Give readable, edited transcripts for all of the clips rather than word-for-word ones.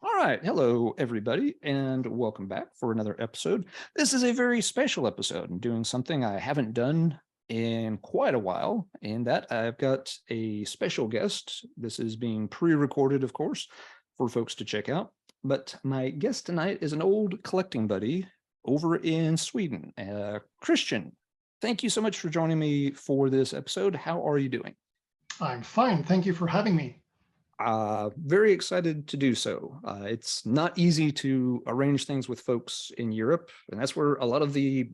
All right. Hello, everybody, and welcome back for another episode. This is a very special episode. I'm doing something I haven't done in quite a while, in that I've got a special guest. This is being pre-recorded, of course, for folks to check out. But my guest tonight is an old collecting buddy over in Sweden, Kristian. Thank you so much for joining me for this episode. How are you doing? I'm fine. Thank you for having me. Very excited to do so. It's not easy to arrange things with folks in Europe, and that's where a lot of the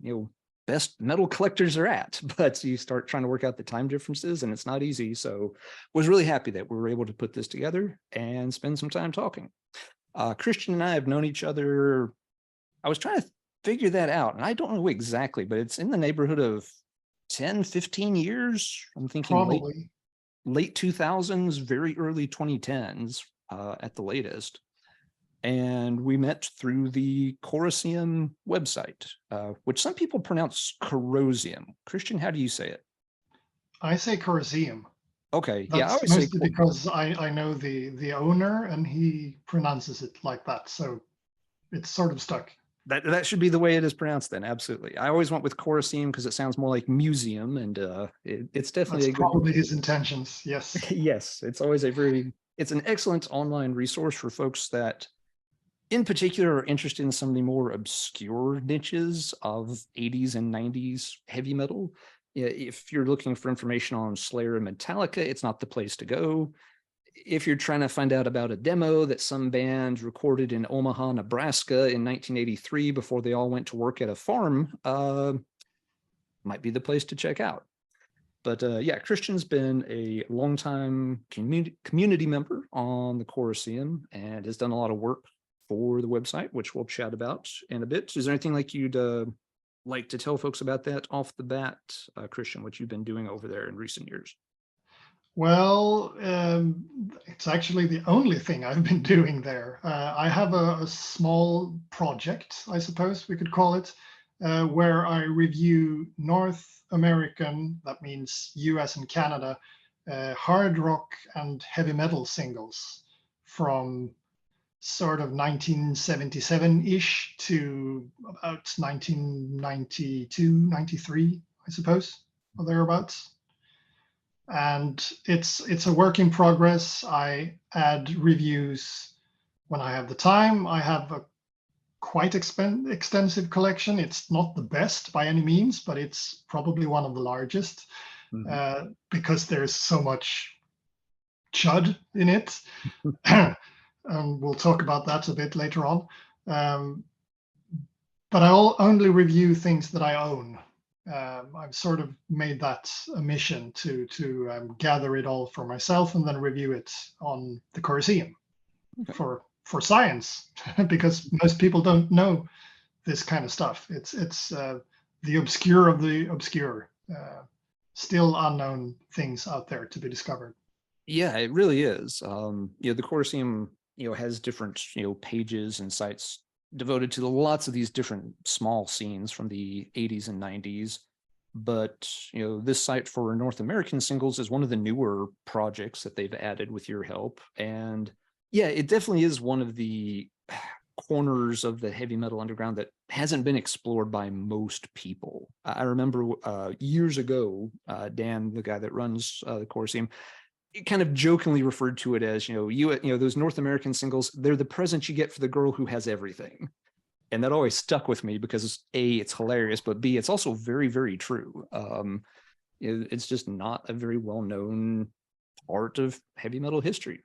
best metal collectors are at. But you start trying to work out the time differences, and it's not easy. So, was really happy that we were able to put this together and spend some time talking. Kristian and I have known each other. I was trying to figure that out, and I don't know exactly, but it's in the neighborhood of 10, 15 years. I'm thinking Probably. late 2000s, very early 2010s at the latest. And we met through the Corroseum website, which some people pronounce Corroseum. Kristian, how do you say it? I say Corroseum. Okay, yeah, I That's always say mostly because I know the owner and he pronounces it like that. So it's sort of stuck. that should be the way it is pronounced then. Absolutely. I always went with Corroseum because it sounds more like museum, and it's definitely That's a good. probably his intentions. Yes. Yes, it's always it's an excellent online resource for folks that in particular are interested in some of the more obscure niches of 80s and 90s heavy metal. If you're looking for information on Slayer and Metallica, it's not the place to go. If you're trying to find out about a demo that some band recorded in Omaha, Nebraska in 1983 before they all went to work at a farm, might be the place to check out. But yeah, Kristian's been a longtime community member on the Corroseum and has done a lot of work for the website, which we'll chat about in a bit. Is there anything like you'd like to tell folks about that off the bat, Kristian, what you've been doing over there in recent years? Well, it's actually the only thing I've been doing there. I have a small project, I suppose we could call it, where I review North American, that means US and Canada, hard rock and heavy metal singles from sort of 1977-ish to about 1992, 93, I suppose, or thereabouts. And it's a work in progress. I add reviews when I have the time. I have a quite extensive collection. It's not the best by any means, but it's probably one of the largest because there's so much chud in it. And we'll talk about that a bit later on. But I'll only review things that I own. I've sort of made that a mission to gather it all for myself and then review it on the Corroseum for science, because most people don't know this kind of stuff. It's the obscure of the obscure, still unknown things out there to be discovered. Yeah, it really is. The Corroseum, has different, pages and sites devoted to lots of these different small scenes from the 80s and 90s. But, this site for North American singles is one of the newer projects that they've added with your help. And yeah, it definitely is one of the corners of the heavy metal underground that hasn't been explored by most people. I remember years ago, Dan, the guy that runs the Corroseum, kind of jokingly referred to it as, those North American singles, they're the present you get for the girl who has everything. And that always stuck with me because A, it's hilarious, but B, it's also very, very true. It's just not a very well-known part of heavy metal history.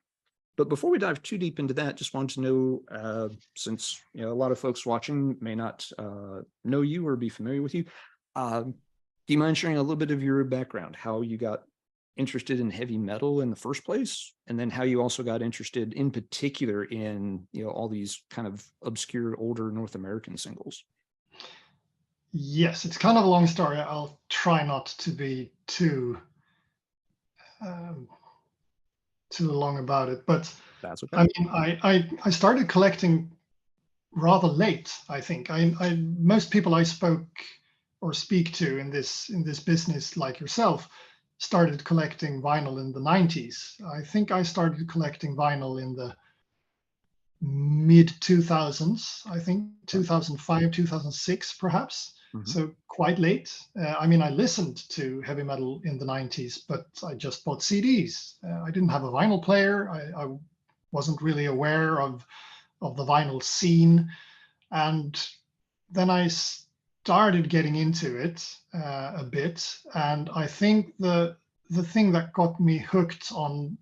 But before we dive too deep into that, just wanted to know, since a lot of folks watching may not know you or be familiar with you, do you mind sharing a little bit of your background, how you got interested in heavy metal in the first place, and then how you also got interested in particular in all these kind of obscure older North American singles? Yes, it's kind of a long story. I'll try not to be too long about it, but That's okay. I mean, I started collecting rather late. I think most people I spoke or speak to in this business, like yourself, started collecting vinyl in the 90s. I think I started collecting vinyl in the mid 2000s, I think 2005, 2006, perhaps. Mhm. So quite late. I mean, I listened to heavy metal in the 90s, but I just bought CDs. I didn't have a vinyl player. I wasn't really aware of the vinyl scene. And then I started getting into it a bit. And I think the thing that got me hooked on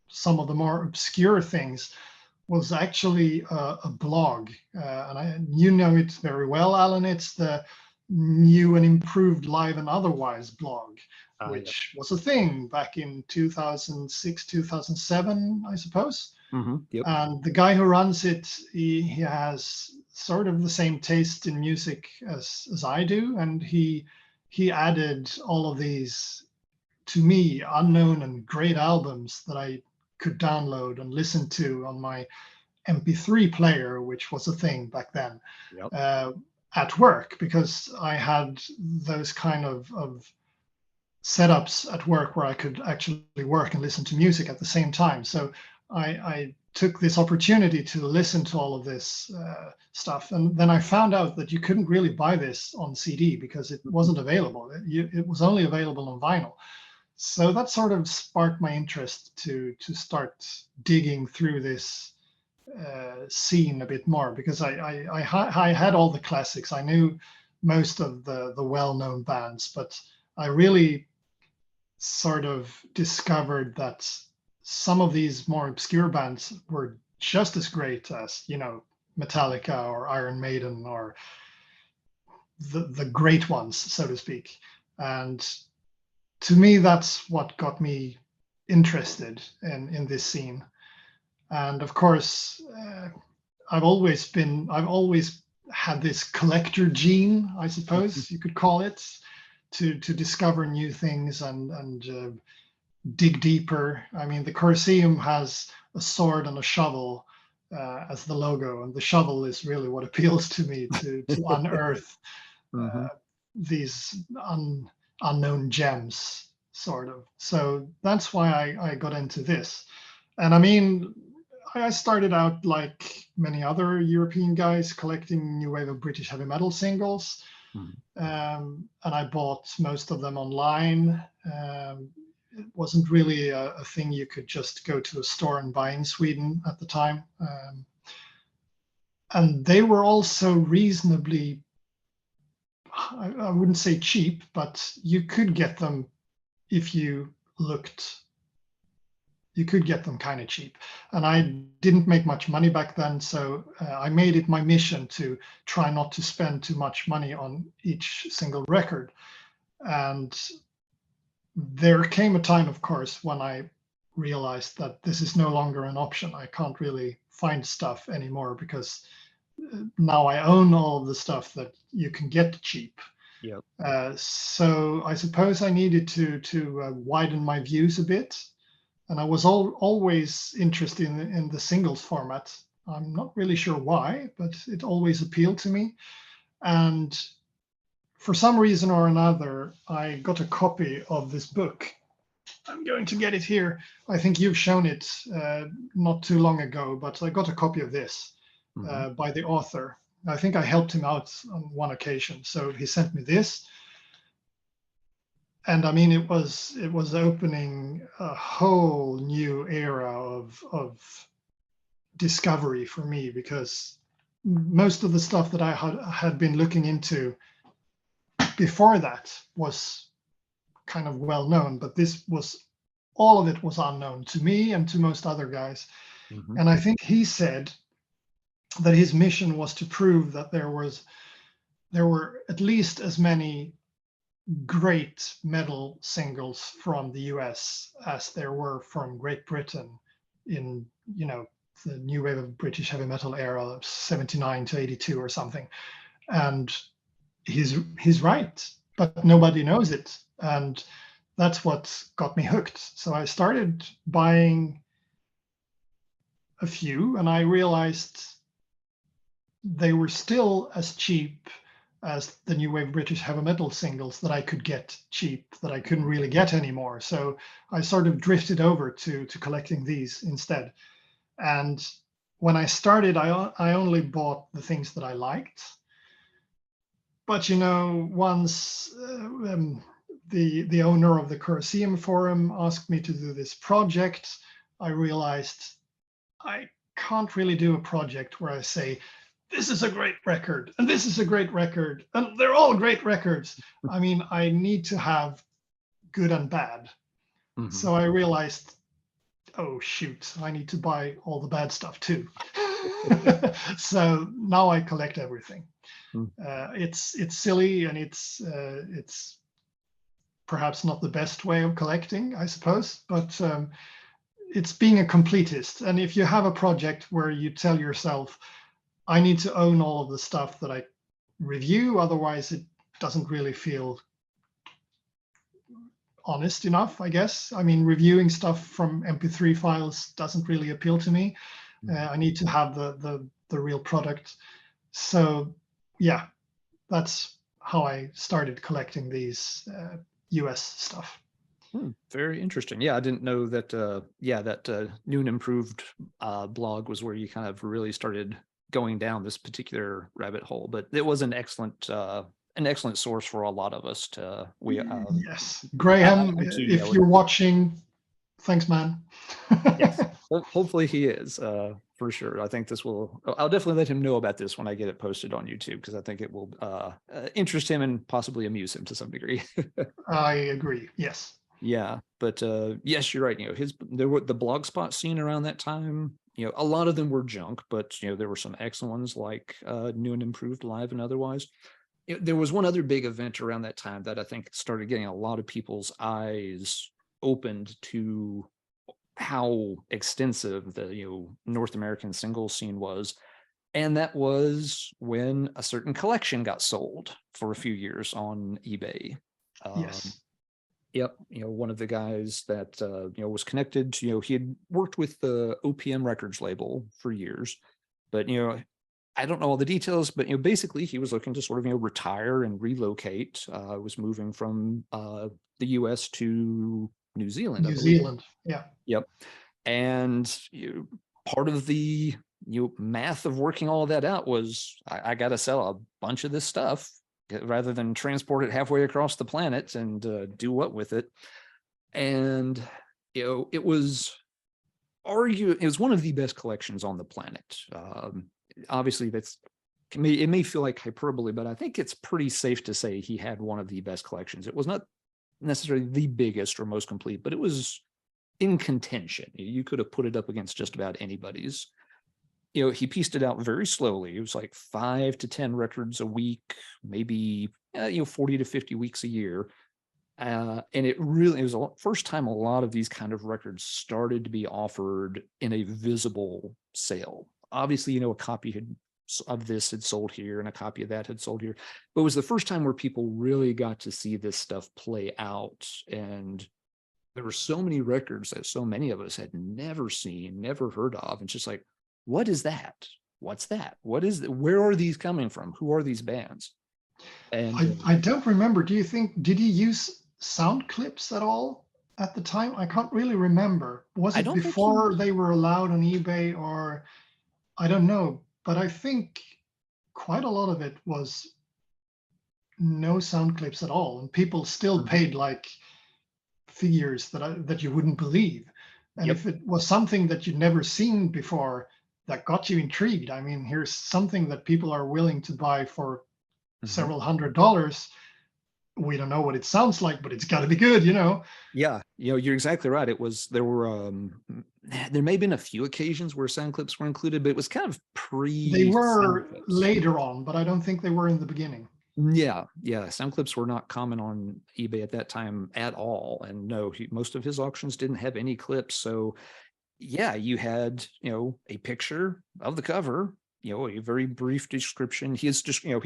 some of the more obscure things was actually a blog. You know it very well, Alan. It's the New and Improved Live and Otherwise blog, Yep. which was a thing back in 2006, 2007, I suppose. Yep. And the guy who runs it, he has sort of the same taste in music as I do. And he added all of these, to me, unknown and great albums that I could download and listen to on my MP3 player, which was a thing back then, Yep. at work, because I had those kind of setups at work where I could actually work and listen to music at the same time. So I took this opportunity to listen to all of this stuff. And then I found out that you couldn't really buy this on CD because it wasn't available. It was only available on vinyl. So that sort of sparked my interest to start digging through this scene a bit more, because I had all the classics. I knew most of the well-known bands, but I really sort of discovered that some of these more obscure bands were just as great as, you know, Metallica or Iron Maiden or the great ones, so to speak. And to me, that's what got me interested in this scene. And of course, I've always had this collector gene, I suppose you could call it, to discover new things and dig deeper. I mean, the Corroseum has a sword and a shovel as the logo, and the shovel is really what appeals to me, to unearth Mhm. these unknown gems, sort of. So that's why I got into this. And I mean, I started out like many other European guys, collecting new wave of British heavy metal singles. Mhm. And I bought most of them online. It wasn't really a thing you could just go to a store and buy in Sweden at the time. And they were also reasonably, I wouldn't say cheap, but you could get them if you looked. You could get them kind of cheap. And I didn't make much money back then, so I made it my mission to try not to spend too much money on each single record. And there came a time, of course, when I realized that this is no longer an option. I can't really find stuff anymore because now I own all of the stuff that you can get cheap. Yep. So I suppose I needed to widen my views a bit. And I was always interested in the singles format. I'm not really sure why, but it always appealed to me. And for some reason or another, I got a copy of this book. I'm going to get it here. I think you've shown it not too long ago, but I got a copy of this by the author. I think I helped him out on one occasion. So he sent me this. And I mean, it was opening a whole new era of discovery for me, because most of the stuff that I had been looking into before that was kind of well known, but this was, all of it was unknown to me and to most other guys. Mhm. And I think he said that his mission was to prove that there were at least as many great metal singles from the US as there were from Great Britain in, you know, the new wave of British heavy metal era of 79 to 82 or something. And he's right, but nobody knows it. And that's what got me hooked. So I started buying a few, and I realized they were still as cheap as the new wave British heavy metal singles that I could get cheap, that I couldn't really get anymore. So I sort of drifted over to collecting these instead. And when I started, I only bought the things that I liked. But once the owner of the Corroseum forum asked me to do this project, I realized I can't really do a project where I say, this is a great record, and this is a great record, and they're all great records. I mean, I need to have good and bad. Mhm. So I realized, oh shoot, I need to buy all the bad stuff too. So now I collect everything. Mm. It's silly, and it's perhaps not the best way of collecting, I suppose, but it's being a completist. And if you have a project where you tell yourself, I need to own all of the stuff that I review, otherwise it doesn't really feel honest enough, I guess. I mean, reviewing stuff from MP3 files doesn't really appeal to me. I need to have the real product. So yeah, that's how I started collecting these US stuff. Very interesting. Yeah, I didn't know that. That New and Improved blog was where you kind of really started going down this particular rabbit hole. But it was an excellent source for a lot of us to. Yes, Graham, if you're watching, thanks, man. Yes, hopefully he is, for sure. I think I'll definitely let him know about this when I get it posted on YouTube, because I think it will interest him and possibly amuse him to some degree. I agree. Yes. Yeah, but yes, you're right. There were the blogspot scene around that time. A lot of them were junk, but there were some excellent ones like New and Improved Live and otherwise. There was one other big event around that time that I think started getting a lot of people's eyes opened to how extensive the North American singles scene was, and that was when a certain collection got sold for a few years on eBay. Yes. Yep, one of the guys that was connected to, he had worked with the OPM Records label for years, but I don't know all the details, but basically he was looking to sort of retire and relocate. Was moving from the US to New Zealand, I New believe. Zealand. Yeah. Yep. And part of the math of working all of that out was I got to sell a bunch of this stuff rather than transport it halfway across the planet and do what with it. And it was one of the best collections on the planet. Obviously, it may feel like hyperbole, but I think it's pretty safe to say he had one of the best collections. It was not necessarily the biggest or most complete, but it was in contention. You could have put it up against just about anybody's. He pieced it out very slowly. It was like 5 to 10 records a week, maybe 40 to 50 weeks a year. And it was the first time a lot of these kind of records started to be offered in a visible sale. Obviously, a copy of this had sold here and a copy of that had sold here, but it was the first time where people really got to see this stuff play out. And there were so many records that so many of us had never seen, never heard of. And just like, what is that? What's that? Where are these coming from? Who are these bands? And I don't remember. Did he use sound clips at all at the time? I can't really remember. Was it before they were allowed on eBay, or I don't know, but I think quite a lot of it was no sound clips at all, and people still paid like figures that you wouldn't believe. And if it was something that you'd never seen before that got you intrigued, I mean, here's something that people are willing to buy for several $100s. We don't know what it sounds like, but it's got to be good, Yeah, you're exactly right. There may have been a few occasions where sound clips were included, but it was kind of They were later on, but I don't think they were in the beginning. Yeah, sound clips were not common on eBay at that time at all. And no, most of his auctions didn't have any clips. So yeah, you had, a picture of the cover, a very brief description. He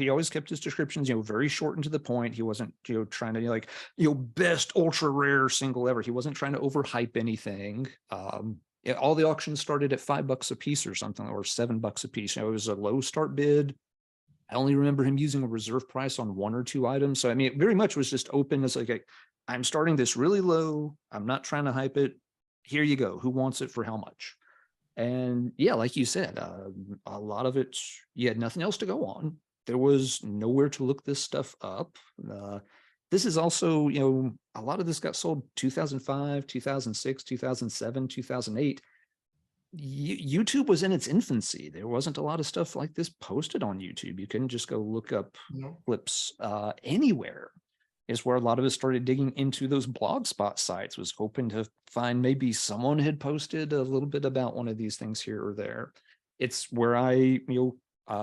always kept his descriptions, very short and to the point. He wasn't, trying to best ultra rare single ever. He wasn't trying to overhype anything. All the auctions started at $5 a piece or something, or $7 a piece. It was a low start bid. I only remember him using a reserve price on 1 or 2 items. So, I mean, it very much was just open as like, I'm starting this really low. I'm not trying to hype it. Here you go. Who wants it for how much? And yeah, like you said, a lot of it, you had nothing else to go on. There was nowhere to look this stuff up. This is also, a lot of this got sold 2005, 2006, 2007, 2008. YouTube was in its infancy. There wasn't a lot of stuff like this posted on YouTube. You couldn't just go look up No. clips anywhere. Is where a lot of us started digging into those blogspot sites, was hoping to find maybe someone had posted a little bit about one of these things here or there. It's where I,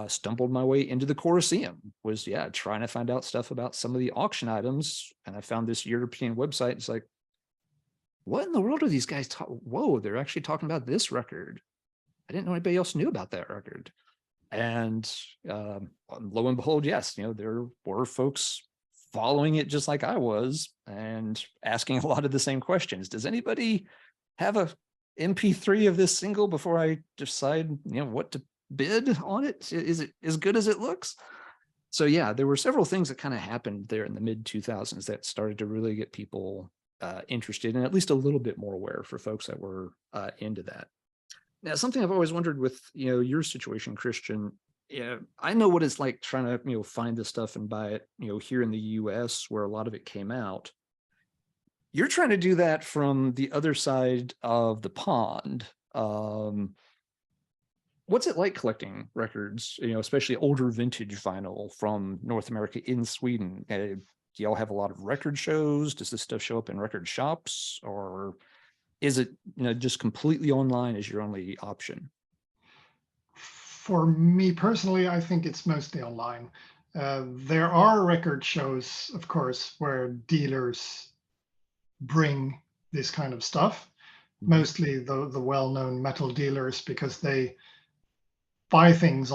stumbled my way into the Corroseum, was trying to find out stuff about some of the auction items. And I found this European website. It's like, what in the world are these guys talking? Whoa, they're actually talking about this record. I didn't know anybody else knew about that record. And lo and behold, yes, there were folks following it just like I was and asking a lot of the same questions. Does anybody have a MP3 of this single before I decide, what to bid on it? Is it as good as it looks? So yeah, there were several things that kind of happened there in the mid 2000s that started to really get people interested, and at least a little bit more aware for folks that were into that. Now, something I've always wondered with, your situation, Kristian, I know what it's like trying to, find this stuff and buy it, here in the US where a lot of it came out. You're trying to do that from the other side of the pond. What's it like collecting records, especially older vintage vinyl from North America in Sweden? Do y'all have a lot of record shows? Does this stuff show up in record shops, or is it, just completely online as your only option? For me personally, I think it's mostly online. There are record shows, of course, where dealers bring this kind of stuff, mostly the well-known metal dealers, because they buy things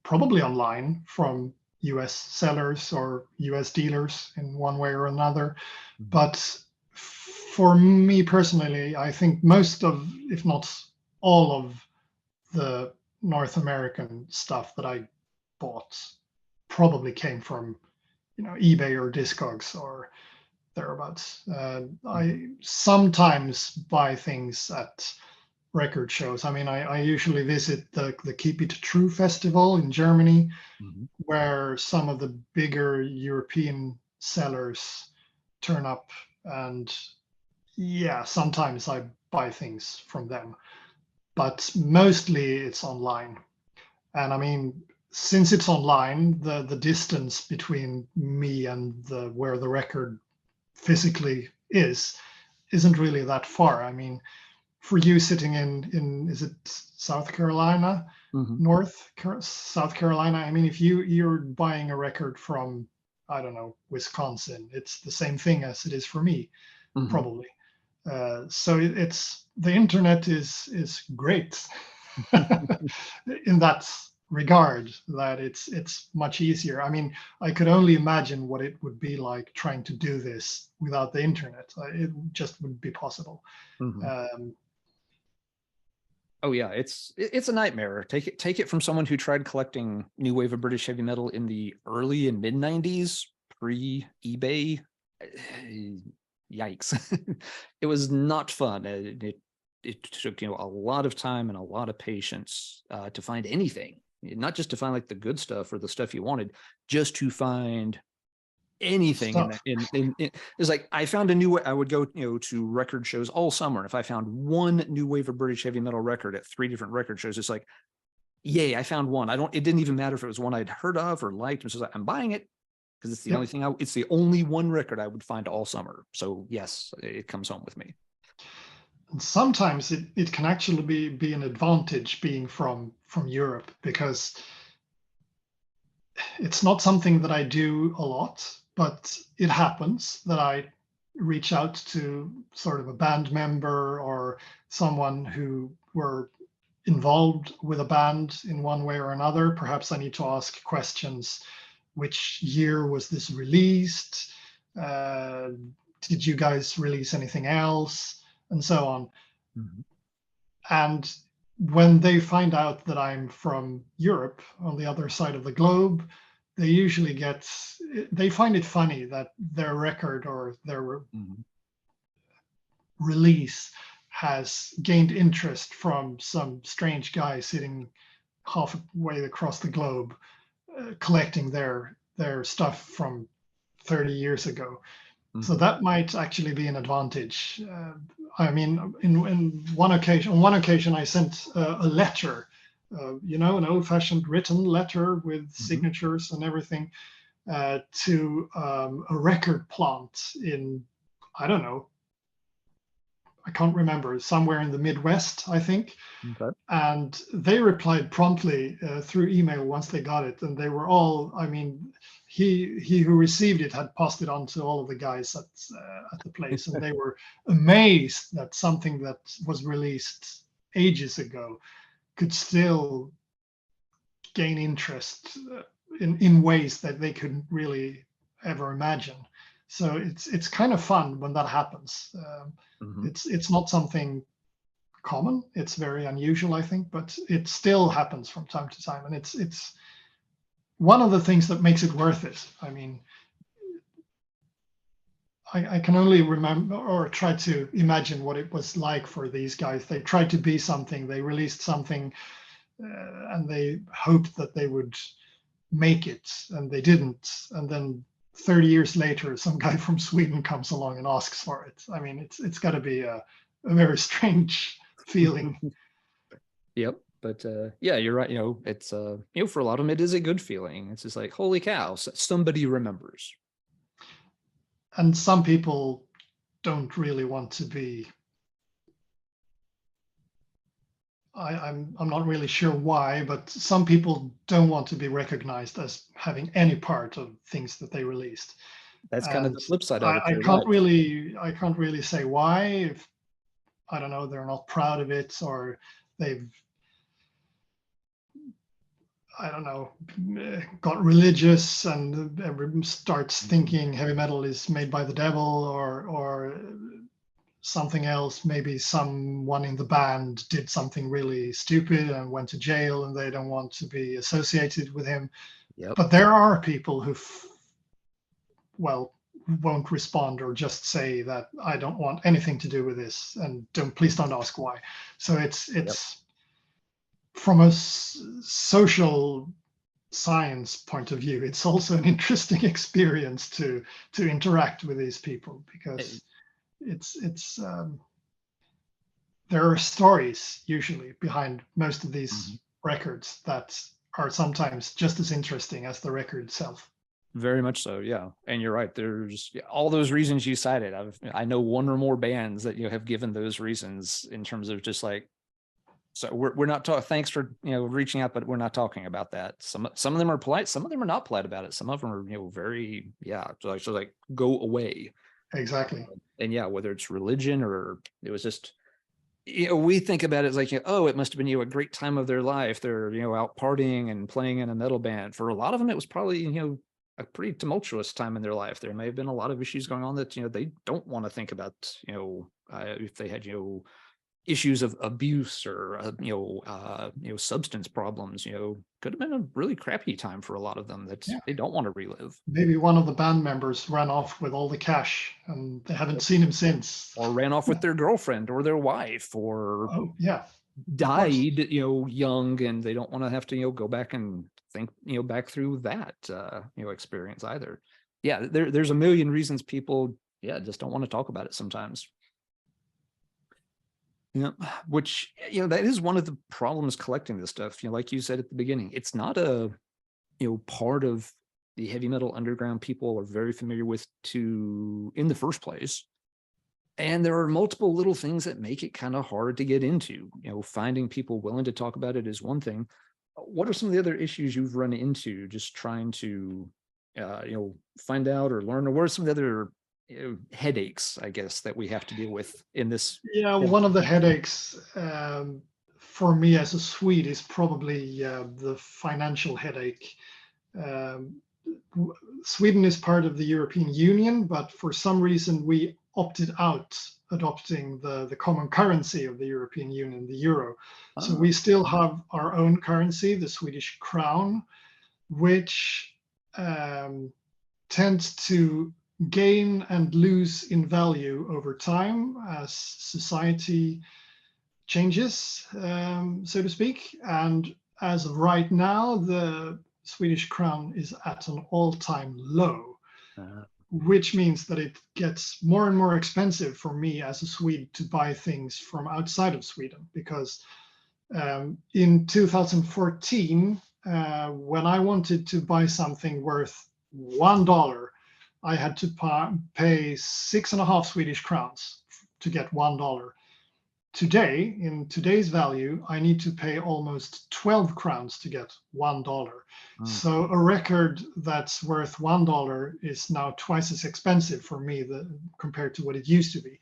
probably online from US sellers or US dealers in one way or another. But for me personally, I think most of, if not all of the North American stuff that I bought probably came from, eBay or Discogs or thereabouts. I sometimes buy things at record shows. I mean, I usually visit the Keep It True festival in Germany, where some of the bigger European sellers turn up, and yeah, sometimes I buy things from them, but mostly it's online. And I mean, since it's online, the distance between me and where the record physically isn't really that far. I mean, for you sitting in is it South Carolina, South Carolina? I mean, if you're buying a record from, I don't know, Wisconsin, it's the same thing as it is for me, probably. So it's the internet is great in that regard, that it's much easier. I mean, I could only imagine what it would be like trying to do this without the internet. It just wouldn't be possible. Oh yeah, it's a nightmare. Take it from someone who tried collecting new wave of British heavy metal in the early and mid 90s, pre eBay. Yikes. It was not fun. It took, a lot of time and a lot of patience to find anything, not just to find like the good stuff or the stuff you wanted, just to find anything in it's like I found a new. I would go to record shows all summer, and if I found one new wave of British heavy metal record at 3 different record shows, it's like, yay, I found one. It didn't even matter if it was one I'd heard of or liked. It's just like, I'm buying it because it's the only thing it's the only one record I would find all summer. So yes, it comes home with me. And sometimes it can actually be an advantage being from Europe, because it's not something that I do a lot, but it happens that I reach out to sort of a band member or someone who were involved with a band in one way or another. Perhaps I need to ask questions. Which year was this released? Did you guys release anything else? And so on. And when they find out that I'm from Europe, on the other side of the globe, they usually they find it funny that their record or their release has gained interest from some strange guy sitting halfway across the globe, collecting their stuff from 30 years ago. So that might actually be an advantage. I mean, in one occasion, on one occasion, I sent a letter, an old-fashioned written letter with signatures and everything, to a record plant in, I don't know, I can't remember, somewhere in the Midwest, I think. Okay. And they replied promptly through email once they got it, and they were all, I mean, he who received it had passed it on to all of the guys at the place, and they were amazed that something that was released ages ago could still gain interest in ways that they couldn't really ever imagine. So it's kind of fun when that happens. It's not something common. It's very unusual, I think, but it still happens from time to time, and it's one of the things that makes it worth it. I mean, I can only remember or try to imagine what it was like for these guys. They tried to be something. They released something, and they hoped that they would make it, and they didn't. And then 30 years later, some guy from Sweden comes along and asks for it. I mean, it's got to be a very strange feeling. Yep. But yeah, you're right. It's for a lot of them, it is a good feeling. It's just like, holy cow, somebody remembers. And some people don't really want to be. I'm not really sure why, but some people don't want to be recognized as having any part of things that they released. That's kind of the flip side of it. I can't really say why. If I don't know, they're not proud of it, or they've, I don't know, got religious and everyone starts thinking heavy metal is made by the devil, or something else. Maybe someone in the band did something really stupid and went to jail, and they don't want to be associated with him. Yep. But there are people who, won't respond or just say that I don't want anything to do with this, and please don't ask why. So it's from a social science point of view, it's also an interesting experience to interact with these people, because there are stories usually behind most of these records that are sometimes just as interesting as the record itself. Very much so, yeah. And you're right. There's all those reasons you cited. I know one or more bands that have given those reasons, in terms of just like, so we're not talking. Thanks for reaching out, but we're not talking about that. Some of them are polite. Some of them are not polite about it. Some of them are very so like go away. Exactly. And yeah, whether it's religion or it was just, we think about it as like, oh, it must have been a great time of their life. They're out partying and playing in a metal band. For a lot of them, it was probably a pretty tumultuous time in their life. There may have been a lot of issues going on that they don't want to think about. If they had issues of abuse or substance problems, could have been a really crappy time for a lot of them that they don't want to relive. Maybe one of the band members ran off with all the cash and they haven't seen him since, or ran off with their girlfriend or their wife, or died young, and they don't want to have to go back and think back through that experience either. There's a million reasons people just don't want to talk about it sometimes. Which that is one of the problems collecting this stuff. Like you said at the beginning, it's not a part of the heavy metal underground people are very familiar with in the first place. And there are multiple little things that make it kind of hard to get into. Finding people willing to talk about it is one thing. What are some of the other issues you've run into just trying to find out or learn, or what are some of the other headaches, I guess, that we have to deal with in this? One of the headaches for me as a Swede is probably the financial headache. Sweden is part of the European Union, but for some reason we opted out adopting the common currency of the European Union, the euro. So we still have our own currency, the Swedish crown, which tends to gain and lose in value over time as society changes, so to speak. And as of right now, the Swedish crown is at an all-time low, which means that it gets more and more expensive for me as a Swede to buy things from outside of Sweden. Because in 2014, when I wanted to buy something worth $1, I had to pay 6.5 Swedish crowns to get $1. Today, in today's value, I need to pay almost 12 crowns to get $1. So a record that's worth $1 is now twice as expensive for me compared to what it used to be.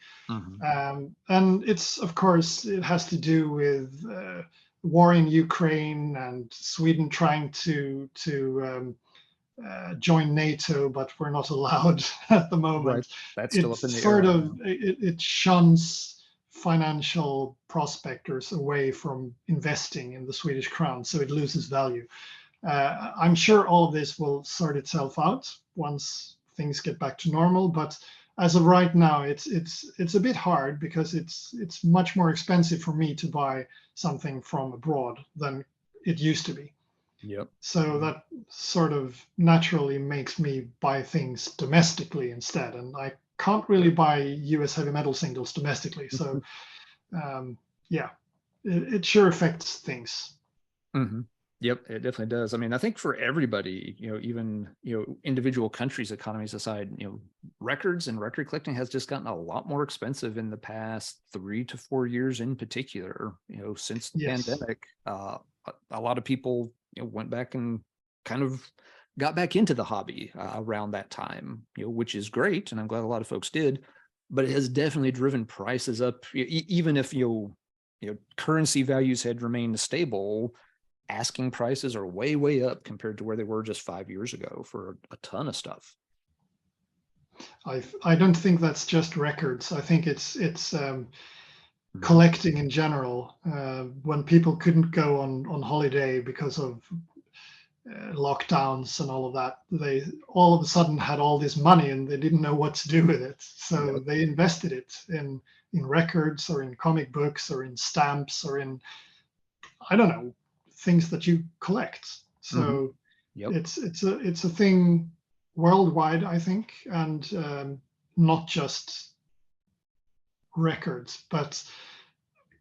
And it's, of course, it has to do with war in Ukraine and Sweden trying to join NATO, but we're not allowed at the moment. Right. That's still up in the air. Sort of, it shuns financial prospectors away from investing in the Swedish crown, so it loses value. I'm sure all of this will sort itself out once things get back to normal, but as of right now, it's a bit hard because it's much more expensive for me to buy something from abroad than it used to be. Yep. So that sort of naturally makes me buy things domestically instead, and I can't really buy US heavy metal singles domestically. So yeah, it sure affects things. Yep, it definitely does. I mean, I think for everybody, even, individual countries, economies aside, records and record collecting has just gotten a lot more expensive in the past 3 to 4 years in particular, since the pandemic. A lot of people went back and kind of got back into the hobby around that time, which is great. And I'm glad a lot of folks did, but it has definitely driven prices up. Even if, currency values had remained stable, asking prices are way, way up compared to where they were just 5 years ago for a ton of stuff. I don't think that's just records. I think it's collecting in general. When people couldn't go on holiday because of lockdowns and all of that, they all of a sudden had all this money and they didn't know what to do with it. So they invested it in records or in comic books or in stamps or in, I don't know, things that you collect. So it's a thing worldwide, I think, and not just records, but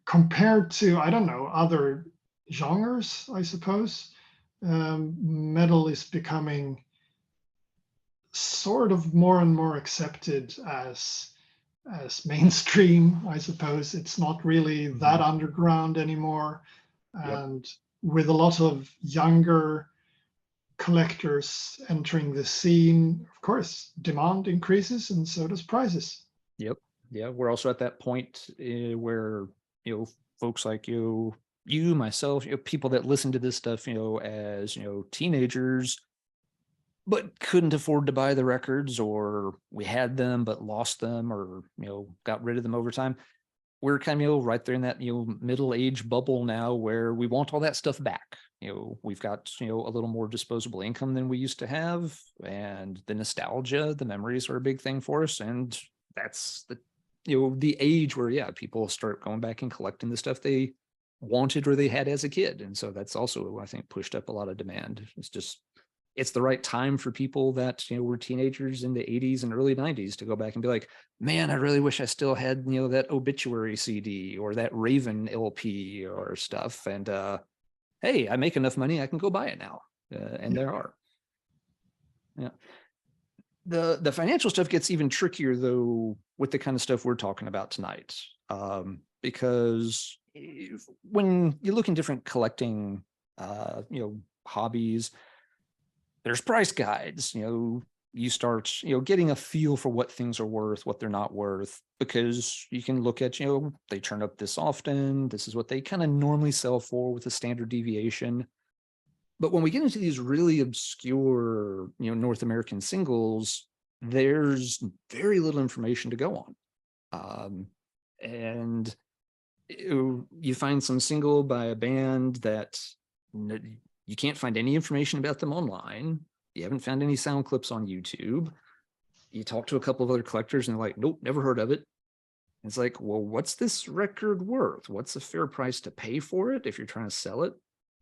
compared to, I don't know, other genres, I suppose, metal is becoming sort of more and more accepted as mainstream, I suppose. It's not really that underground anymore. And with a lot of younger collectors entering the scene, of course, demand increases and so does prices. Yep. Yeah, we're also at that point where, folks like you, myself, people that listen to this stuff, as, teenagers, but couldn't afford to buy the records, or we had them but lost them, or, got rid of them over time. We're kind of, right there in that, middle age bubble now where we want all that stuff back. We've got, a little more disposable income than we used to have. And the nostalgia, the memories are a big thing for us. And that's the age where, people start going back and collecting the stuff they wanted or they had as a kid. And so that's also, I think, pushed up a lot of demand. It's the right time for people that, were teenagers in the 80s and early 90s to go back and be like, man, I really wish I still had, that Obituary CD or that Raven LP or stuff. And hey, I make enough money, I can go buy it now. And there are. Yeah. The financial stuff gets even trickier, though, with the kind of stuff we're talking about tonight. Because when you look in different collecting, hobbies, there's price guides. You start, getting a feel for what things are worth, what they're not worth, because you can look at, they turn up this often. This is what they kind of normally sell for with a standard deviation. But when we get into these really obscure, North American singles, there's very little information to go on. And you find some single by a band that you can't find any information about them online. You haven't found any sound clips on YouTube. you talk to a couple of other collectors and they're like, nope, never heard of it. It's like, well, what's this record worth? What's a fair price to pay for it if you're trying to sell it?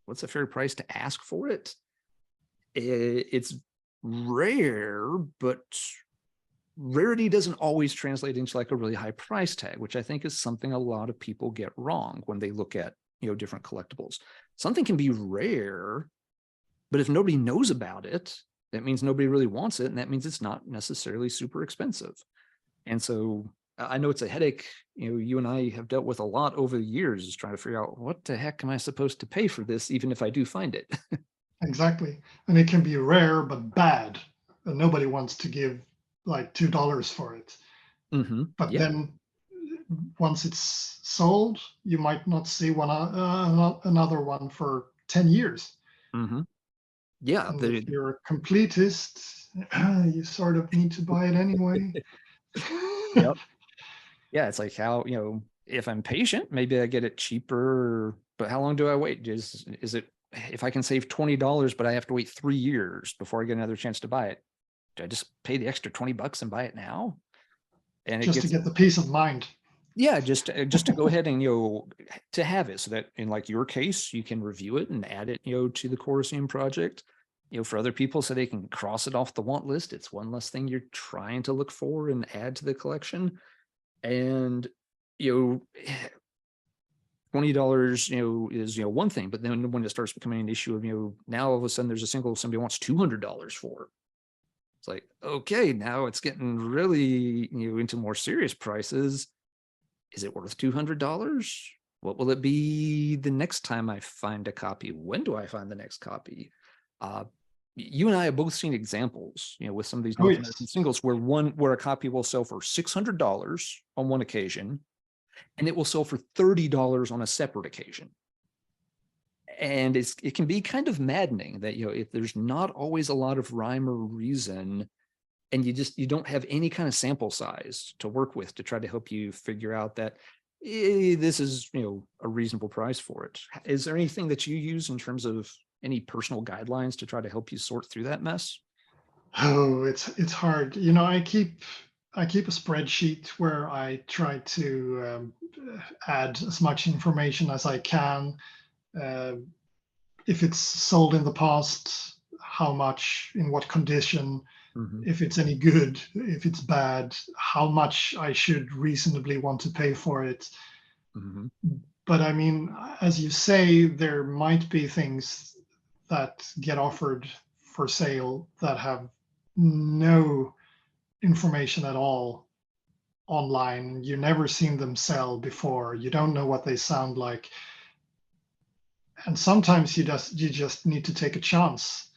What's a fair price to ask for it? It's rare, but rarity doesn't always translate into like a really high price tag, which I think is something a lot of people get wrong when they look at, different collectibles. Something can be rare, but if nobody knows about it, that means nobody really wants it, and that means it's not necessarily super expensive. And so I know it's a headache, you and I have dealt with a lot over the years, is trying to figure out what the heck am I supposed to pay for this, even if I do find it. Exactly. And it can be rare but bad. And nobody wants to give like $2 for it. But Yeah. then once it's sold, you might not see another one for 10 years. Yeah. And if you're a completist, you sort of need to buy it anyway. Yep. Yeah. It's like how, if I'm patient, maybe I get it cheaper, but how long do I wait? Is it, if I can save $20, but I have to wait 3 years before I get another chance to buy it, do I just pay the extra $20 and buy it now? And it Just to gets, get the peace of mind. yeah, just to go ahead and, to have it so that in like your case, you can review it and add it, to the Corroseum project, for other people so they can cross it off the want list. It's one less thing you're trying to look for and add to the collection. And, $20, is, one thing, but then when it starts becoming an issue of, now all of a sudden there's a single somebody wants $200 for. It's like, okay, now it's getting really, into more serious prices. Is it worth $200? What will it be the next time I find a copy? When do I find the next copy? You and I have both seen examples, with some of these North American singles where a copy will sell for $600 on one occasion, and it will sell for $30 on a separate occasion. And it can be kind of maddening that, if there's not always a lot of rhyme or reason, and you don't have any kind of sample size to work with to try to help you figure out that this is, a reasonable price for it. Is there anything that you use in terms of any personal guidelines to try to help you sort through that mess? Oh, it's hard. I keep a spreadsheet where I try to add as much information as I can. If it's sold in the past, how much, in what condition, if it's any good, if it's bad, how much I should reasonably want to pay for it. But I mean, as you say, there might be things that get offered for sale that have no information at all online. You've never seen them sell before. You don't know what they sound like. And sometimes you just need to take a chance.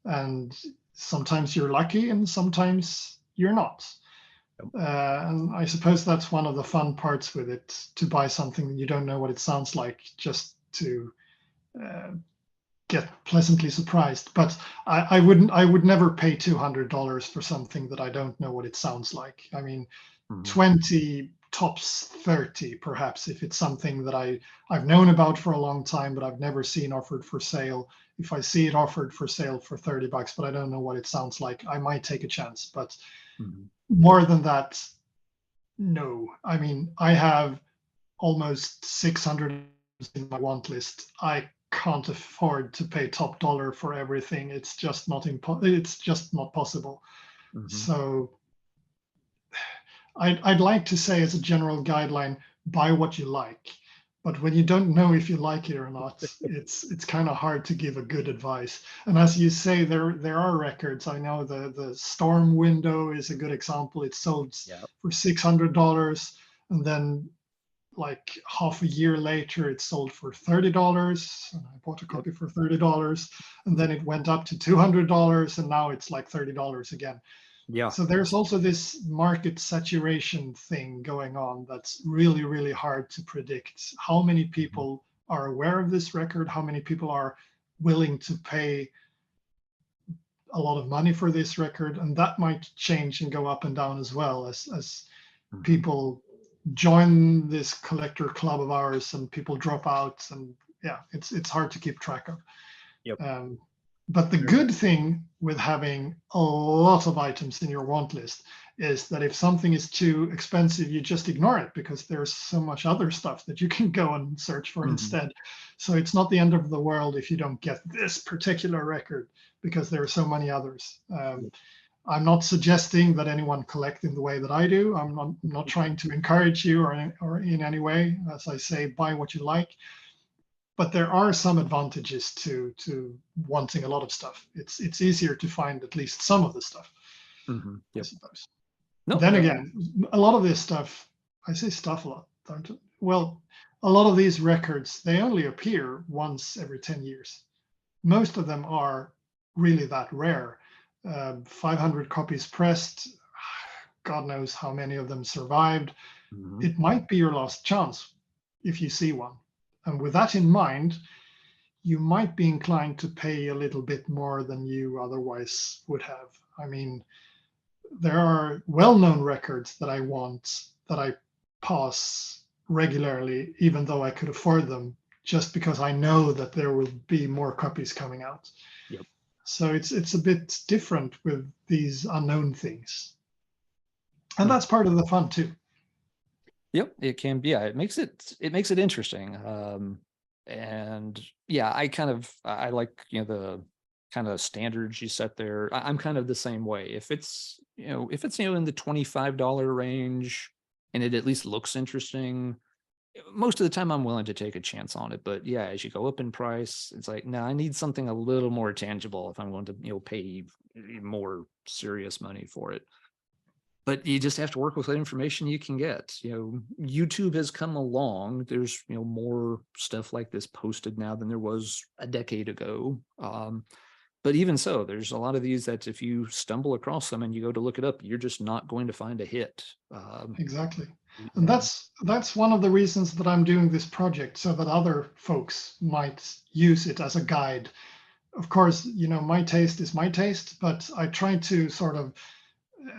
And sometimes you're lucky and sometimes you're not. And I suppose that's one of the fun parts with it, to buy something that you don't know what it sounds like, just to get pleasantly surprised. But I would never pay $200 for something that I don't know what it sounds like. I mean, 20 tops 30 perhaps, if it's something that I've known about for a long time but I've never seen offered for sale. If I see it offered for sale for $30 but I don't know what it sounds like, I might take a chance. But more than that, no. I mean, I have almost 600 in my want list. I can't afford to pay top dollar for everything. It's just not possible. So I'd like to say, as a general guideline, buy what you like. But when you don't know if you like it or not, it's kind of hard to give a good advice. And as you say, there are records. I know the Storm Window is a good example. It sold for $600, and then like half a year later, it sold for $30. And I bought a copy for $30, and then it went up to $200, and now it's like $30 again. Yeah. So there's also this market saturation thing going on that's really, really hard to predict. How many people are aware of this record? How many people are willing to pay a lot of money for this record? And that might change and go up and down as well as people join this collector club of ours and people drop out. And yeah, it's hard to keep track of. But the good thing with having a lot of items in your want list is that if something is too expensive, you just ignore it because there's so much other stuff that you can go and search for Mhm. instead. So it's not the end of the world if you don't get this particular record because there are so many others. I'm not suggesting that anyone collect in the way that I do. I'm not trying to encourage you or in any way. As I say, buy what you like. But there are some advantages to wanting a lot of stuff. It's easier to find at least some of the stuff, Mhm. I Yep. suppose. No, Then again, a lot of this stuff, I say stuff a lot, don't I? Well, a lot of these records, they only appear once every 10 years. Most of them are really that rare. 500 copies pressed, God knows how many of them survived. mhm. It might be your last chance if you see one. And with that in mind, you might be inclined to pay a little bit more than you otherwise would have. I mean, there are well-known records that I want that I pass regularly, even though I could afford them, just because I know that there will be more copies coming out. Yep. So it's a bit different with these unknown things, and Mm. that's part of the fun too. Yep, it can be. Yeah, it makes it interesting. And yeah, I like, the kind of standards you set there. I'm kind of the same way. If it's in the $25 range and it at least looks interesting, most of the time I'm willing to take a chance on it. But yeah, as you go up in price, it's like, no, I need something a little more tangible if I'm going to, pay more serious money for it. But you just have to work with the information you can get. YouTube has come along. There's, more stuff like this posted now than there was a decade ago. But even so, there's a lot of these that if you stumble across them and you go to look it up, you're just not going to find a hit. Exactly. And Yeah. that's one of the reasons that I'm doing this project, so that other folks might use it as a guide. Of course, my taste is my taste, but I try to sort of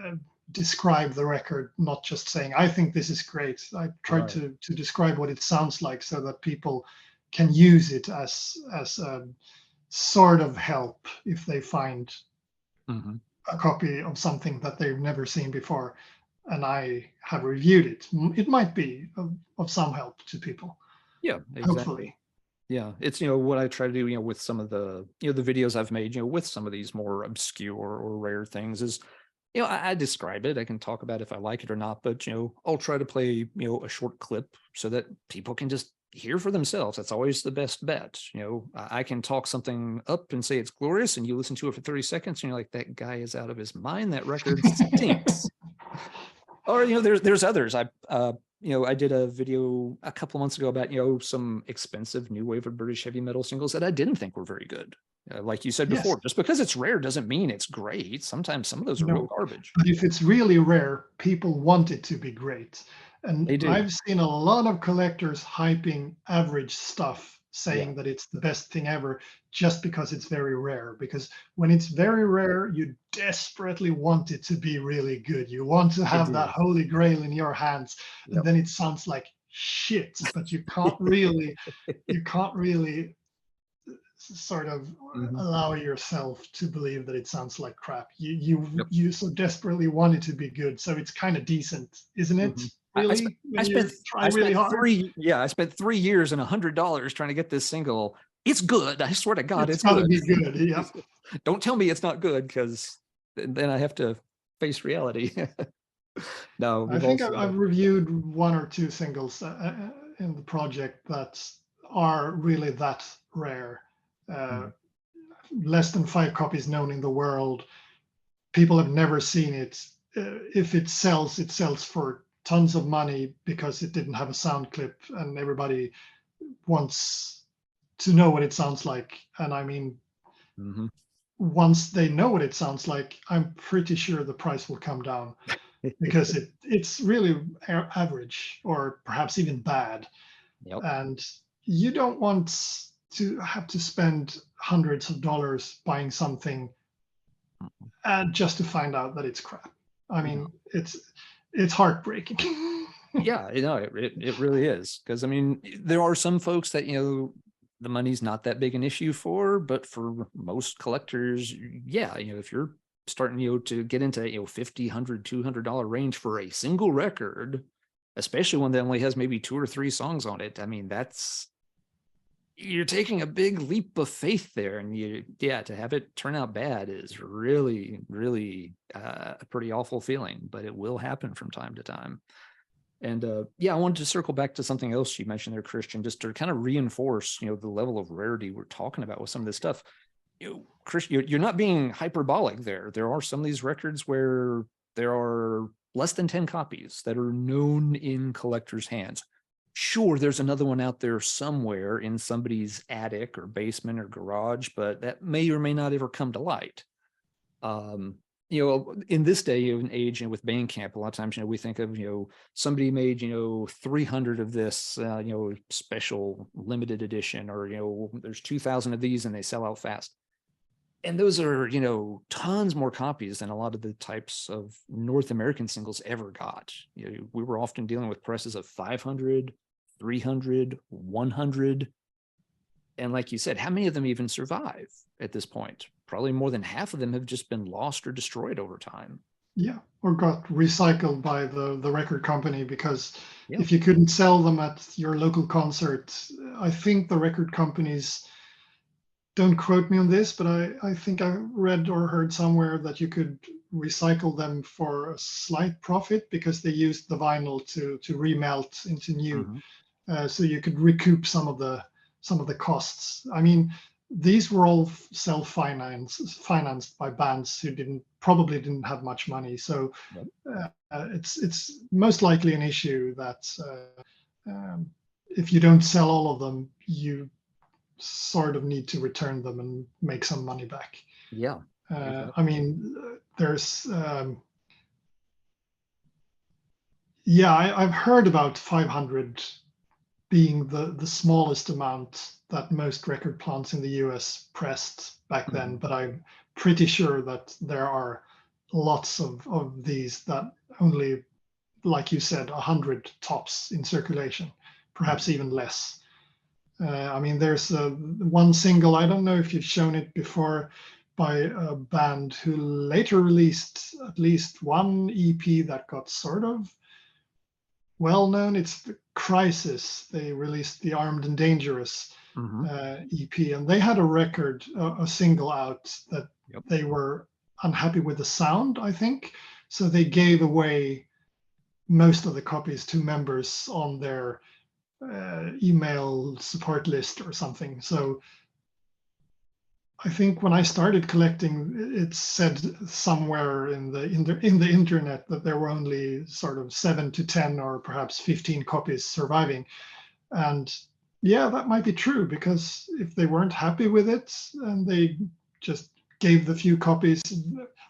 uh, describe the record, not just saying I think this is great. I try Right. to describe what it sounds like so that people can use it as a sort of help if they find Hmm. a copy of something that they've never seen before and I have reviewed it. It might be of some help to people, Yeah, exactly. hopefully. Yeah, it's what I try to do, with some of the the videos I've made, with some of these more obscure or rare things is, I describe it. I can talk about if I like it or not, but I'll try to play a short clip so that people can just hear for themselves. That's always the best bet. I can talk something up and say it's glorious, and you listen to it for 30 seconds, and you're like, that guy is out of his mind. That record stinks. Or there's others. I did a video a couple months ago about some expensive new wave of British heavy metal singles that I didn't think were very good. Like you said Yes, before, just because it's rare doesn't mean it's great. Sometimes some of those are real no. garbage. But if it's really rare, people want it to be great. They And do. I've seen a lot of collectors hyping average stuff, Yeah, saying that it's the best thing ever just because it's very rare. Because when it's very rare, you desperately want it to be really good. You want to I have that do. holy grail in your hands, and Yep. then it sounds like shit, but you can't really sort of Mhm. allow yourself to believe that it sounds like crap. You Yep. you so desperately want it to be good, so it's kind of decent, isn't it? Mhm. I spent Really, when you try I really spent hard, I spent 3 years and $100 trying to get this single. It's good. I swear to God, it's it's got to good. be good. Yeah, Don't tell me it's not good, because then I have to face reality. No, I we've think also I've reviewed one or two singles in the project that are really that rare. Uh, Mhm. Less than 5 copies known in the world. People have never seen it. If it sells for tons of money because it didn't have a sound clip, and everybody wants to know what it sounds like. And I mean, Mhm. once they know what it sounds like, I'm pretty sure the price will come down because it's really average or perhaps even bad. Yep. And you don't want to have to spend hundreds of dollars buying something just to find out that it's crap. I No. mean, it's heartbreaking. Yeah, it really is. Because I mean, there are some folks that, the money's not that big an issue for, but for most collectors, yeah, if you're starting, to get into, $50, $100, $200 range for a single record, especially one that only has maybe 2 or 3 songs on it. I mean, you're taking a big leap of faith there, and to have it turn out bad is really, really a pretty awful feeling, but it will happen from time to time. And I wanted to circle back to something else you mentioned there, Kristian, just to kind of reinforce, the level of rarity we're talking about with some of this stuff. Kristian, you're not being hyperbolic there. There are some of these records where there are less than 10 copies that are known in collectors' hands. Sure, there's another one out there somewhere in somebody's attic or basement or garage, but that may or may not ever come to light. In this day and age, with Bandcamp, a lot of times, we think of, somebody made, 300 of this, special limited edition, or, there's 2,000 of these and they sell out fast. And those are, tons more copies than a lot of the types of North American singles ever got. We were often dealing with presses of 500, 300, 100. And like you said, how many of them even survive at this point? Probably more than half of them have just been lost or destroyed over time. Yeah, or got recycled by the record company, because if you couldn't sell them at your local concert, I think the record companies, don't quote me on this, but I think I read or heard somewhere that you could recycle them for a slight profit, because they used the vinyl to remelt into new, so you could recoup some of the costs. I mean, these were all financed by bands who probably didn't have much money. So it's most likely an issue that if you don't sell all of them, you sort of need to return them and make some money back. Yeah. I mean, there's I've heard about 500 being the smallest amount that most record plants in the US pressed back then, but I'm pretty sure that there are lots of these that only, like you said, 100 tops in circulation, perhaps even less. I mean, there's one single, I don't know if you've shown it before, by a band who later released at least one EP that got sort of well known. It's the Crisis. They released the Armed and Dangerous EP, and they had a record, a single out that they were unhappy with the sound, I think. So they gave away most of the copies to members on their email support list or something. So I think when I started collecting, it said somewhere in the internet that there were only sort of 7 to 10 or perhaps 15 copies surviving. And yeah, that might be true, because if they weren't happy with it and they just gave the few copies,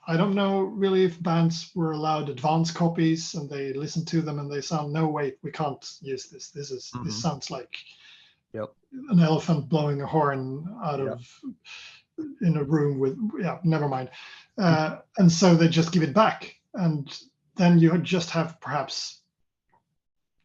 I don't know really if bands were allowed advance copies and they listened to them and they sound, no, wait, we can't use this. This sounds like an elephant blowing a horn out of in a room with, never mind. And so they just give it back. And then you just have perhaps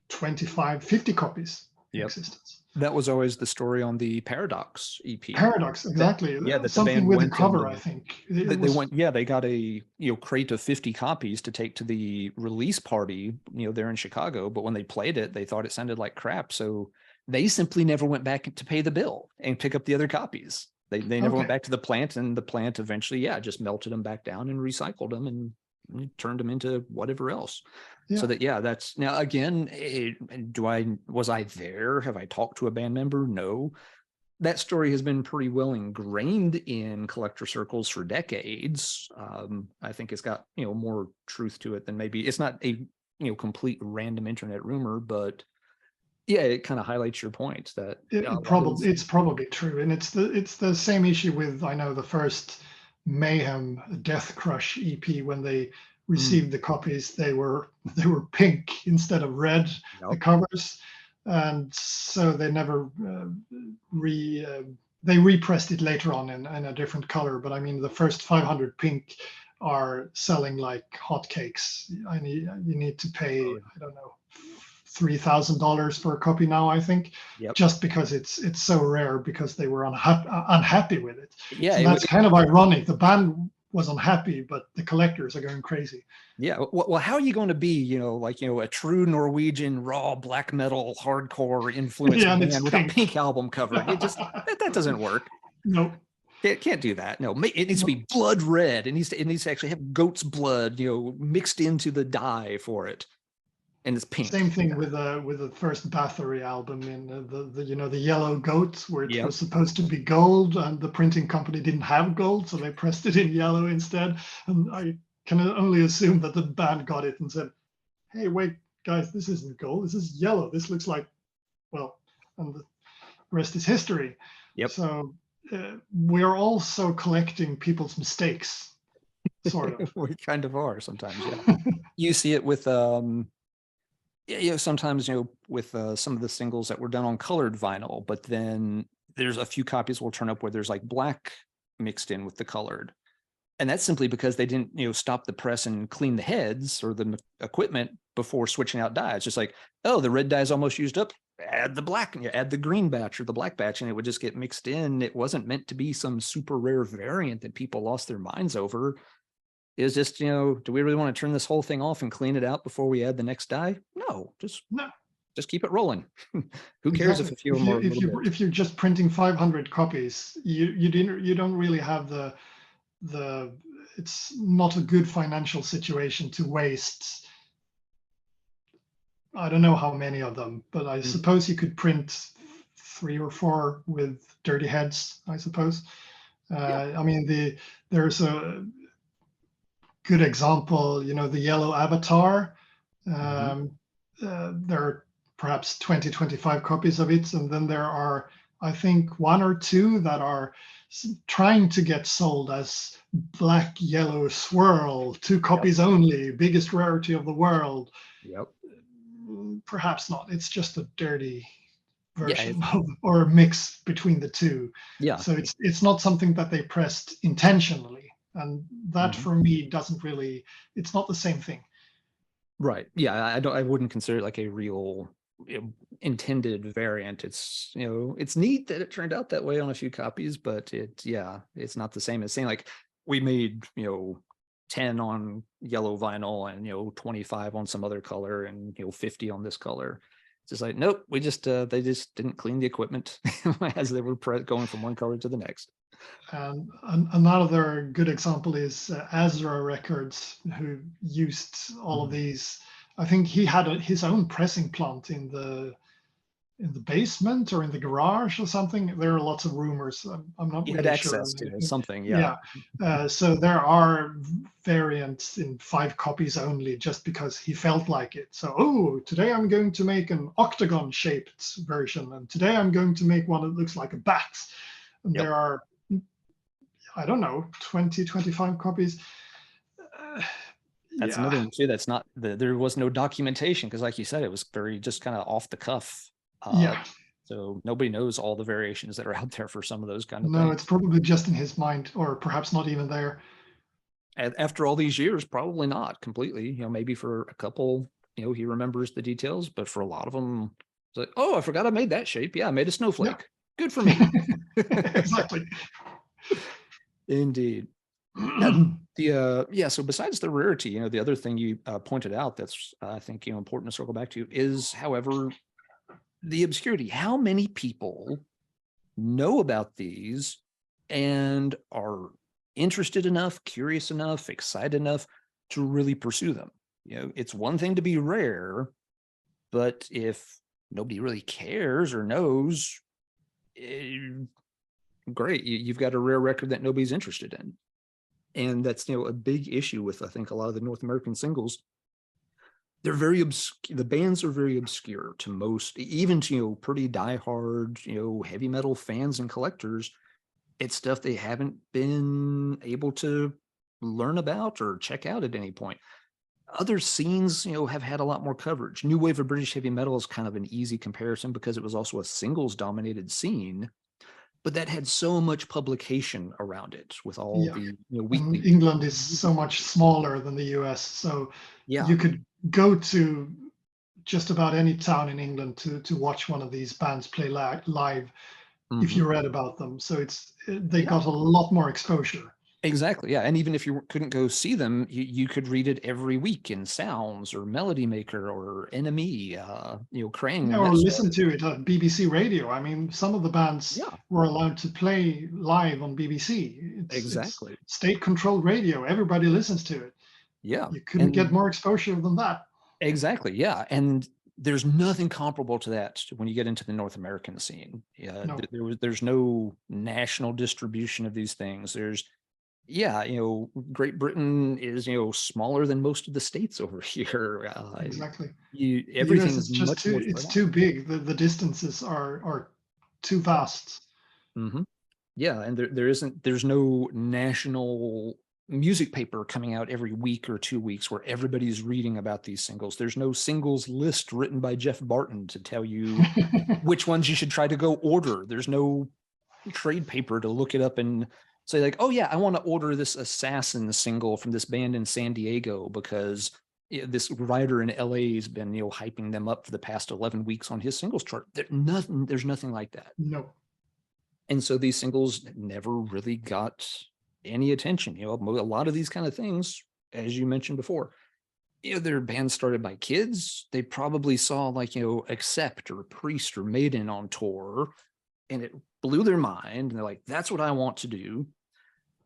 25, 50 copies in existence. That was always the story on the Paradox EP. Paradox, exactly. That something with a cover, I think. They got a crate of 50 copies to take to the release party, there in Chicago. But when they played it, they thought it sounded like crap. So they simply never went back to pay the bill and pick up the other copies. They never went back to the plant, and the plant eventually, just melted them back down and recycled them and turned them into whatever else. So that's now, again, was I there? Have I talked to a band member? No. That story has been pretty well ingrained in collector circles for decades. I think it's got, more truth to it than maybe it's not a, complete random internet rumor, but it kind of highlights your point that it's probably true. And it's the same issue with, I know, the first Mayhem Death Crush EP. When they received the copies, they were pink instead of red, the covers, and so they never they repressed it later on in a different color. But I mean, the first 500 pink are selling like hotcakes. You need to pay, I don't know, $3,000 for a copy now, I think, Yep. just because it's so rare, because they were unhappy with it. Yeah. So that's kind of ironic. The band was unhappy, but the collectors are going crazy. Yeah. Well, how are you going to be, a true Norwegian raw black metal hardcore influenced Yeah, and it's band without pink. pink album cover? It just that doesn't work. No. Can't do that. No, it needs to be blood red. It needs to actually have goat's blood, mixed into the dye for it, and it's pink. Same thing with the first Bathory album in the yellow goat, where it was supposed to be gold, and the printing company didn't have gold, so they pressed it in yellow instead. And I can only assume that the band got it and said, "Hey, wait, guys, this isn't gold. This is yellow. This looks like," well, and the rest is history. Yep. So we're also collecting people's mistakes, sort of. We kind of are sometimes. Yeah. You see it with sometimes with some of the singles that were done on colored vinyl, but then there's a few copies will turn up where there's like black mixed in with the colored, and that's simply because they didn't stop the press and clean the heads or the equipment before switching out dye. It's just like, oh, the red dye is almost used up, add the black, and you add the green batch or the black batch, and it would just get mixed in. It wasn't meant to be some super rare variant that people lost their minds over. It was just, do we really want to turn this whole thing off and clean it out before we add the next dye? No, just keep it rolling. Who cares if a few more? If you're just printing 500 copies, you don't really have the it's not a good financial situation to waste. I don't know how many of them, but I suppose you could print 3 or 4 with dirty heads, I suppose. I mean, there's a good example, the yellow Avatar. There are perhaps 20, 25 copies of it. And then there are, I think, 1 or 2 that are trying to get sold as black yellow swirl, 2 copies only, biggest rarity of the world. Yep. Perhaps not. It's just a dirty version or a mix between the two. Yeah. So it's not something that they pressed intentionally. And that for me doesn't really, it's not the same thing. Right. Yeah. I wouldn't consider it like a real intended variant. It's, it's neat that it turned out that way on a few copies, but it's not the same as saying like we made, 10 on yellow vinyl and, 25 on some other color and, 50 on this color. It's just like, nope, we just, they just didn't clean the equipment as they were going from one color to the next. And another good example is Azra Records, who used all of these. I think he had his own pressing plant in the basement or in the garage or something. There are lots of rumors. I'm not really sure. Access to something, so there are variants in 5 copies only, just because he felt like it. So, today I'm going to make an octagon shaped version, and today I'm going to make one that looks like a bat. And there are, I don't know, 20, 25 copies. That's another one too. That's not there was no documentation, because like you said, it was very just kind of off the cuff. So nobody knows all the variations that are out there for some of those kind of things. No, it's probably just in his mind, or perhaps not even there. After all these years, probably not completely. Maybe for a couple, he remembers the details, but for a lot of them, it's like, oh, I forgot I made that shape. Yeah, I made a snowflake. Yeah. Good for me. Exactly. Indeed. So besides the rarity, the other thing you pointed out that's I think important to circle back to is, however, the obscurity. How many people know about these and are interested enough, curious enough, excited enough to really pursue them? It's one thing to be rare, but if nobody really cares or knows, great, you've got a rare record that nobody's interested in. And that's a big issue with, I think, a lot of the North American singles. They're very obscure. The bands are very obscure to most, even to pretty diehard heavy metal fans and collectors. It's stuff they haven't been able to learn about or check out at any point. Other scenes have had a lot more coverage. New wave of British heavy metal is kind of an easy comparison because it was also a singles dominated scene, but that had so much publication around it with all the weekly. England is so much smaller than the US, so you could go to just about any town in England to watch one of these bands play live if Mhm. you read about them. So they Yeah. got a lot more exposure. Exactly. Yeah. And even if you couldn't go see them, you could read it every week in Sounds or Melody Maker or NME, Krang and Or that stuff. listen to it on BBC Radio. I mean, some of the bands Yeah, were allowed to play live on BBC. It's exactly. state-controlled radio. Everybody listens to it. Yeah. You couldn't get And more exposure than that. exactly. Yeah. And there's nothing comparable to that when you get into the North American scene. Yeah. No. There's no national distribution of these things. Yeah, Great Britain is, smaller than most of the states over here. Exactly. The US Everything is is just much more too, spread it's out. too big. The distances are too vast. Hmm. Yeah, and there's no national music paper coming out every week or 2 weeks where everybody's reading about these singles. There's no singles list written by Jeff Barton to tell you which ones you should try to go order. There's no trade paper to look it up and say like, oh yeah, I want to order this Assassin single from this band in San Diego because this writer in LA has been, hyping them up for the past 11 weeks on his singles chart. There's nothing like that. No. And so these singles never really got any attention. A lot of these kind of things, as you mentioned before, they're bands started by kids. They probably saw like, Accept or Priest or Maiden on tour, and it blew their mind. And they're like, that's what I want to do.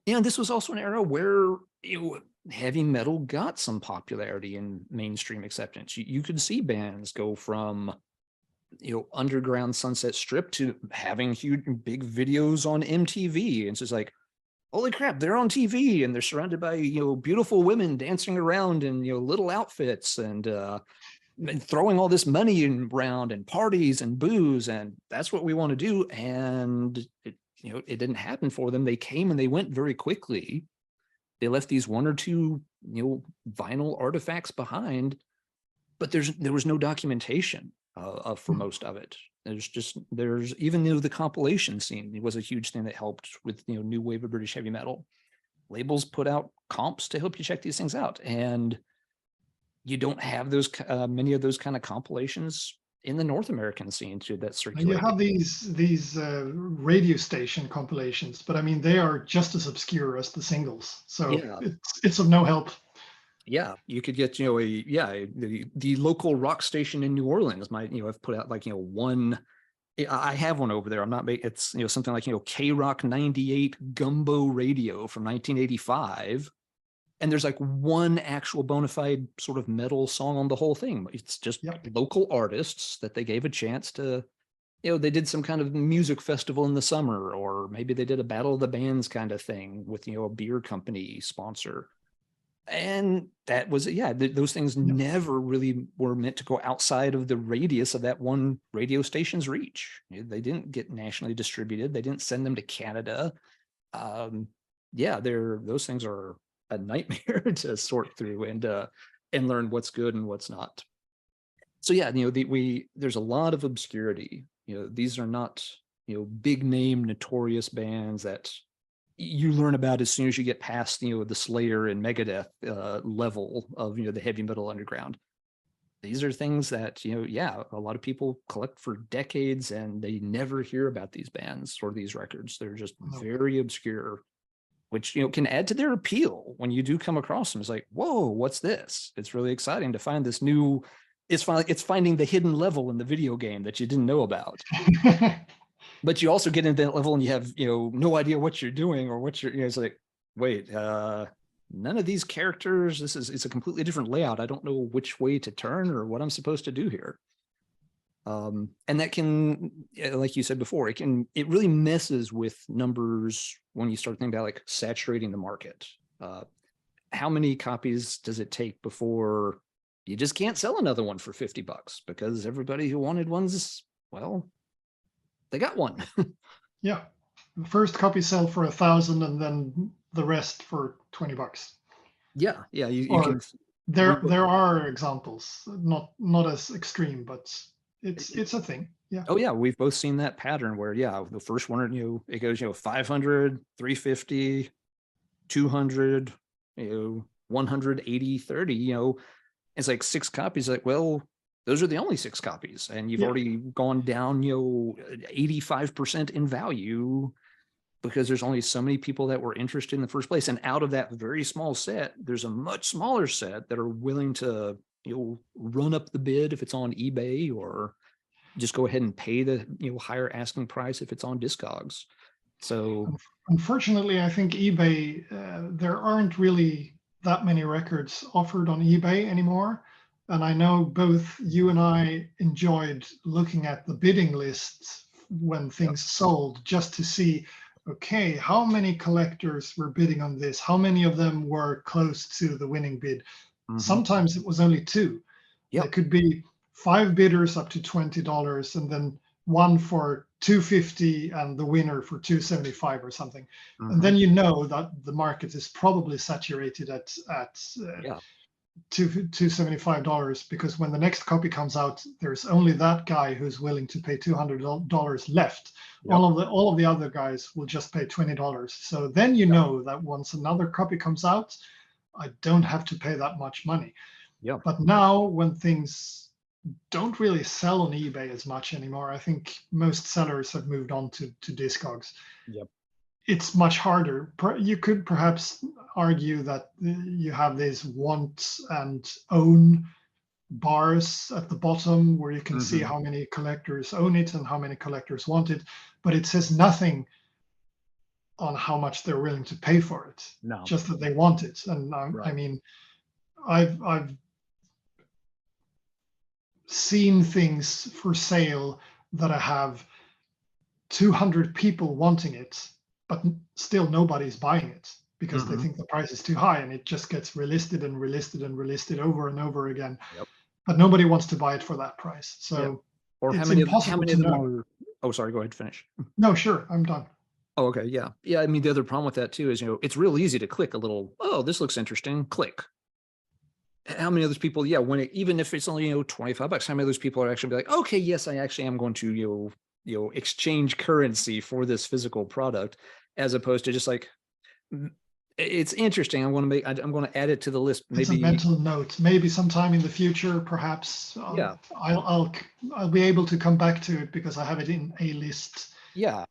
And this was also an era where heavy metal got some popularity and mainstream acceptance. You could see bands go from underground Sunset Strip to having huge big videos on MTV. And it's just like, holy crap, they're on TV and they're surrounded by beautiful women dancing around in little outfits and throwing all this money around and parties and booze, and that's what we want to do. And it didn't happen for them. They came and they went very quickly. They left these one or two vinyl artifacts behind, but there was no documentation for most of it. There's even the compilation scene was a huge thing that helped with new wave of British heavy metal. Labels put out comps to help you check these things out, and you don't have those many of those kind of compilations in the North American scene too that And you circulate. have these radio station compilations, but I mean they are just as obscure as the singles, so Yeah, it's of no help. yeah, you could get the local rock station in New Orleans might have put out like one. I have one over there. I'm not making it's something like K Rock 98 Gumbo Radio from 1985. And there's like one actual bona fide sort of metal song on the whole thing. It's just Yep. local artists that they gave a chance to, they did some kind of music festival in the summer, or maybe they did a battle of the bands kind of thing with, a beer company sponsor. And that was, those things Yep. never really were meant to go outside of the radius of that one radio station's reach. They didn't get nationally distributed. They didn't send them to Canada. Those things are a nightmare to sort through and learn what's good and what's not. So there's a lot of obscurity. These are not big name notorious bands that you learn about as soon as you get past the Slayer and Megadeth level of the heavy metal underground. These are things that a lot of people collect for decades and they never hear about these bands or these records. They're just very obscure, which can add to their appeal when you do come across them. It's like, whoa, what's this? It's really exciting to find this new. It's finding the hidden level in the video game that you didn't know about. But you also get into that level and you have no idea what you're doing or what you're. It's like, wait, none of these characters. It's a completely different layout. I don't know which way to turn or what I'm supposed to do here. And that can, like you said before, it really messes with numbers when you start thinking about like saturating the market. How many copies does it take before you just can't sell another one for $50 because everybody who wanted ones, well, they got one. Yeah, the first copy sell for 1,000 and then the rest for $20. Yeah, you can. There are examples, not as extreme, but it's a thing. Yeah. Oh yeah, we've both seen that pattern where the first one it goes 500, 350, 200, 180, 30. It's like 6 copies. Like, well, those are the only 6 copies, and you've Yeah. already gone down, 85% in value because there's only so many people that were interested in the first place. And out of that very small set, there's a much smaller set that are willing to, run up the bid if it's on eBay, or just go ahead and pay the, higher asking price if it's on Discogs. So Unfortunately, I think eBay, there aren't really that many records offered on eBay anymore. And I know both you and I enjoyed looking at the bidding lists when things sold, just to see, okay, how many collectors were bidding on this? How many of them were close to the winning bid? Sometimes it was only 2. There could be 5 bidders up to $20, and then one for $250 and the winner for $275 or something. And then you know that the market is probably saturated at $275, because when the next copy comes out, there's only that guy who's willing to pay $200 left. All of the other guys will just pay $20. So then you know that once another copy comes out, I don't have to pay that much money. But now, when things don't really sell on eBay as much anymore, I think most sellers have moved on to Discogs. It's much harder. You could perhaps argue that you have these want and own bars at the bottom where you can see how many collectors own it and how many collectors want it, but it says nothing on how much they're willing to pay for it. No. Just that they want it. And I mean, I've seen things for sale that I have 200 people wanting it, but still nobody's buying it because they think the price is too high, and it just gets relisted and relisted and relisted over and over again. But nobody wants to buy it for that price. So or it's how many impossible of them are, oh, sorry, go ahead, finish. No, sure, I'm done. Oh, okay, yeah. I mean, the other problem with that too is, it's real easy to click a little, oh, this looks interesting, click. How many of those people, even if it's only, $25, how many of those people are actually be like, okay, yes, I actually am going to, exchange currency for this physical product, as opposed to just like, it's interesting. I'm going to add it to the list. Maybe it's a mental note. Maybe sometime in the future, perhaps I'll be able to come back to it because I have it in a list.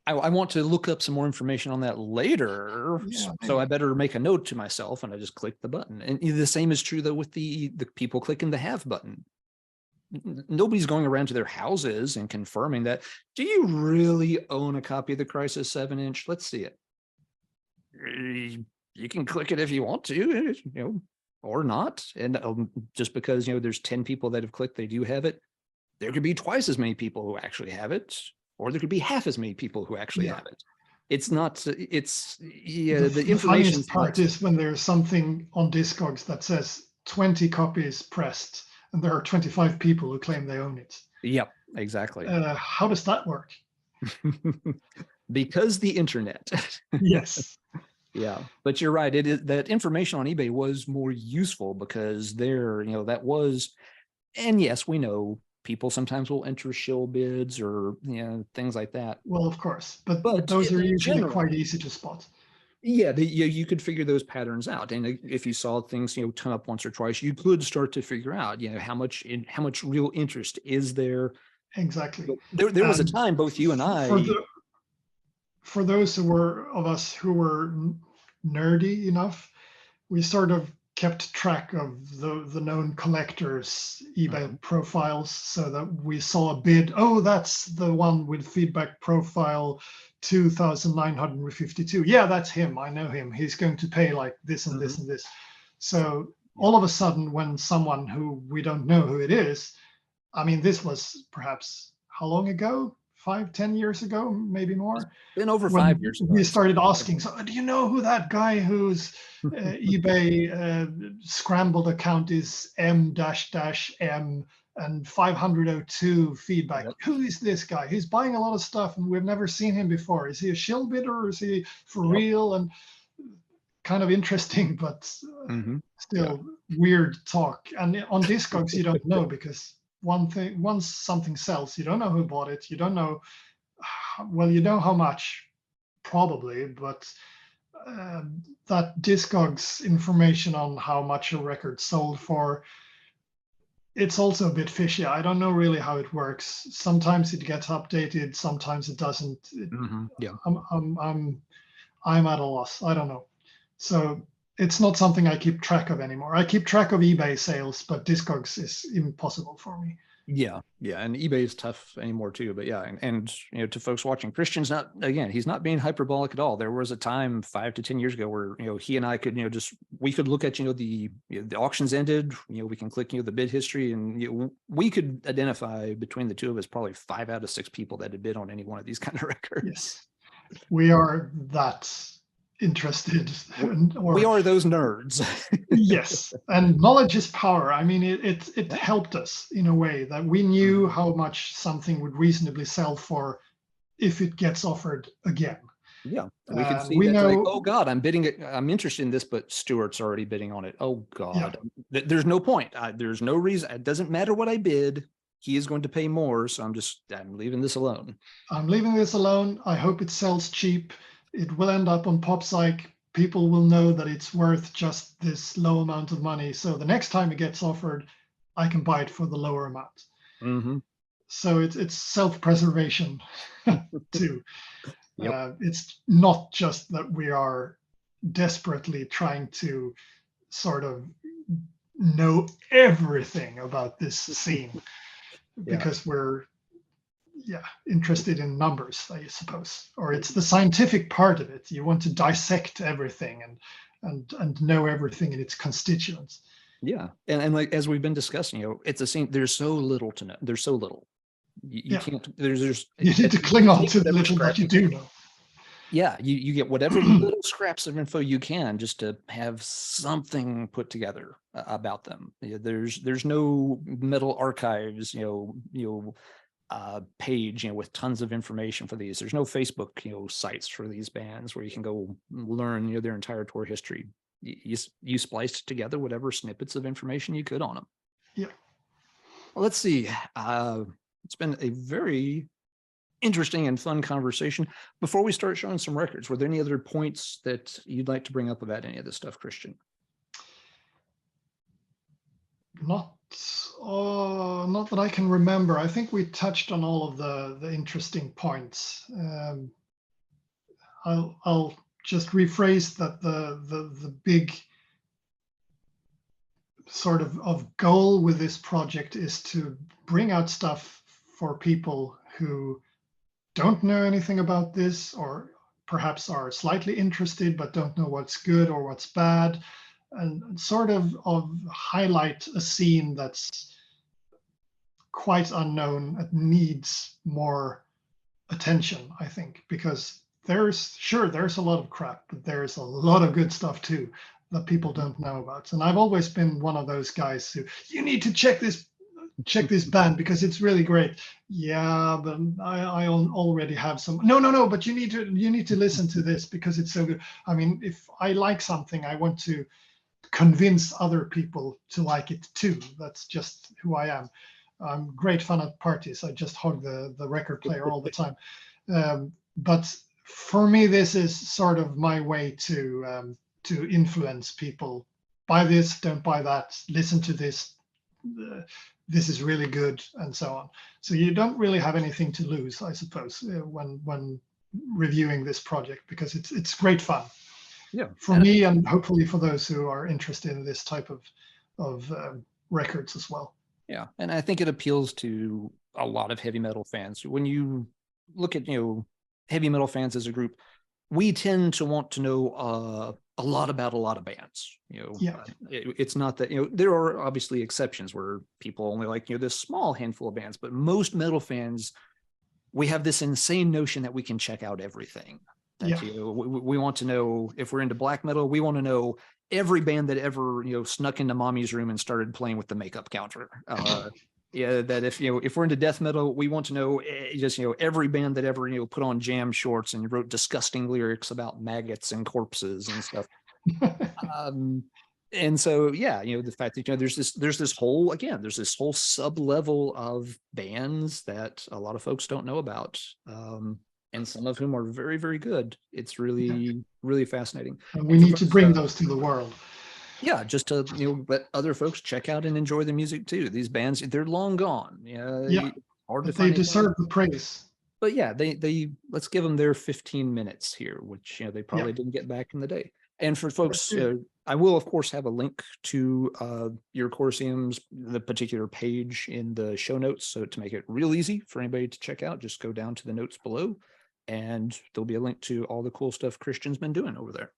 I want to look up some more information on that later. So I better make a note to myself, and I just click the button. And the same is true though with the people clicking the have button. Nobody's going around to their houses and confirming that, do you really own a copy of the Crisis 7-inch? Let's see it. You can click it if you want to, or not. And just because, there's 10 people that have clicked, they do have it. There could be twice as many people who actually have it, or there could be half as many people who actually have it. It's not, the information. Funniest part is when there's something on Discogs that says 20 copies pressed, and there are 25 people who claim they own it. Yep, exactly. How does that work? Because the internet. Yes. Yeah, but you're right. It is, that information on eBay was more useful because that was, and yes, we know people sometimes will enter shill bids or things like that. Well, of course, but those are usually quite easy to spot. You could figure those patterns out, and if you saw things turn up once or twice, you could start to figure out how much real interest is there. Exactly. There was a time both you and I. For those of us who were nerdy enough, we sort of kept track of the known collectors' eBay profiles, so that we saw a bid. Oh, that's the one with feedback profile 2,952. Yeah, that's him. I know him. He's going to pay like this and this and this. So all of a sudden, when someone who we don't know who it is, I mean, this was perhaps how long ago? 5-10 years ago, maybe more. It's been over 5 years ago. We started asking, so do you know who that guy whose eBay scrambled account is M-M and 502 feedback? Who is this guy? He's buying a lot of stuff and we've never seen him before. Is he a shill bidder or is he for real? And kind of interesting, but still weird talk. And on Discogs, you don't know, because once something sells, you don't know who bought it. You don't know, well, you know how much, probably, but that Discogs information on how much a record sold for, it's also a bit fishy. I don't know really how it works. Sometimes it gets updated, sometimes it doesn't. Yeah. I'm at a loss. I don't know. So it's not something I keep track of anymore. I keep track of eBay sales, but Discogs is impossible for me. Yeah, and eBay is tough anymore too. But yeah, and to folks watching, Christian's not, again, he's not being hyperbolic at all. There was a time 5 to 10 years ago where he and I could just we could look at the the auctions ended. We can click the bid history, and we could identify between the two of us probably 5 out of 6 people that had bid on any one of these kind of records. Yes, we are that interested. We are those nerds. Yes, and knowledge is power. I mean, it helped us in a way that we knew how much something would reasonably sell for if it gets offered again. Yeah, we could see we that, know, like, oh God, I'm bidding it. I'm interested in this, but Stuart's already bidding on it. Oh God, there's no point. There's no reason. It doesn't matter what I bid. He is going to pay more. So I'm leaving this alone. I'm leaving this alone. I hope it sells cheap. It will end up on PopPsych. People will know that it's worth just this low amount of money. So the next time it gets offered, I can buy it for the lower amount. Mm-hmm. So it's self-preservation too. Yep. It's not just that we are desperately trying to sort of know everything about this scene because we're interested in numbers, I suppose, or it's the scientific part of it. You want to dissect everything and know everything in its constituents. Yeah, and like as we've been discussing, it's a scene. There's so little to know. There's so little. You can't. There's you need to cling on to the little that you do know. Yeah, you get whatever little scraps of info you can just to have something put together about them. There's no metal archives, page, with tons of information for these. There's no Facebook, sites for these bands where you can go learn, their entire tour history. You spliced together whatever snippets of information you could on them. Yeah. Well, let's see. It's been a very interesting and fun conversation. Before we start showing some records, were there any other points that you'd like to bring up about any of this stuff, Kristian? Not that I can remember. I think we touched on all of the interesting points. I'll just rephrase that the big sort of goal with this project is to bring out stuff for people who don't know anything about this, or perhaps are slightly interested but don't know what's good or what's bad, and sort of highlight a scene that's quite unknown and needs more attention, I think, because there's a lot of crap, but there's a lot of good stuff too that people don't know about. And I've always been one of those guys who, you need to check this band because it's really great. Yeah, but I already have some. No, but you need to listen to this because it's so good. I mean, if I like something, I want to convince other people to like it too. That's just who I am. I'm great fun at parties. I just hug the record player all the time. But for me, this is sort of my way to influence people. Buy this, don't buy that. Listen to this. This is really good, and so on. So you don't really have anything to lose, I suppose, when reviewing this project, because it's great fun. Yeah, for me, and hopefully for those who are interested in this type of records as well. Yeah, and I think it appeals to a lot of heavy metal fans. When you look at heavy metal fans as a group, we tend to want to know a lot about a lot of bands. It's not that there are obviously exceptions where people only like this small handful of bands, but most metal fans, we have this insane notion that we can check out everything. That we want to know. If we're into black metal, we want to know every band that ever snuck into mommy's room and started playing with the makeup counter. That if we're into death metal, we want to know just every band that ever put on jam shorts and wrote disgusting lyrics about maggots and corpses and stuff. And so the fact that there's this whole sub level of bands that a lot of folks don't know about, and some of whom are very, very good. It's really, really fascinating. And we need to bring those to the world. Yeah, just to let other folks check out and enjoy the music too. These bands, they're long gone. Yeah, Hard to but they find anything. deserve the praise. But yeah, they let's give them their 15 minutes here, which they Yeah, probably didn't get back in the day. And for that's folks, good. I will of course have a link to your Corroseum's the particular page in the show notes, so to make it real easy for anybody to check out, just go down to the notes below, and there'll be a link to all the cool stuff Kristian's been doing over there.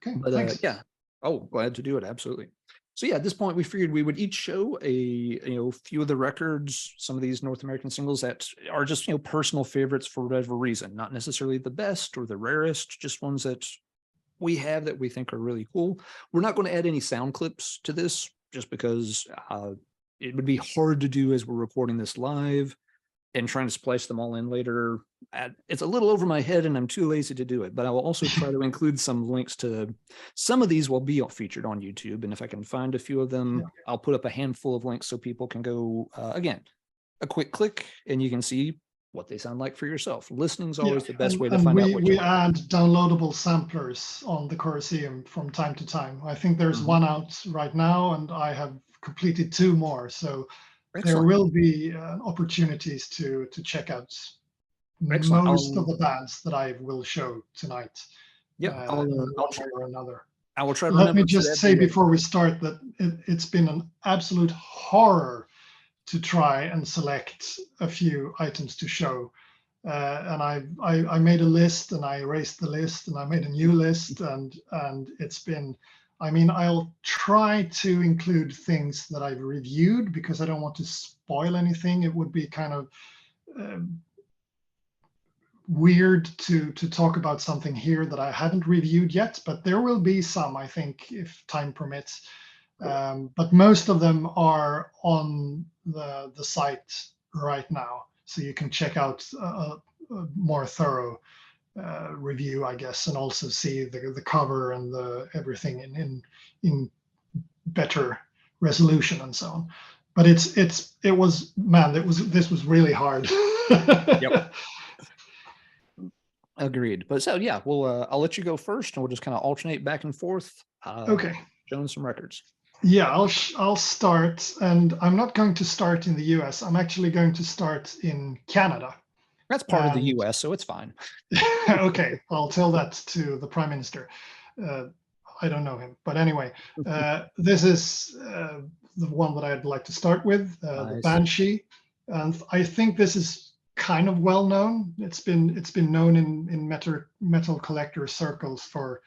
Okay, But thanks. yeah, oh, glad to do it. Absolutely. So yeah, at this point, we figured we would each show a few of the records, some of these North American singles that are just personal favorites for whatever reason, not necessarily the best or the rarest, just ones that we have that we think are really cool. We're not going to add any sound clips to this just because it would be hard to do as we're recording this live and trying to splice them all in later. It's a little over my head and I'm too lazy to do it, but I will also try to include some links to some of these will be featured on YouTube. And if I can find a few of them, Yeah. I'll put up a handful of links so people can go, again, a quick click and you can see what they sound like for yourself. Listening is Yeah, always the best way to and find out what you we like. add downloadable samplers on the Corroseum from time to time. I think there's Mhm. one out right now, and I have completed 2 more. So there Excellent. will be opportunities to check out Excellent. most of the bands that I will show tonight Yeah, in one way or another. I will try to Let me remember to just add say the, before we start that it's been an absolute horror to try and select a few items to show. And I made a list and I erased the list and I made a new list and it's been, I mean, I'll try to include things that I've reviewed because I don't want to spoil anything. It would be kind of weird to talk about something here that I haven't reviewed yet, but there will be some, I think, if time permits. But most of them are on the site right now, so you can check out a more thorough review, I guess, and also see the cover and the everything in better resolution and so on. But it was, man, this was really hard. yep. Agreed. But so yeah, I'll let you go first and we'll just kind of alternate back and forth, Okay. showing some records. Yeah, I'll start, and I'm not going to start in the US. I'm actually going to start in Canada. That's part of the And US, so it's fine. okay, I'll tell that to the Prime Minister. Uh, I don't know him, but anyway, this is the one that I'd like to start with, the Nice. Banshee, and I think this is kind of well known. It's been known in metal collector circles for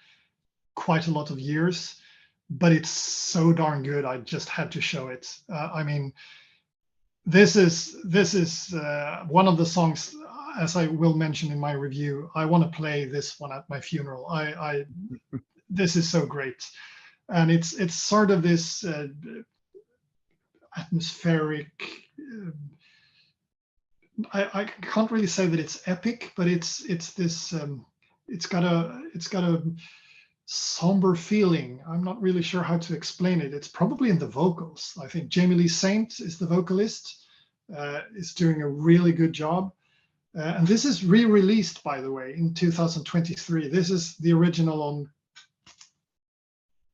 quite a lot of years, but it's so darn good. I just had to show it. I mean, this is one of the songs, as I will mention in my review. I want to play this one at my funeral. I this is so great, and it's sort of this atmospheric. I can't really say that it's epic, but it's this. It's got a somber feeling. I'm not really sure how to explain it. It's probably in the vocals. I think Jamie Lee Saint is the vocalist, is doing a really good job. And this is re-released, by the way, in 2023. This is the original on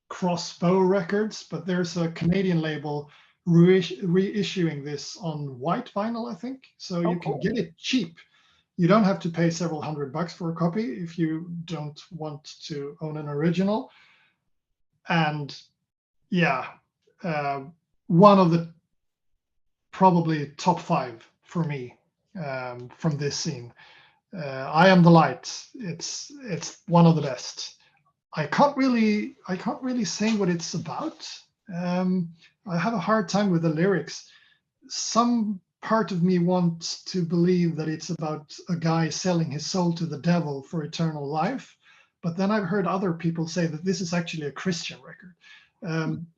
Crossbow Records, but there's a Canadian label reissuing this on white vinyl, I think. So Oh, you can cool. get it cheap. You don't have to pay several $100 for a copy if you don't want to own an original. And yeah, one of the probably top 5 for me from this scene. I Am the Light. It's one of the best. I can't really say what it's about. I have a hard time with the lyrics. Some part of me wants to believe that it's about a guy selling his soul to the devil for eternal life, but then I've heard other people say that this is actually a Christian record.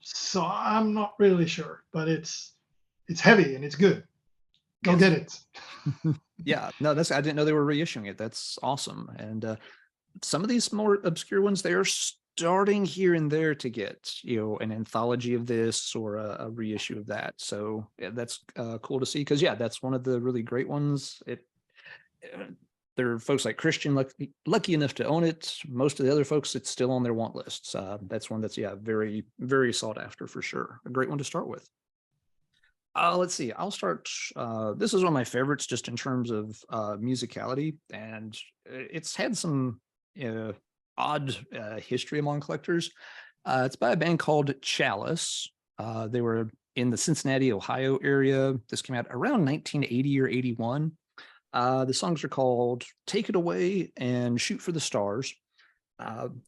So I'm not really sure, but it's heavy and it's good. Go get Yes. it. Yeah. No, I didn't know they were reissuing it. That's awesome. And some of these more obscure ones, they are starting here and there to get, an anthology of this or a reissue of that. So yeah, that's cool to see. Cause yeah, that's one of the really great ones. There are folks like Kristian lucky enough to own it. Most of the other folks, it's still on their want lists. That's one that's, yeah, very, very sought after for sure. A great one to start with. Let's see. I'll start. This is one of my favorites, just in terms of musicality, and it's had some odd history among collectors. It's by a band called Chalice. They were in the Cincinnati, Ohio area. This came out around 1980 or 81. The songs are called "Take It Away" and "Shoot for the Stars."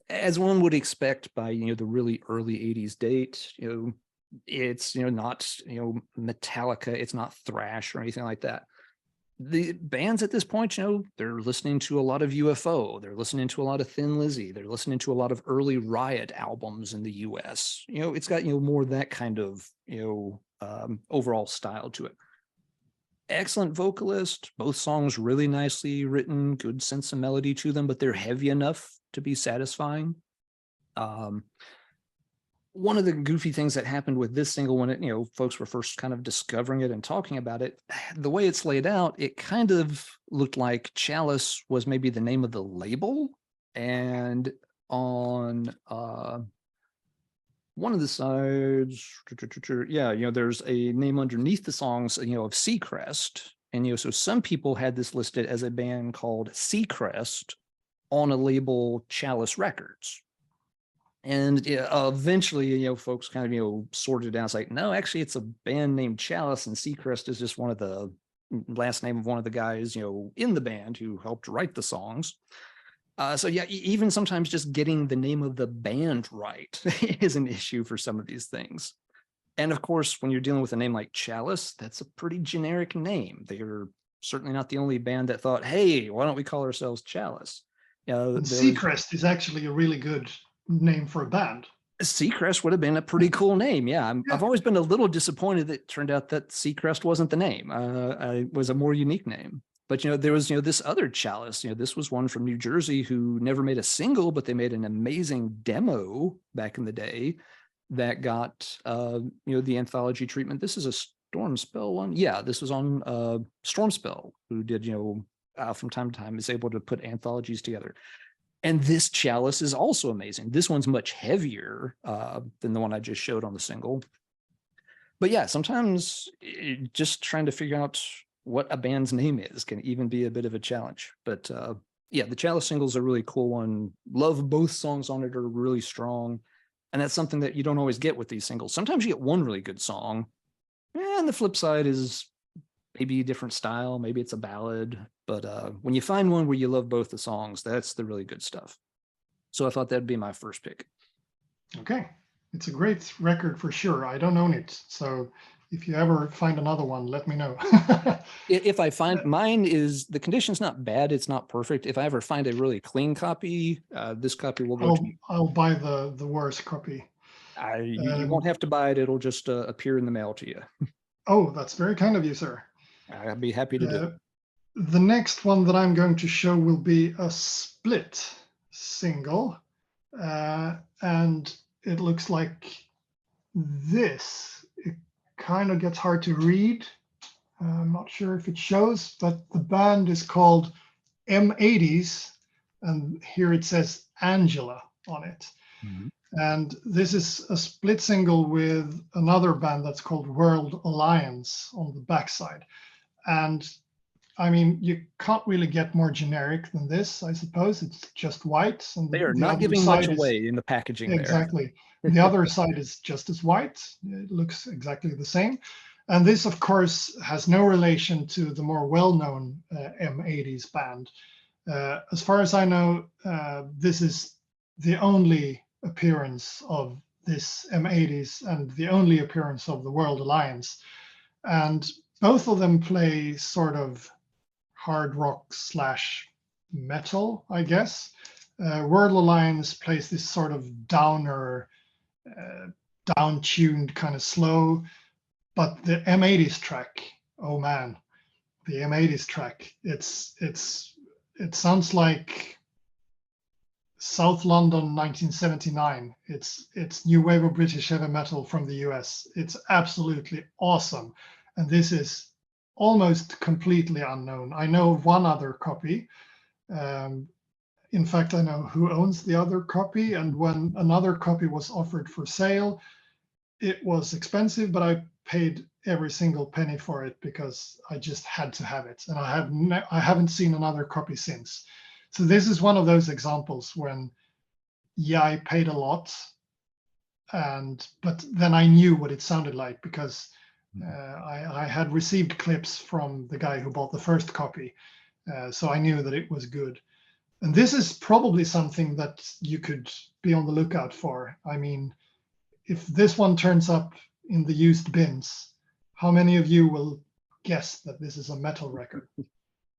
As one would expect by the really early 80s date, it's not Metallica, it's not thrash or anything like that. The bands at this point, they're listening to a lot of UFO, they're listening to a lot of Thin Lizzy, they're listening to a lot of early Riot albums in the US. It's got more of that kind of overall style to it. Excellent vocalist, both songs really nicely written, good sense of melody to them, but they're heavy enough to be satisfying. One of the goofy things that happened with this single when folks were first kind of discovering it and talking about it, the way it's laid out, it kind of looked like Chalice was maybe the name of the label, and on one of the sides, yeah, there's a name underneath the songs, of Seacrest, and so some people had this listed as a band called Seacrest on a label Chalice Records. And eventually, folks kind of, sorted it out. It's like, no, actually, it's a band named Chalice, and Seacrest is just one of the last name of one of the guys, in the band who helped write the songs. So yeah, even sometimes just getting the name of the band right is an issue for some of these things. And of course, when you're dealing with a name like Chalice, that's a pretty generic name. They're certainly not the only band that thought, hey, why don't we call ourselves Chalice? Seacrest is actually a really good name for a band. Seacrest would have been a pretty cool name. Yeah, I've always been a little disappointed that it turned out that Seacrest wasn't the name. It was a more unique name. But there was this other Chalice. This was one from New Jersey who never made a single, but they made an amazing demo back in the day that got the anthology treatment. This is a Stormspell one. Yeah, this was on Stormspell, who did from time to time is able to put anthologies together. And this Chalice is also amazing. This one's much heavier than the one I just showed on the single. But yeah, sometimes just trying to figure out what a band's name is can even be a bit of a challenge. But yeah, the Chalice single's a really cool one. Love both songs on it are really strong. And that's something that you don't always get with these singles. Sometimes you get one really good song, and the flip side is maybe a different style. Maybe it's a ballad. But when you find one where you love both the songs, that's the really good stuff. So I thought that'd be my first pick. Okay. It's a great record for sure. I don't own it. So if you ever find another one, let me know. If I find, mine is, the condition's not bad. It's not perfect. If I ever find a really clean copy, this copy will go to you. I'll buy the worst copy. You won't have to buy it. It'll just appear in the mail to you. Oh, that's very kind of you, sir. I'd be happy to do it. The next one that I'm going to show will be a split single. And it looks like this. It kind of gets hard to read. I'm not sure if it shows, but the band is called M80s, and here it says Angela on it. Mm-hmm. And this is a split single with another band that's called World Alliance on the backside. And I mean, you can't really get more generic than this, I suppose. It's just white. And they are not giving much away in the packaging. Exactly. The other side is just as white. It looks exactly the same. And this, of course, has no relation to the more well-known M80s band. As far as I know, this is the only appearance of this M80s and the only appearance of the World Alliance. And both of them play sort of hard rock / metal, I guess. World Alliance plays this sort of downer, down-tuned kind of slow. But the M80s track, oh man, the M80s track, it sounds like South London 1979. It's new wave of British heavy metal from the US. It's absolutely awesome. And this is almost completely unknown. I know of one other copy, In fact, I know who owns the other copy, and when another copy was offered for sale, it was expensive, but I paid every single penny for it because I just had to have it, and I haven't seen another copy since. So this is one of those examples when, yeah, I paid a lot, but then I knew what it sounded like because I had received clips from the guy who bought the first copy, so I knew that it was good. And this is probably something that you could be on the lookout for. I mean, if this one turns up in the used bins, how many of you will guess that this is a metal record?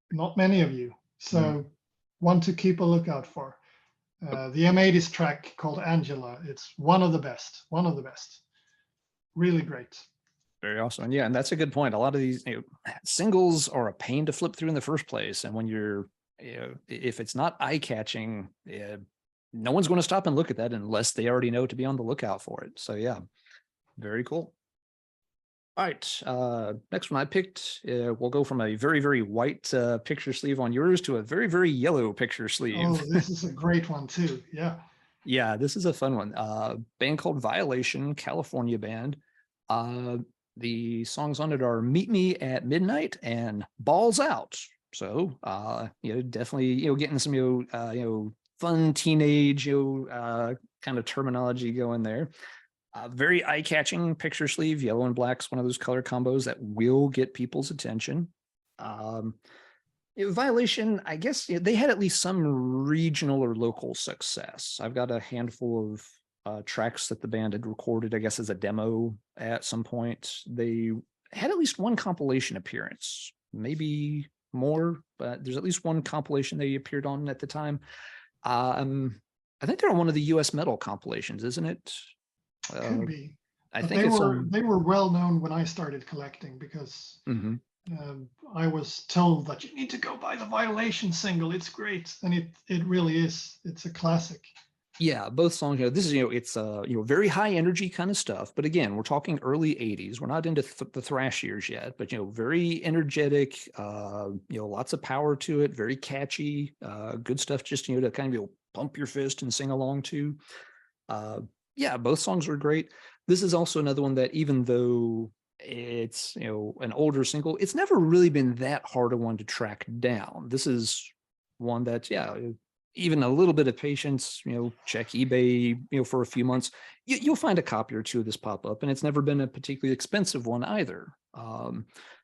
Not many of you. So one to keep a lookout for. The M80s track called Angela. It's one of the best. Really great. Very awesome. And yeah, and that's a good point. A lot of these singles are a pain to flip through in the first place. And when you're, if it's not eye-catching, no one's going to stop and look at that unless they already know to be on the lookout for it. So yeah, very cool. All right, next one I picked, we'll go from a very, very white picture sleeve on yours to a very, very yellow picture sleeve. Oh, this is a great one too. Yeah. Yeah, this is a fun one. Band called Violation, California band. The songs on it are Meet Me at Midnight and Balls Out. So, definitely, getting some, fun teenage, kind of terminology going there. Very eye-catching picture sleeve. Yellow and black's one of those color combos that will get people's attention. Violation, I guess they had at least some regional or local success. I've got a handful of tracks that the band had recorded, I guess, as a demo at some point. They had at least one compilation appearance, maybe more, but there's at least one compilation they appeared on at the time. I think they're on one of the US metal compilations, isn't it? Could be. I But think they were well known when I started collecting because I was told that you need to go buy the Violation single. It's great, and it really is. It's a classic. Yeah, both songs. This is it's very high energy kind of stuff. But again, we're talking early '80s. We're not into the thrash years yet, but very energetic. Lots of power to it. Very catchy. Good stuff. Just to kind of pump your fist and sing along to. Yeah, both songs were great. This is also another one that, even though it's an older single, it's never really been that hard a one to track down. This is one that, even a little bit of patience, check eBay, for a few months, you'll find a copy or two of this pop up, and it's never been a particularly expensive one either.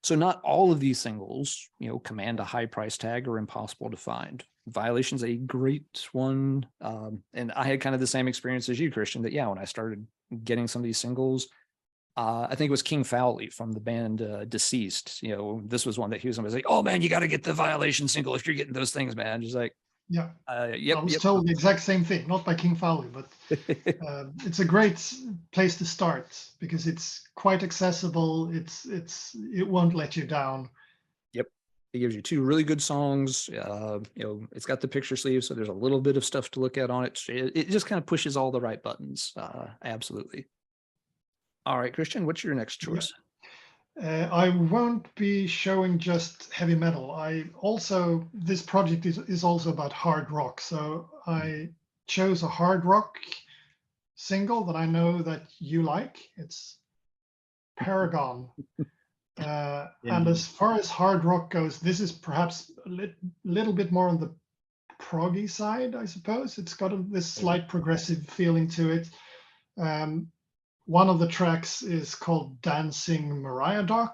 So not all of these singles, command a high price tag or impossible to find. Violation's a great one. And I had kind of the same experience as you, Kristian, that when I started getting some of these singles, I think it was King Fowley from the band Deceased. This was one that he was like, "Oh man, you got to get the Violation single if you're getting those things, man." Just like, yeah, I was told the exact same thing, not by King Fowley, but it's a great place to start because it's quite accessible. It won't let you down. Yep, it gives you two really good songs. It's got the picture sleeve, so there's a little bit of stuff to look at on it. It just kind of pushes all the right buttons. Absolutely. All right, Kristian, what's your next choice? I won't be showing just heavy metal. This project is also about hard rock. So I chose a hard rock single that I know that you like. It's Paragon. And as far as hard rock goes, this is perhaps a little bit more on the proggy side, I suppose. It's got this slight progressive feeling to it. One of the tracks is called Dancing Mariadoc.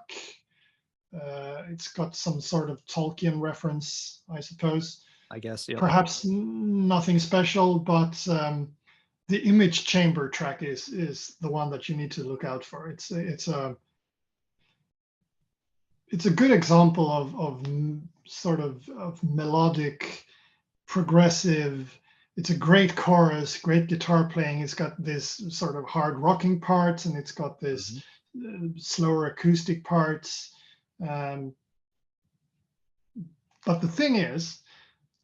It's got some sort of Tolkien reference, I suppose. I guess, yeah. Perhaps nothing special, but the Image Chamber track is the one that you need to look out for. It's a good example of sort of melodic, progressive. It's a great chorus, great guitar playing. It's got this sort of hard rocking parts, and it's got this slower acoustic parts. But the thing is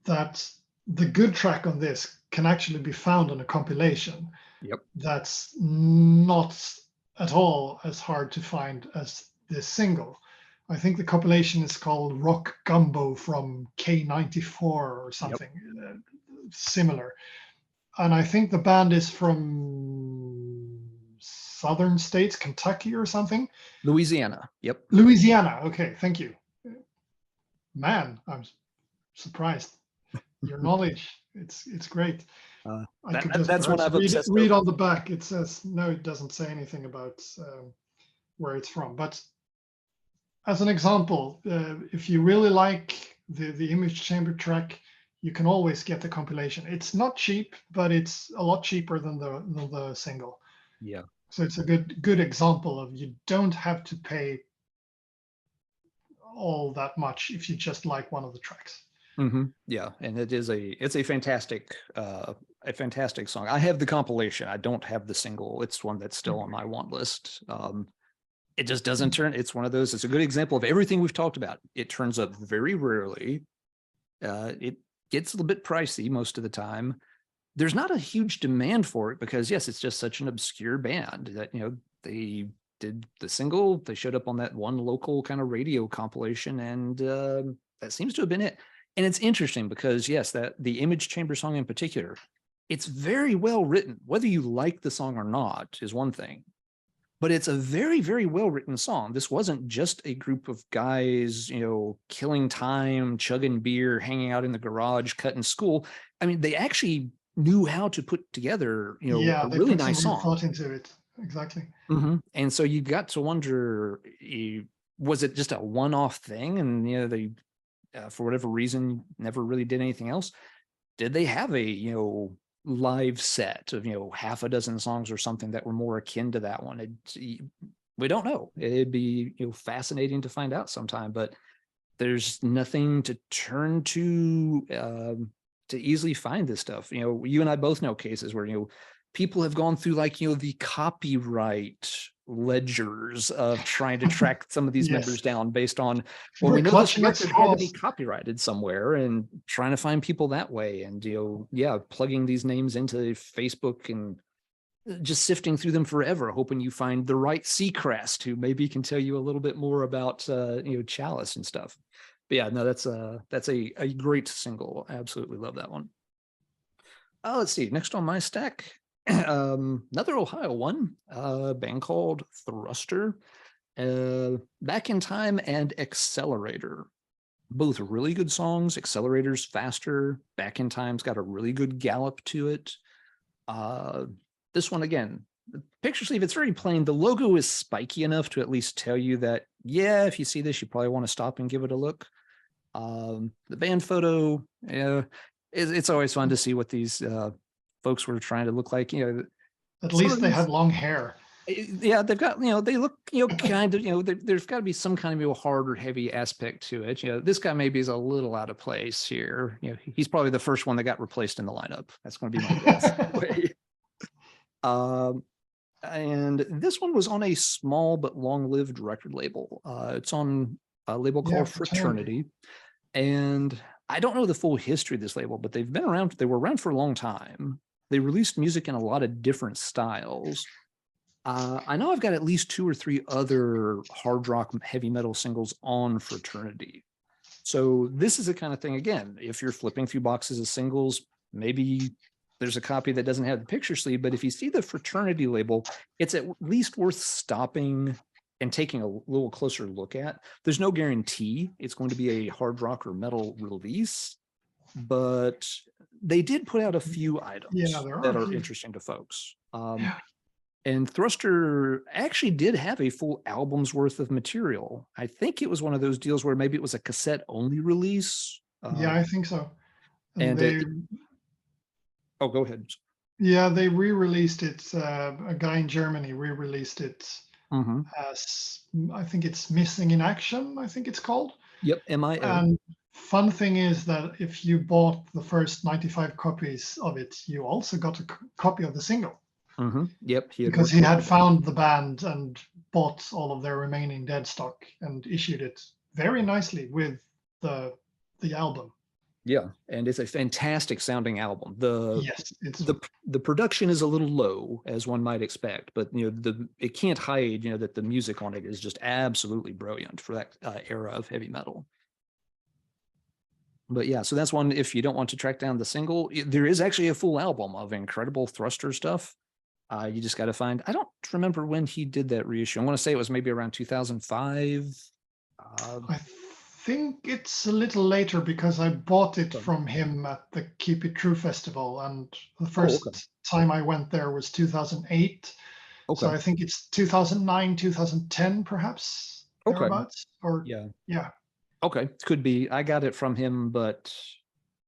that the good track on this can actually be found on a compilation. Yep. That's not at all as hard to find as this single. I think the compilation is called Rock Gumbo from K94 or something similar. And I think the band is from southern states, Kentucky or something. Louisiana. Yep. Louisiana. Okay, thank you. Man, I'm surprised. Your knowledge, it's great. I could just That's what perhaps I've obsessed read over. on the back. It says, no, it doesn't say anything about where it's from. But as an example, if you really like the image chamber track, you can always get the compilation. It's not cheap, but it's a lot cheaper than the single. Yeah. So it's a good example of you don't have to pay all that much if you just like one of the tracks. Yeah, and it's a fantastic song. I have the compilation. I don't have the single. It's one that's still on my want list. It just doesn't turn. It's one of those. It's a good example of everything we've talked about. It turns up very rarely. It gets a little bit pricey most of the time. There's not a huge demand for it because yes, it's just such an obscure band that they did the single. They showed up on that one local kind of radio compilation, and that seems to have been it. And it's interesting because yes, that the Image Chamber song in particular, it's very well written. Whether you like the song or not is one thing, but it's a very, very well written song. This wasn't just a group of guys, killing time, chugging beer, hanging out in the garage, cutting school. I mean, they actually knew how to put together, a They really put some nice real song. thought into it. Exactly. And so you got to wonder, was it just a one-off thing? And, they, for whatever reason, never really did anything else. Did they have a, live set of, half a dozen songs or something that were more akin to that one? We don't know. It'd be, fascinating to find out sometime, but there's nothing to turn to easily find this stuff. You and I both know cases where, people have gone through like, the copyright ledgers of trying to track some of these Yes. members down based on, well, we know this record had to be copyrighted somewhere, and trying to find people that way. And, plugging these names into Facebook and just sifting through them forever, hoping you find the right Seacrest who maybe can tell you a little bit more about, Chalice and stuff. But yeah, no, that's a great single. I absolutely love that one. Let's see. Next on my stack, another Ohio one, a band called Thruster, Back in Time and Accelerator. Both really good songs. Accelerator's faster. Back in Time's got a really good gallop to it. This one, again, the picture sleeve, it's very plain. The logo is spiky enough to at least tell you that, yeah, if you see this, you probably want to stop and give it a look. The band photo, it's always fun to see what these folks were trying to look like. At least they had long hair. Yeah, they've got, they look, kind of, there's got to be some kind of hard or heavy aspect to it. This guy maybe is a little out of place here. He's probably the first one that got replaced in the lineup. That's going to be my guess. And this one was on a small but long-lived record label. It's on a label called Fraternity. And I don't know the full history of this label, but they've been around. They were around for a long time. They released music in a lot of different styles. I know I've got at least 2 or 3 other hard rock heavy metal singles on Fraternity. So this is the kind of thing, again, if you're flipping through boxes of singles, maybe there's a copy that doesn't have the picture sleeve, but if you see the Fraternity label, it's at least worth stopping and taking a little closer look at. There's no guarantee it's going to be a hard rock or metal release, but they did put out a few items that are interesting to folks. And Thruster actually did have a full album's worth of material. I think it was one of those deals where maybe it was a cassette only release. Yeah, I think so. And oh, go ahead. Yeah, they re-released it. A guy in Germany re-released it as, I think it's Missing in Action, I think it's called. Yep, MIA. And fun thing is that if you bought the first 95 copies of it, you also got a copy of the single. Yep. Because he had found the band and bought all of their remaining dead stock and issued it very nicely with the album. Yeah, and it's a fantastic sounding album. Yes, it's The production is a little low, as one might expect, but it can't hide that the music on it is just absolutely brilliant for that era of heavy metal. But yeah, so that's one. If you don't want to track down the single, there is actually a full album of incredible thruster stuff. You just got to find. I don't remember when he did that reissue. I want to say it was maybe around 2005. I think it's a little later because I bought it Okay. from him at the Keep It True festival, and the Oh, okay. first time I went there was 2008. So Okay. I think it's 2009, 2010, perhaps Okay. thereabouts. Or Yeah. yeah, Okay. Could be. I got it from him, but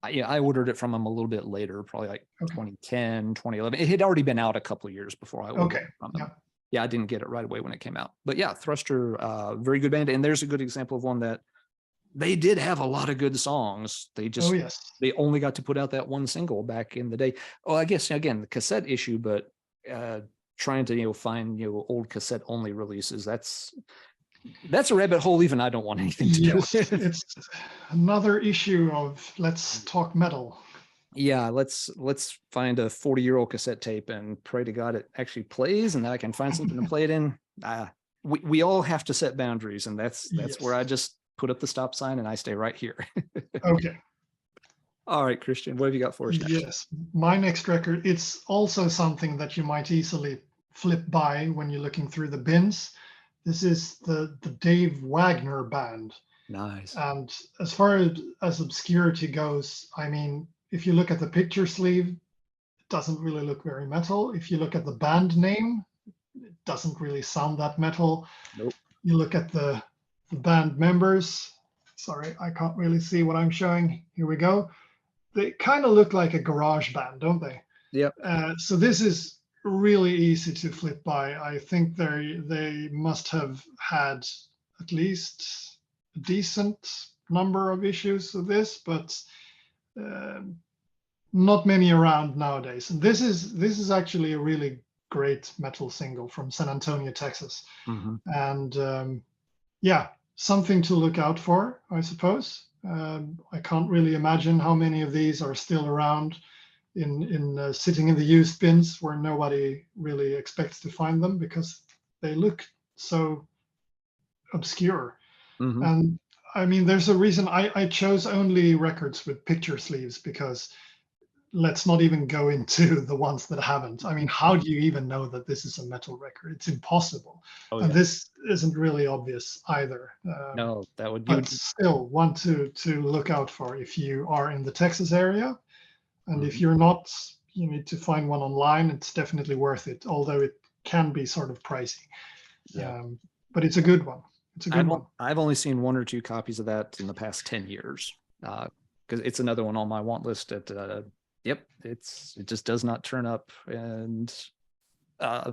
I ordered it from him a little bit later, probably like okay, 2010, 2011. It had already been out a couple of years before I ordered okay, it from yeah. him. Yeah, I didn't get it right away when it came out. But yeah, Thruster, very good band. And there's a good example of one that they did have a lot of good songs. Oh yes, they only got to put out that one single back in the day. Oh, I guess again, the cassette issue, but trying to find old cassette only releases, that's a rabbit hole even I don't want anything to do yes. with. It's another issue of Let's Talk Metal. Yeah, let's find a 40-year-old cassette tape and pray to God it actually plays and that I can find something to play it in. We all have to set boundaries, and that's Yes. where I just put up the stop sign and I stay right here. Okay. All right, Kristian, what have you got for us next? Yes. My next record, it's also something that you might easily flip by when you're looking through the bins. This is the Dave Wagner Band. Nice. And as far as obscurity goes, I mean, if you look at the picture sleeve, it doesn't really look very metal. If you look at the band name, it doesn't really sound that metal. Nope. You look at the band members. Sorry, I can't really see what I'm showing. Here we go. They kind of look like a garage band, don't they? Yep. So this is really easy to flip by. I think they must have had at least a decent number of issues of this, but not many around nowadays. And this is actually a really great metal single from San Antonio, Texas. Mm-hmm. And yeah, something to look out for, I suppose. I can't really imagine how many of these are still around in sitting in the used bins where nobody really expects to find them because they look so obscure. Mm-hmm. And I mean, there's a reason I chose only records with picture sleeves, because let's not even go into the ones that haven't. I mean, how do you even know that this is a metal record? It's impossible. Oh, And yeah. this isn't really obvious either. No, that would But still, one to look out for if you are in the Texas area. And if you're not, you need to find one online. It's definitely worth it, although it can be sort of pricey. Yeah. But it's a good one. It's a good one. I've only seen 1 or 2 copies of that in the past 10 years. Because it's another one on my want list at yep, it just does not turn up. And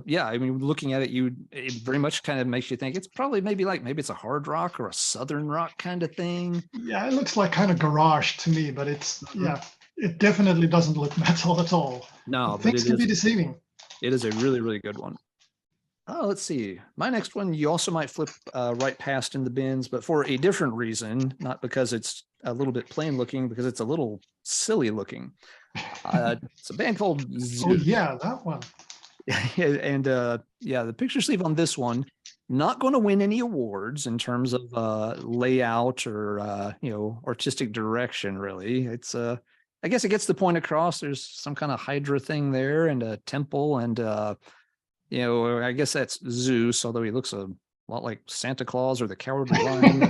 yeah, I mean, looking at it, it very much kind of makes you think it's probably maybe it's a hard rock or a southern rock kind of thing. Yeah, it looks like kind of garage to me, but it's yeah, it definitely doesn't look metal at all. No, but things can be deceiving. It is a really, really good one. Oh, let's see. My next one, you also might flip right past in the bins, but for a different reason, not because it's a little bit plain looking, because it's a little silly looking. It's a band called Zeus. Oh yeah, that one. And yeah, the picture sleeve on this one, not going to win any awards in terms of layout or artistic direction. Really, it's I guess it gets the point across. There's some kind of Hydra thing there and a temple, and I guess that's Zeus, although he looks a lot like Santa Claus or the Cowardly Lion,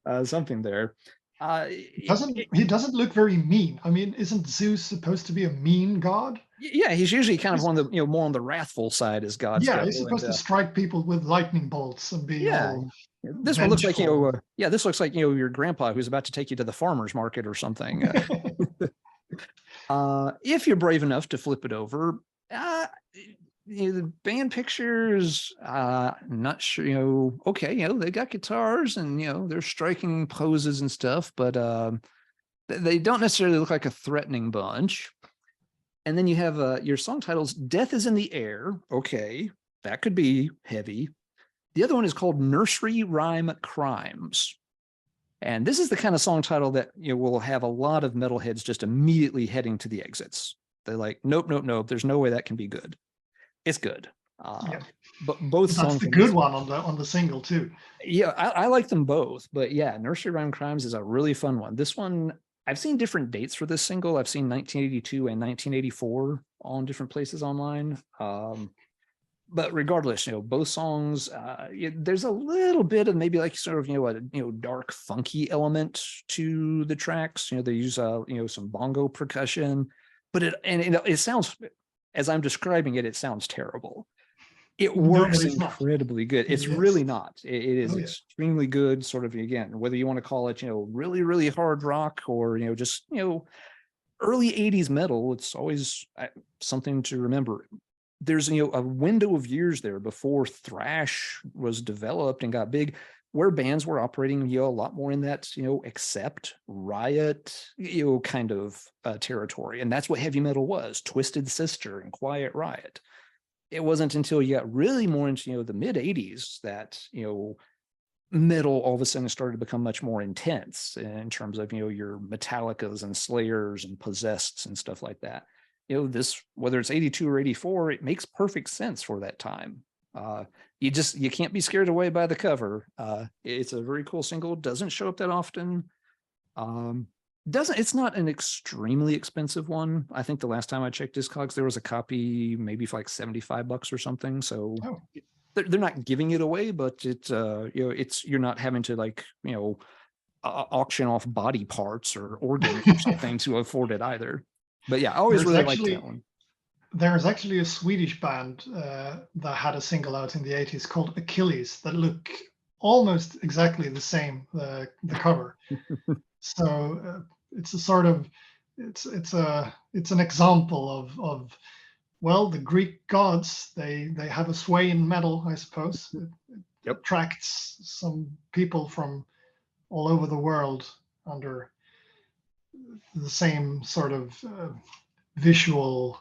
or, something there. He doesn't look very mean. I mean, isn't Zeus supposed to be a mean god? Yeah, he's usually kind of on the more on the wrathful side as gods. Yeah, he's supposed to strike people with lightning bolts and be all this one looks like this looks like your grandpa who's about to take you to the farmer's market or something. If you're brave enough to flip it over, the band pictures, not sure, okay, they got guitars and they're striking poses and stuff, but they don't necessarily look like a threatening bunch. And then you have your song titles, Death is in the Air. Okay, that could be heavy. The other one is called Nursery Rhyme Crimes. And this is the kind of song title that will have a lot of metalheads just immediately heading to the exits. They're like, nope, nope, nope. There's no way that can be good. It's good. Yeah, But both that's songs the on good this one on the single too. yeah, I like them both. But yeah, Nursery Rhyme Crimes is a really fun one. This one, I've seen different dates for this single. I've seen 1982 and 1984 on different places online. But regardless, both songs, there's a little bit of maybe like sort of a dark funky element to the tracks. They use some bongo percussion, but it sounds, as I'm describing it, it sounds terrible. It No, but works it's not. incredibly good. It's Yes. really not. It is Oh, yeah. extremely good. Sort of, again, whether you want to call it really really hard rock, or just early 80s metal, it's always something to remember. There's a window of years there before thrash was developed and got big, where bands were operating a lot more in that accept riot kind of territory, and that's what heavy metal was. Twisted Sister and Quiet Riot. It wasn't until you got really more into the mid 80s that metal all of a sudden started to become much more intense in terms of your Metallicas and Slayers and Possesseds and stuff like that. This, whether it's 82 or 84, it makes perfect sense for that time. You can't be scared away by the cover. It's a very cool single. Doesn't show up that often. It's not an extremely expensive one. I think the last time I checked Discogs, there was a copy maybe for like $75 or something. So they're not giving it away, but you're not having to auction off body parts or organs or something to afford it either. But yeah, I always really liked that one. There's actually a Swedish band that had a single out in the 80s called Achilles that look almost exactly the same, the cover. So it's a sort of it's an example of well, the Greek gods, they have a sway in metal, I suppose. It attracts some people from all over the world under the same sort of visual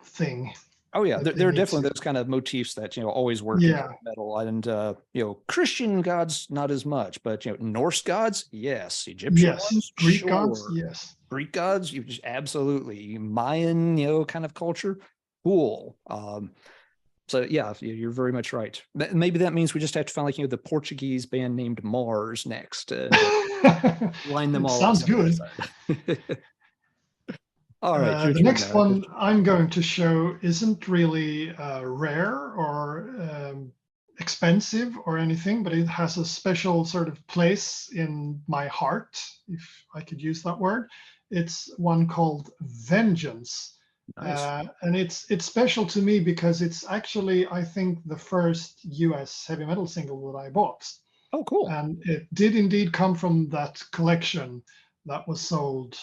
thing. Oh yeah, there are definitely those kind of motifs that always work in metal, and Christian gods not as much, but Norse gods, yes, Egyptian ones, Greek gods, yes, Greek gods, you just absolutely Mayan kind of culture, cool. So yeah, you're very much right. Maybe that means we just have to find like the Portuguese band named Mars next, line them all. Sounds good. All right. The next one I'm going to show isn't really rare or expensive or anything, but it has a special sort of place in my heart, if I could use that word. It's one called Vengeance. Nice. And it's special to me because it's actually, I think, the first US heavy metal single that I bought. Oh, cool. And it did indeed come from that collection that was sold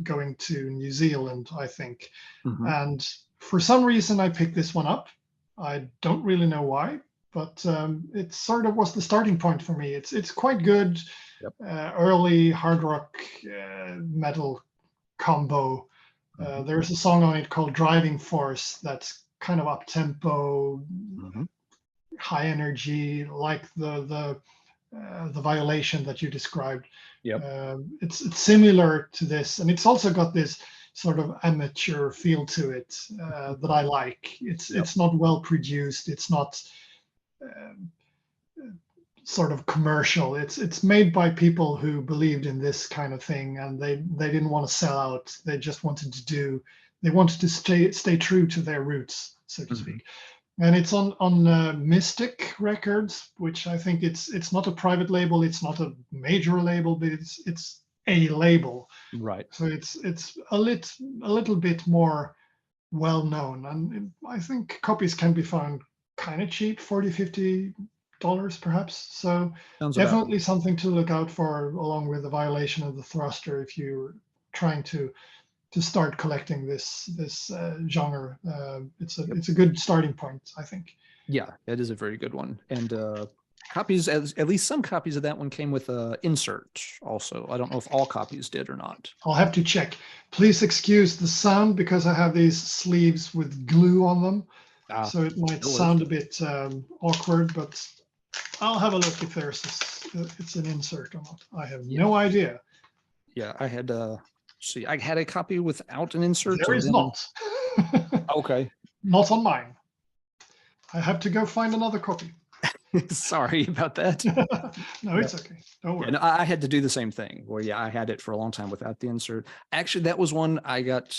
going to New Zealand, I think. Mm-hmm. And for some reason, I picked this one up. I don't really know why, but it sort of was the starting point for me. It's quite good. Yep. Early hard rock metal combo. There's a song on it called Driving Force that's kind of up tempo, high energy, like the Violation that you described. Yep. It's similar to this, and it's also got this sort of amateur feel to it that I like. It's not well produced. It's not sort of commercial. It's made by people who believed in this kind of thing, and they didn't want to sell out. They just wanted to stay true to their roots, so to speak. And it's on Mystic Records, which I think it's not a private label, it's not a major label, but it's a label. Right. So it's a little bit more well known, and I think copies can be found kind of cheap, $40-50 perhaps. So definitely something to look out for, along with the Violation of the Thruster, if you're trying to start collecting this genre. It's a good starting point, I think. Yeah, it is a very good one. And copies, at least some copies of that one came with insert also. I don't know if all copies did or not. I'll have to check. Please excuse the sound because I have these sleeves with glue on them. So it might sound a bit awkward, but I'll have a look if there's it's an insert or not. I have Yeah. no idea. Yeah, I had see, I had a copy without an insert. There is not. Okay. Not on mine. I have to go find another copy. Sorry about that. No, it's okay. Don't worry. Yeah, no, I had to do the same thing. Well, yeah, I had it for a long time without the insert. Actually, that was one I got.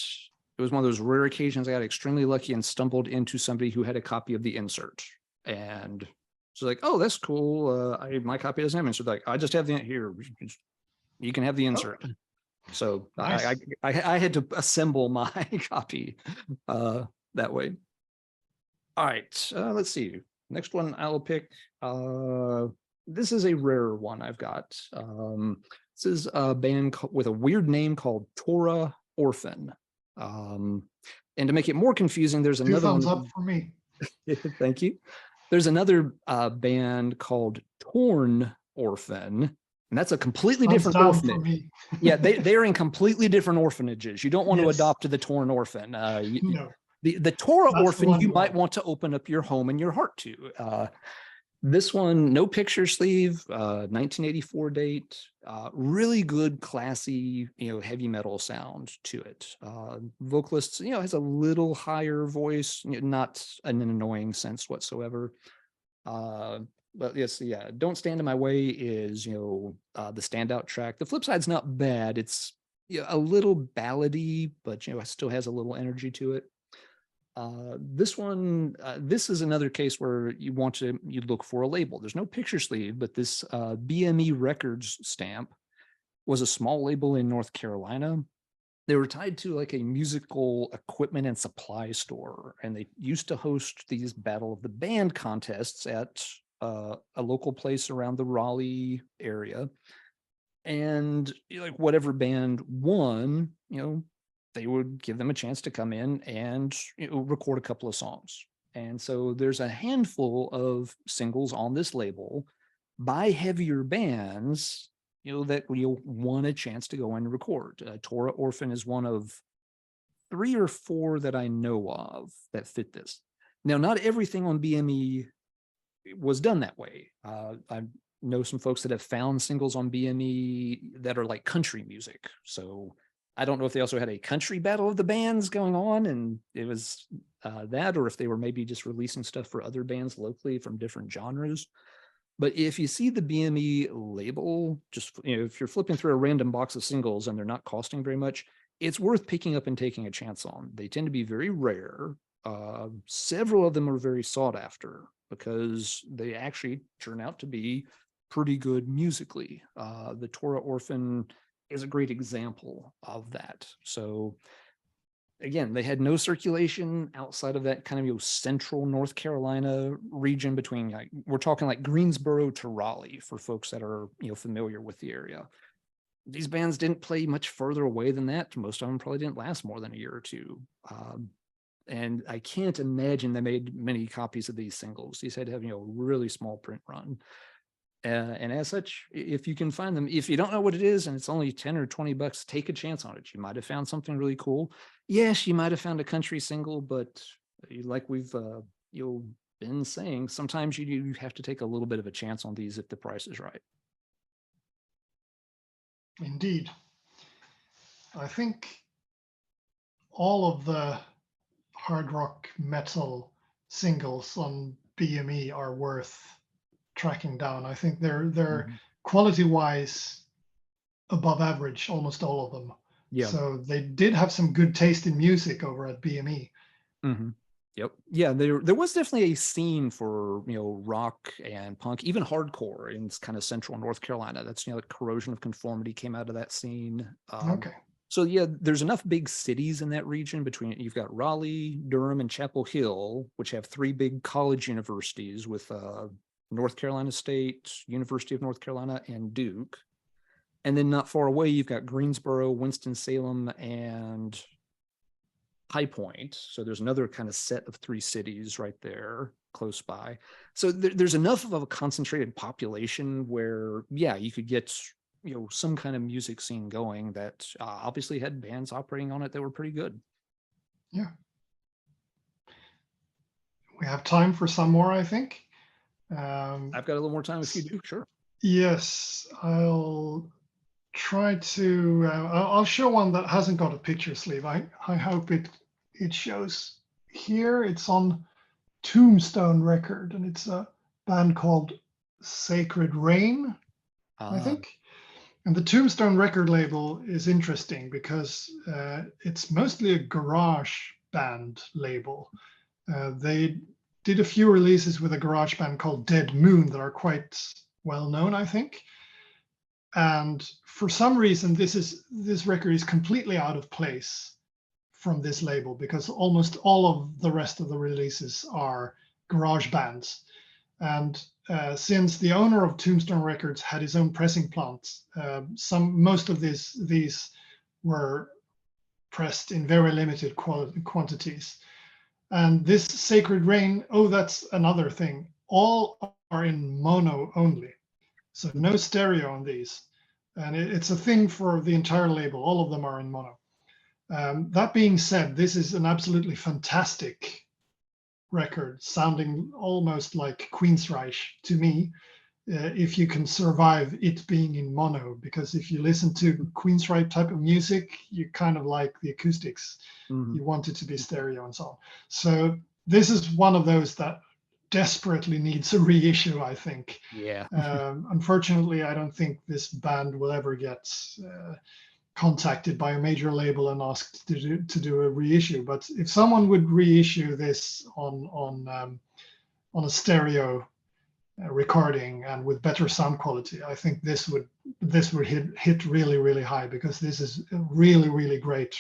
It was one of those rare occasions I got extremely lucky and stumbled into somebody who had a copy of the insert. And so like, oh, that's cool. My copy doesn't have an insert. Like, I just have the here. You can have the insert. So Nice. I had to assemble my copy that way. All right, let's see. Next one I'll pick. This is a rare one I've got. This is a band with a weird name called Torah Orphan. And to make it more confusing, there's another Two thumbs one. up for me. Thank you. There's another band called Torn Orphan, and that's a completely Thumbs different down orphanage. for me. Yeah, they're in completely different orphanages. You don't want to Yes. adopt the Torn Orphan. No. The Torah That's the Orphan, one you you might want. want to open up your home and your heart to. This one, no picture sleeve, 1984 date, really good, classy, heavy metal sound to it. Vocalist, has a little higher voice, not in an annoying sense whatsoever. But yes, yeah, Don't Stand in My Way is, the standout track. The flip side's not bad. It's a little ballady, but, it still has a little energy to it. This one, this is another case where you look for a label. There's no picture sleeve, but this BME Records stamp was a small label in North Carolina. They were tied to like a musical equipment and supply store, and they used to host these Battle of the Band contests at a local place around the Raleigh area. And like whatever band won, they would give them a chance to come in and record a couple of songs. And so there's a handful of singles on this label by heavier bands, that you'll want a chance to go and record. Torah Orphan is one of 3 or 4 that I know of that fit this. Now, not everything on BME was done that way. I know some folks that have found singles on BME that are like country music. So I don't know if they also had a country battle of the bands going on and it was that, or if they were maybe just releasing stuff for other bands locally from different genres. But if you see the BME label, just, if you're flipping through a random box of singles and they're not costing very much, it's worth picking up and taking a chance on. They tend to be very rare. Several of them are very sought after because they actually turn out to be pretty good musically. The Torah Orphan is a great example of that. So again, they had no circulation outside of that kind of central North Carolina region between, we're talking like Greensboro to Raleigh for folks that are familiar with the area. These bands didn't play much further away than that. Most of them probably didn't last more than a year or two. And I can't imagine they made many copies of these singles. These had to have a really small print run. And as such, if you can find them, if you don't know what it is and it's only 10 or 20 bucks, take a chance on it. You might have found something really cool. Yes, you might have found a country single, but like we've been saying, sometimes you have to take a little bit of a chance on these if the price is right. Indeed. I think all of the hard rock metal singles on BME are worth tracking down. I think they're quality-wise above average, almost all of them. Yeah. So they did have some good taste in music over at BME. Mm-hmm. Yep. Yeah, there was definitely a scene for rock and punk, even hardcore in kind of central North Carolina. That's like Corrosion of Conformity came out of that scene. Okay. So yeah, there's enough big cities in that region between, you've got Raleigh, Durham, and Chapel Hill, which have 3 big college universities with North Carolina State, University of North Carolina, and Duke. And then not far away, you've got Greensboro, Winston-Salem, and High Point. So there's another kind of set of 3 cities right there close by. So there's enough of a concentrated population where, yeah, you could get some kind of music scene going that obviously had bands operating on it that were pretty good. Yeah. We have time for some more, I think. I've got a little more time if you do, sure. Yes, I'll try to. I'll show one that hasn't got a picture sleeve. I hope it shows here. It's on Tombstone record, and it's a band called Sacred Rain, I think. And the Tombstone record label is interesting because it's mostly a garage band label. They did a few releases with a garage band called Dead Moon that are quite well known, I think. And for some reason, this record is completely out of place from this label because almost all of the rest of the releases are garage bands. And since the owner of Tombstone Records had his own pressing plants, most of these were pressed in very limited quantities. And this Sacred Rain, oh, that's another thing. All are in mono only, so no stereo on these. And it's a thing for the entire label. All of them are in mono. That being said, this is an absolutely fantastic record, sounding almost like Queensryche to me, if you can survive it being in mono. Because if you listen to Queensryche type of music, you kind of like the acoustics. Mm-hmm. You want it to be stereo and so on. So this is one of those that desperately needs a reissue, I think. Yeah. Unfortunately, I don't think this band will ever get contacted by a major label and asked to do a reissue. But if someone would reissue this on a stereo recording and with better sound quality, I think this would hit really, really high, because this is really, really great.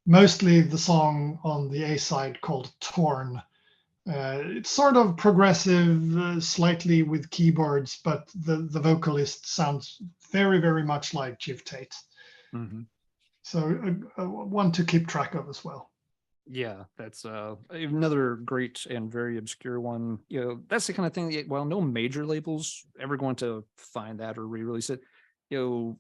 Mostly the song on the A side called Torn. It's sort of progressive, slightly with keyboards, but the vocalist sounds very, very much like Jiv Tate. Mm-hmm. So one to keep track of as well. Yeah, that's another great and very obscure one. You know, that's the kind of thing that, well, no major labels ever going to find that or re-release it. You know,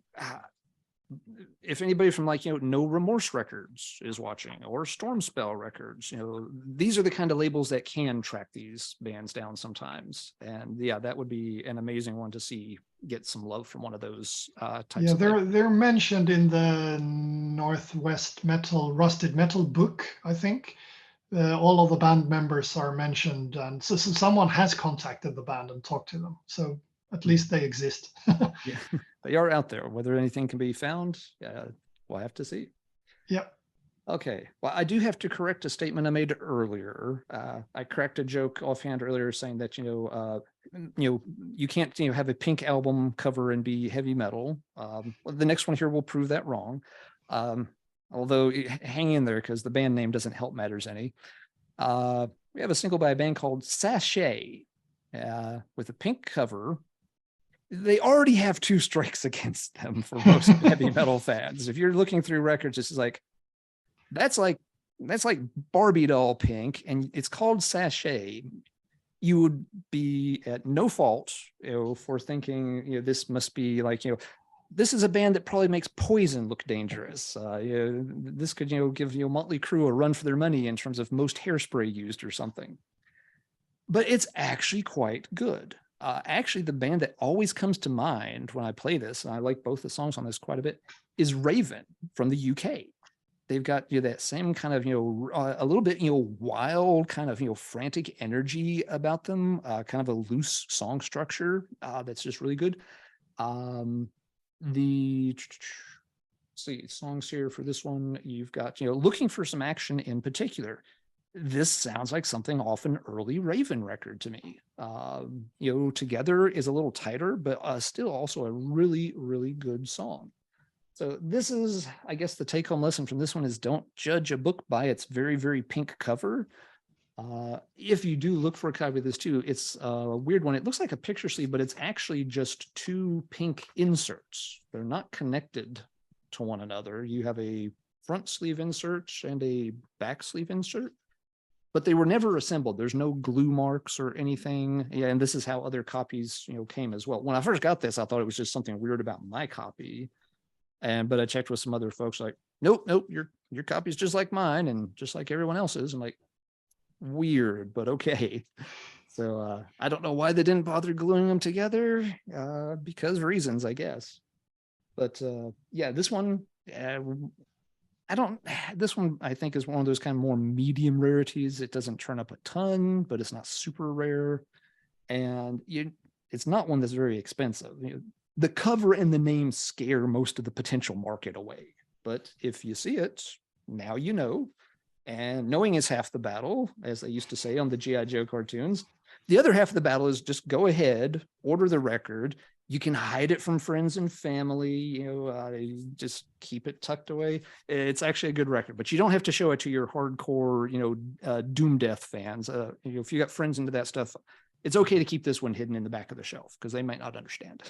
if anybody from like, you know, No Remorse Records is watching, or Storm Spell Records, you know, these are the kind of labels that can track these bands down sometimes. And yeah, that would be an amazing one to see get some love from one of those types. Yeah, of labels. they're mentioned in the Northwest Metal Rusted Metal book, I think. All of the band members are mentioned, and so someone has contacted the band and talked to them. So at least they exist. Yeah, they are out there. Whether anything can be found, we'll have to see. Yeah. Okay. Well, I do have to correct a statement I made earlier. I cracked a joke offhand earlier saying that, you can't, have a Pink album cover and be heavy metal. The next one here will prove that wrong. Although hang in there, because the band name doesn't help matters any. We have a single by a band called Sachet with a Pink cover. They already have 2 strikes against them for most heavy metal fans. If you're looking through records, it's like, that's like Barbie doll pink, and it's called Sachet. You would be at no fault, for thinking, this must be like, this is a band that probably makes Poison look dangerous. This could, give Motley Crue a run for their money in terms of most hairspray used or something. But it's actually quite good. Actually, the band that always comes to mind when I play this, and I like both the songs on this quite a bit, is Raven from the UK. They've got that same kind of a little bit wild kind of frantic energy about them, kind of a loose song structure that's just really good. Let's see, songs here for this one, you've got Looking for Some Action in particular. This sounds like something off an early Raven record to me. Together is a little tighter, but still also a really, really good song. So this is, I guess, the take-home lesson from this one is don't judge a book by its very, very pink cover. If you do look for a copy of this too, it's a weird one. It looks like a picture sleeve, but it's actually just 2 pink inserts. They're not connected to one another. You have a front sleeve insert and a back sleeve insert, but they were never assembled. There's no glue marks or anything. Yeah, and this is how other copies, came as well. When I first got this, I thought it was just something weird about my copy. But I checked with some other folks like, nope, your copy's just like mine and just like everyone else's. I'm like, weird, but okay. So I don't know why they didn't bother gluing them together, because reasons, I guess. But yeah, this one, I don't, this one I think is one of those kind of more medium rarities. It doesn't turn up a ton, but it's not super rare. And it's not one that's very expensive. The cover and the name scare most of the potential market away. But if you see it, now you know. And knowing is half the battle, as they used to say on the G.I. Joe cartoons. The other half of the battle is just go ahead, order the record. You can hide it from friends and family, just keep it tucked away. It's actually a good record, but you don't have to show it to your hardcore, Doom Death fans. If you got friends into that stuff, it's okay to keep this one hidden in the back of the shelf because they might not understand.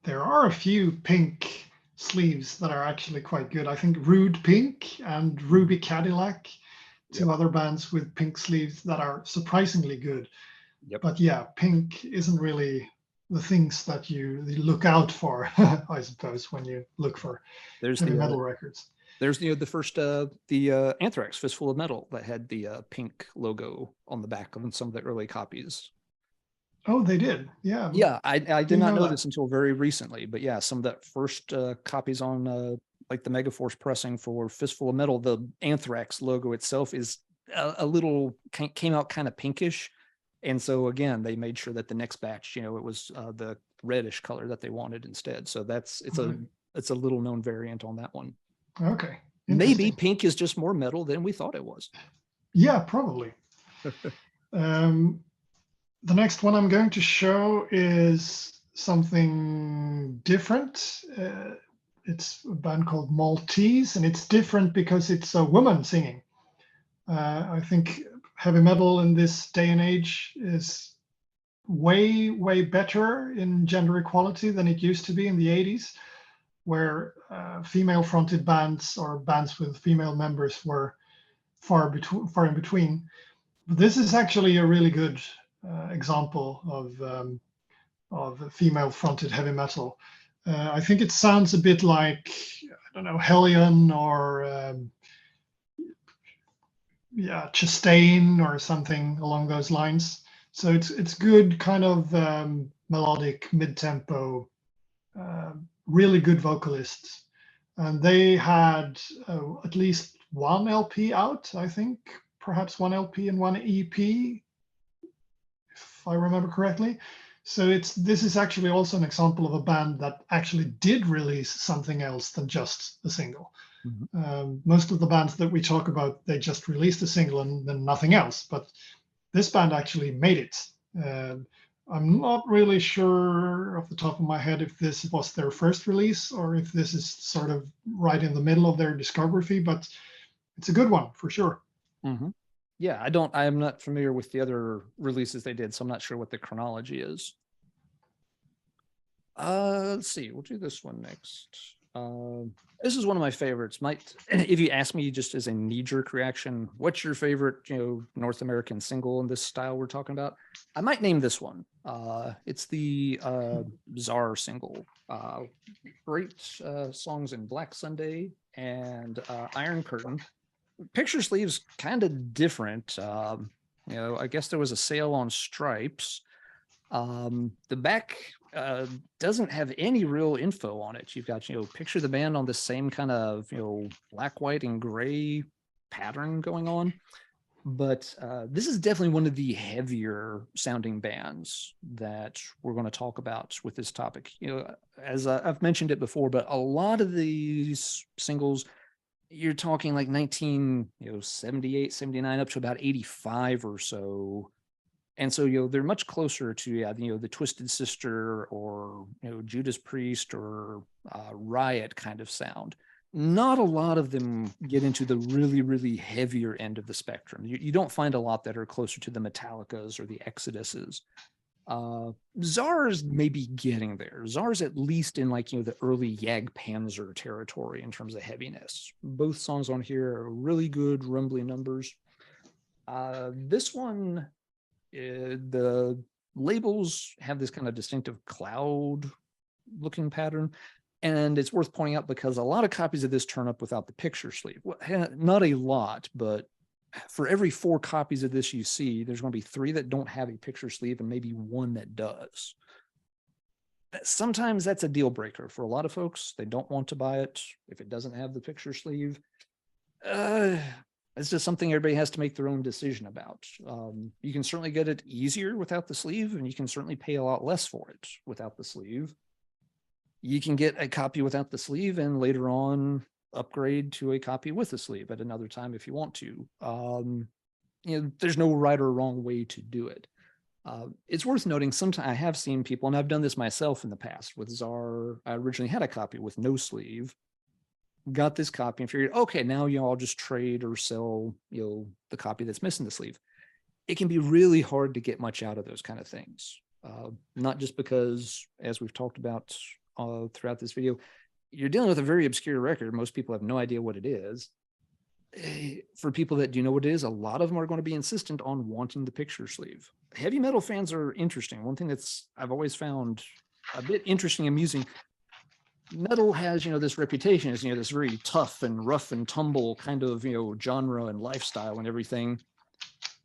There are a few pink sleeves that are actually quite good. I think Rude Pink and Ruby Cadillac, two other bands with pink sleeves that are surprisingly good. Yep. But yeah, pink isn't really the things that you look out for, I suppose, when you look for heavy metal records. There's the first the Anthrax Fistful of Metal that had the pink logo on the back of some of the early copies. Oh, they did. Yeah. Yeah, I did not know this until very recently, but yeah, some of that first copies on like the Megaforce pressing for Fistful of Metal, the Anthrax logo itself is a little came out kind of pinkish. And so again, they made sure that the next batch, it was the reddish color that they wanted instead. So it's a little known variant on that one. Okay. Maybe pink is just more metal than we thought it was. Yeah, probably. The next one I'm going to show is something different. It's a band called Maltese, and it's different because it's a woman singing. I think heavy metal in this day and age is way, way better in gender equality than it used to be in the 80s, where female-fronted bands or bands with female members were far in between. But this is actually a really good example of female-fronted heavy metal. I think it sounds a bit like, I don't know, Hellion or Chastain or something along those lines. So it's good kind of melodic mid-tempo, really good vocalists. And they had at least one LP out, I think, perhaps one LP and one EP, if I remember correctly. So this is actually also an example of a band that actually did release something else than just a single. Mm-hmm. Most of the bands that we talk about, they just released a single and then nothing else. But this band actually made it. I'm not really sure off the top of my head if this was their first release or if this is sort of right in the middle of their discography, but it's a good one for sure. Mm-hmm. Yeah, I'm not familiar with the other releases they did, so I'm not sure what the chronology is. Let's see, we'll do this one next. This is one of my favorites. If you ask me just as a knee-jerk reaction, what's your favorite, North American single in this style we're talking about? I might name this one. It's the Czar single. Great songs in Black Sunday and Iron Curtain. Picture sleeves kind of different. I guess there was a sale on stripes. The back doesn't have any real info on it. You've got, picture the band on the same kind of, black, white, and gray pattern going on. But this is definitely one of the heavier sounding bands that we're going to talk about with this topic. As I've mentioned it before, but a lot of these singles, you're talking like 1978, 79 up to about 85 or so. And so, they're much closer to, the Twisted Sister or, Judas Priest or Riot kind of sound. Not a lot of them get into the really, really heavier end of the spectrum. You don't find a lot that are closer to the Metallicas or the Exoduses. Czar's maybe getting there. Czar's at least in the early Jagdpanzer territory in terms of heaviness. Both songs on here are really good, rumbly numbers. This one, the labels have this kind of distinctive cloud looking pattern. And it's worth pointing out because a lot of copies of this turn up without the picture sleeve. Well, not a lot, but for every 4 copies of this you see, there's going to be 3 that don't have a picture sleeve and maybe 1 that does. Sometimes that's a deal breaker for a lot of folks. They don't want to buy it if it doesn't have the picture sleeve. It's just something everybody has to make their own decision about. You can certainly get it easier without the sleeve, and you can certainly pay a lot less for it without the sleeve. You can get a copy without the sleeve and later on upgrade to a copy with the sleeve at another time if you want to. There's no right or wrong way to do it. It's worth noting, sometimes I have seen people, and I've done this myself in the past with Czar. I originally had a copy with no sleeve, got this copy and figured, okay, now, I'll just trade or sell, the copy that's missing the sleeve. It can be really hard to get much out of those kind of things. Not just because, as we've talked about throughout this video, you're dealing with a very obscure record. Most people have no idea what it is. For people that do know what it is, a lot of them are going to be insistent on wanting the picture sleeve. Heavy metal fans are interesting. One thing that's I've always found a bit interesting, amusing, metal has, this reputation as, this very tough and rough and tumble kind of, genre and lifestyle and everything.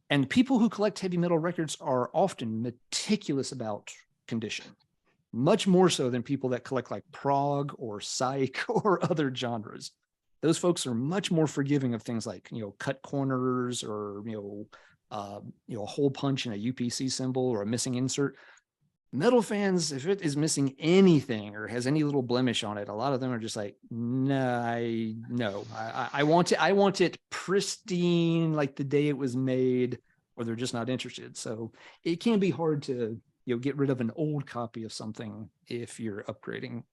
And people who collect heavy metal records are often meticulous about condition, much more so than people that collect like prog or psych or other genres. Those folks are much more forgiving of things like, cut corners or, a hole punch in a UPC symbol or a missing insert. Metal fans, if it is missing anything or has any little blemish on it, a lot of them are just like, I want it pristine, like the day it was made, or they're just not interested. So it can be hard to, get rid of an old copy of something if you're upgrading.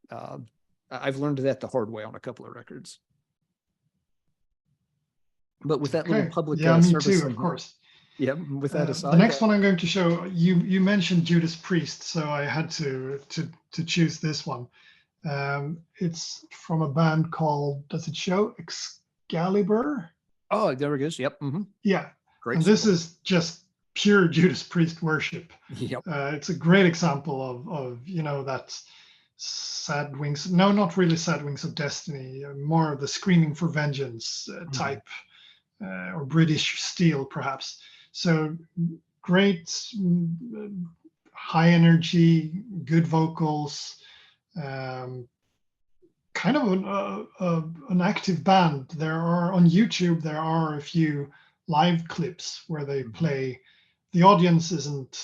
I've learned that the hard way on a couple of records. But with that little public me service, too, of course. Yeah, with that aside, the next one I'm going to show you mentioned Judas Priest, so I had to choose this one. It's from a band called, does it show Excalibur? Oh, there it is. Yep. Mm-hmm. Yeah. Great. And this is just pure Judas Priest worship. Yep. It's a great example of that Sad Wings, no, not really Sad Wings of Destiny, more of the Screaming for Vengeance type, or British Steel perhaps. So great, high energy, good vocals, kind of an active band. There are on YouTube, there are a few live clips where they play. The audience isn't,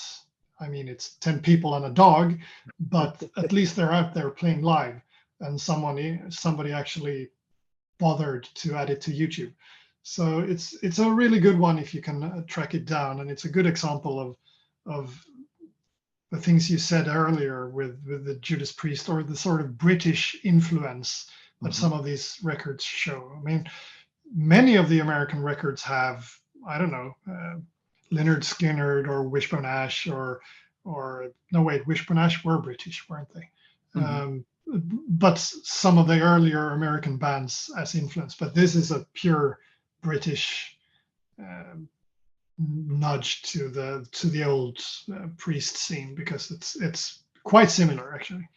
it's 10 people and a dog, but at least they're out there playing live, and somebody actually bothered to add it to YouTube. So it's a really good one if you can track it down, and it's a good example of the things you said earlier with the Judas Priest, or the sort of British influence that some of these records show. Many of the American records have, I don't know, Lynyrd Skynyrd or Wishbone Ash or no, wait, Wishbone Ash were British, weren't they? But some of the earlier American bands as influence. But this is a pure British nudge to the old Priest scene, because it's quite similar actually,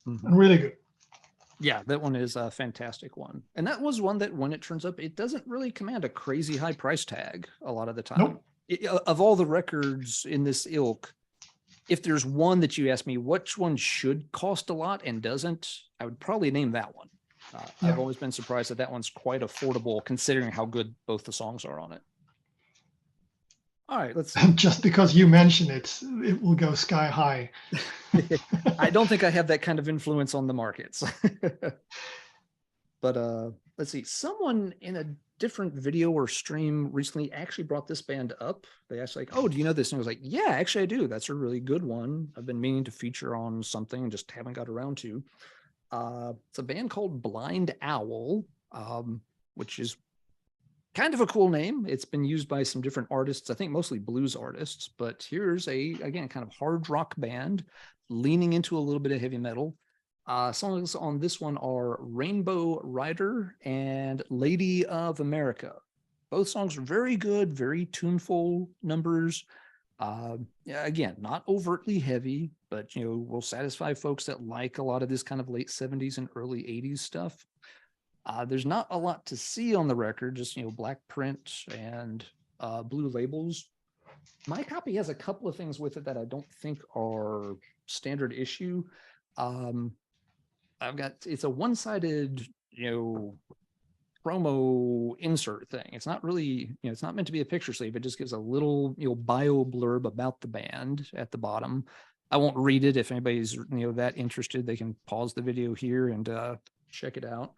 and really good. Yeah, that one is a fantastic one. And that was one that, when it turns up, it doesn't really command a crazy high price tag a lot of the time. Nope. Of all the records in this ilk, if there's one that you ask me which one should cost a lot and doesn't, I would probably name that one. I've always been surprised that one's quite affordable considering how good both the songs are on it. All right, let's see. Just because you mention it, it will go sky high. I don't think I have that kind of influence on the markets. But let's see. Someone in a different video or stream recently actually brought this band up. They asked like, oh, do you know this? And I was like, yeah, actually I do. That's a really good one. I've been meaning to feature on something and just haven't got around to. It's a band called Blind Owl, which is kind of a cool name. It's been used by some different artists, I think mostly blues artists, but here's again, kind of hard rock band leaning into a little bit of heavy metal. Songs on this one are Rainbow Rider and Lady of America. Both songs are very good, very tuneful numbers. Again, not overtly heavy, but will satisfy folks that like a lot of this kind of late 70s and early 80s stuff. There's not a lot to see on the record, just black print and blue labels. My copy has a couple of things with it that I don't think are standard issue. It's a one-sided, promo insert thing. It's not really, it's not meant to be a picture sleeve. It just gives a little, bio blurb about the band at the bottom. I won't read it. If anybody's, that interested, they can pause the video here and check it out.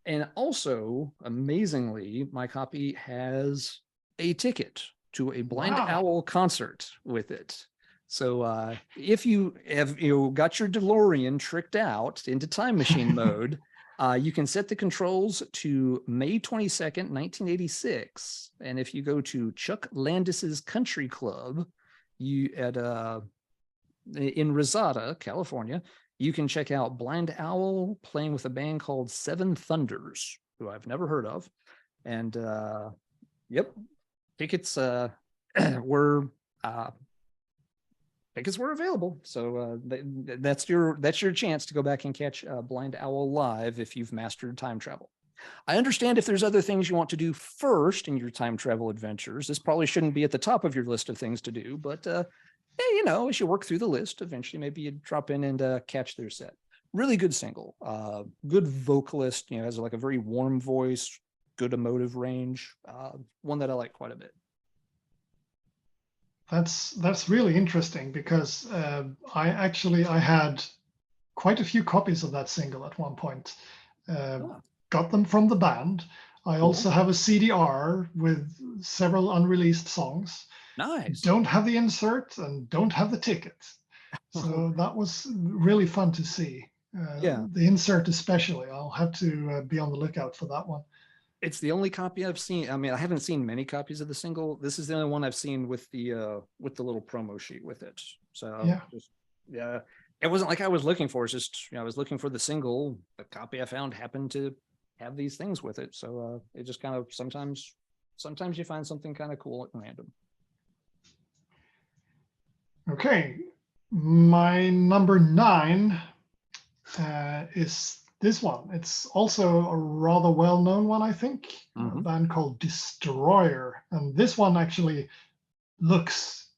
And also, amazingly, my copy has a ticket to a Blind Owl concert with it. So if you have got your DeLorean tricked out into time machine mode, you can set the controls to May 22nd, 1986. And if you go to Chuck Landis's Country Club, in Rosada, California, you can check out Blind Owl playing with a band called Seven Thunders, who I've never heard of. And yep, tickets were available. So that's your chance to go back and catch Blind Owl live if you've mastered time travel. I understand if there's other things you want to do first in your time travel adventures. This probably shouldn't be at the top of your list of things to do, but hey, as you work through the list, eventually maybe you drop in and catch their set. Really good single, good vocalist, has like a very warm voice, good emotive range, one that I like quite a bit. That's really interesting because I had quite a few copies of that single at one point. Got them from the band. I also have a CDR with several unreleased songs. Nice. Don't have the insert and don't have the ticket. So that was really fun to see. The insert especially. I'll have to be on the lookout for that one. It's the only copy I've seen. I mean, I haven't seen many copies of the single. This is the only one I've seen with the little promo sheet with it. So it wasn't like I was looking for. It's just I was looking for the single. The copy I found happened to have these things with it. So it just kind of sometimes you find something kind of cool at random. Okay, my number 9 is this one. It's also a rather well-known one, I think. A band called Destroyer, and this one actually looks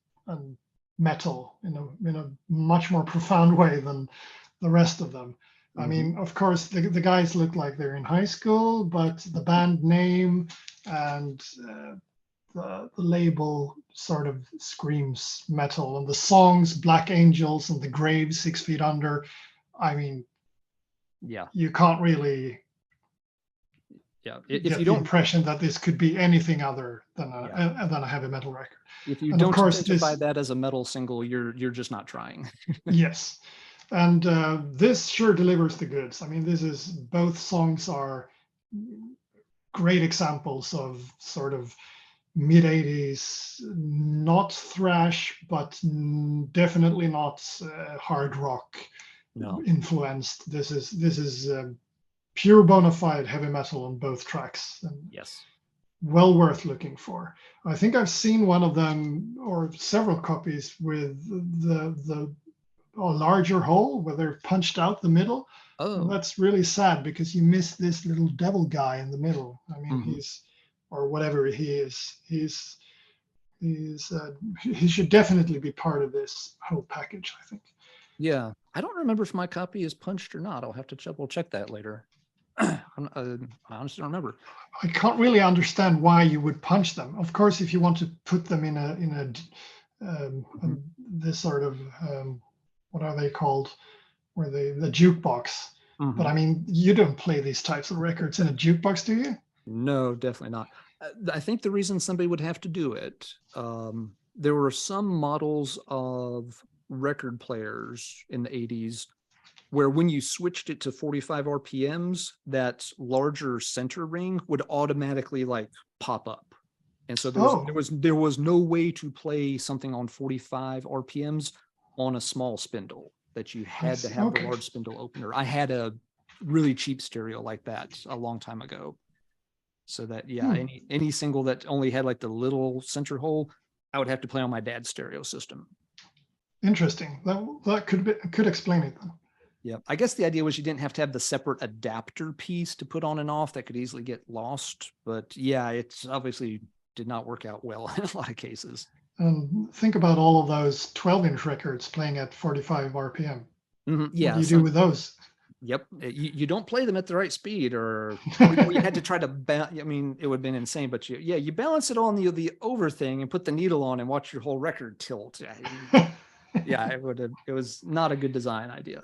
metal in a much more profound way than the rest of them. I mean, of course, the guys look like they're in high school, but the band name and the label sort of screams metal, and the songs Black Angels and The Grave, 6 Feet Under. I mean, you can't really get the impression that this could be anything other than a heavy metal record. If you don't identify that as a metal single, you're just not trying. Yes, and this sure delivers the goods. I mean, both songs are great examples of sort of mid-80s, not thrash, but definitely not hard rock influenced. This is pure bona fide heavy metal on both tracks. And well worth looking for. I think I've seen one of them or several copies with the larger hole where they're punched out the middle. And that's really sad because you miss this little devil guy in the middle. I mean, he's, or whatever he is, he should definitely be part of this whole package, I think. Yeah, I don't remember if my copy is punched or not. I'll have to double check that later. I honestly don't remember. I can't really understand why you would punch them. Of course, if you want to put them in this sort of what are they called, where the jukebox. But I mean, you don't play these types of records in a jukebox, do you? No, definitely not. I think the reason somebody would have to do it, there were some models of record players in the 80s where when you switched it to 45 RPMs, that larger center ring would automatically like pop up. And so there was no way to play something on 45 RPMs on a small spindle, that you had to have the large spindle opener. I had a really cheap stereo like that a long time ago. So that, any single that only had like the little center hole, I would have to play on my dad's stereo system. Interesting. That could explain it then. Yeah, I guess the idea was you didn't have to have the separate adapter piece to put on and off that could easily get lost. But yeah, it's obviously did not work out well in a lot of cases. And think about all of those 12-inch records playing at 45 RPM. What Yeah, do you do with those? Yep, you don't play them at the right speed, or you had to try to I mean, it would have been insane. But you balance it on the over thing and put the needle on and watch your whole record tilt. Yeah, it was not a good design idea.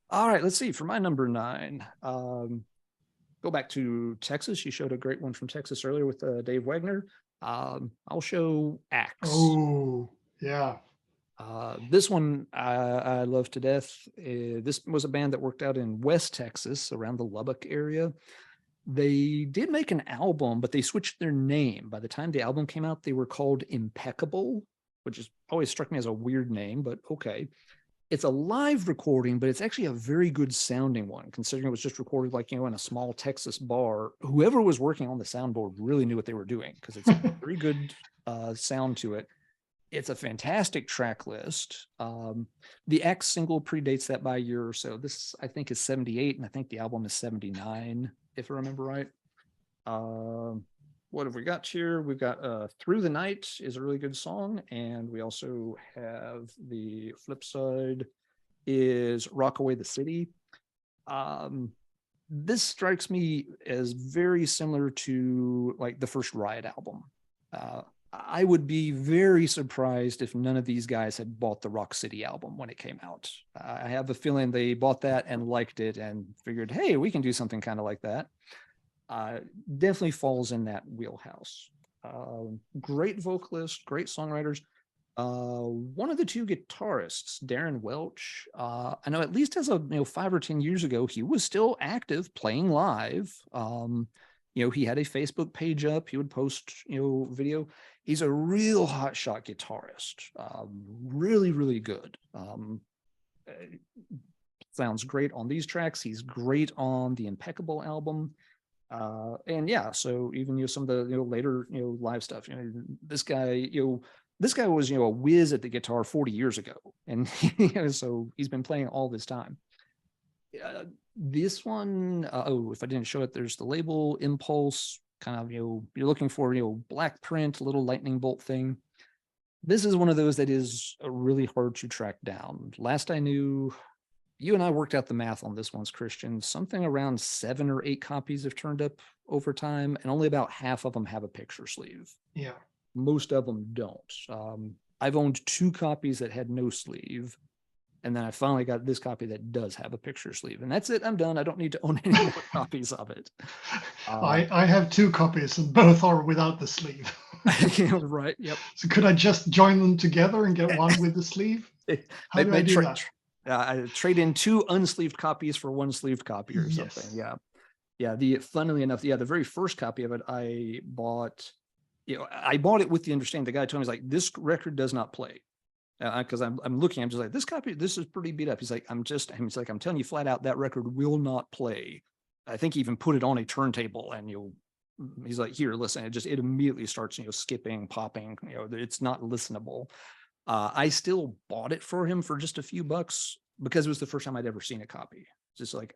All right, let's see. For my number 9, go back to Texas. You showed a great one from Texas earlier with Dave Wagner. I'll show Axe. Oh, yeah. This one I love to death. This was a band that worked out in West Texas around the Lubbock area. They did make an album, but they switched their name. By the time the album came out, they were called Impeccable, which has always struck me as a weird name, but okay. It's a live recording, but it's actually a very good sounding one, considering it was just recorded like, in a small Texas bar. Whoever was working on the soundboard really knew what they were doing, because it's a very good sound to it. It's a fantastic track list. The X single predates that by a year or so. This, I think, is 78, and I think the album is 79, if I remember right. What have we got here? We've got Through the Night is a really good song, and we also have the flip side is Rock Away the City. This strikes me as very similar to like the first Riot album. I would be very surprised if none of these guys had bought the Rock City album when it came out. I have a feeling they bought that and liked it and figured, hey, we can do something kind of like that. Definitely falls in that wheelhouse. Great vocalist, great songwriters. One of the two guitarists, Darren Welch, I know at least as of 5 or 10 years ago, he was still active playing live. He had a Facebook page up. He would post video. He's a real hotshot guitarist. Really, really good. Sounds great on these tracks. He's great on the Impeccable album. And yeah, so even some of the later live stuff. This guy was a whiz at the guitar 40 years ago, and so he's been playing all this time. This one, if I didn't show it, there's the label Impulse. Kind of you're looking for black print, little lightning bolt thing. This is one of those that is really hard to track down. Last I knew, you and I worked out the math on this one's Kristian. Something around 7 or 8 copies have turned up over time, and only about half of them have a picture sleeve. Yeah. Most of them don't. I've owned 2 copies that had no sleeve, and then I finally got this copy that does have a picture sleeve, and that's it. I'm done. I don't need to own any more copies of it. I have 2 copies, and both are without the sleeve. Right. Yep. So could I just join them together and get one with the sleeve? How do I do that? I trade in 2 unsleeved copies for 1 sleeved copy or something. Yes. Yeah. Funnily enough, the very first copy of it I bought. I bought it with the understanding. The guy told me, he's like, this record does not play. Because I'm looking, I'm just like, this is pretty beat up. He's like, I'm telling you flat out, that record will not play. I think he even put it on a turntable, and he's like, here, listen. It immediately starts skipping, popping. It's not listenable. I still bought it for him for just a few bucks because it was the first time I'd ever seen a copy. Just like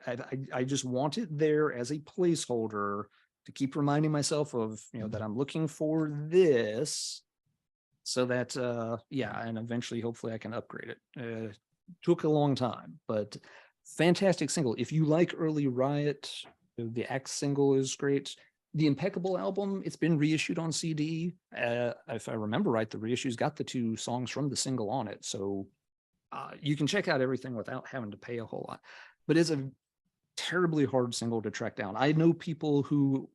I just want it there as a placeholder to keep reminding myself of that I'm looking for this, so that and eventually hopefully I can upgrade it. Took a long time, but fantastic single. If you like early Riot, the X single is great. The Impeccable album, it's been reissued on CD. If I remember right, the reissue's got the 2 songs from the single on it. So you can check out everything without having to pay a whole lot. But it's a terribly hard single to track down. I know people who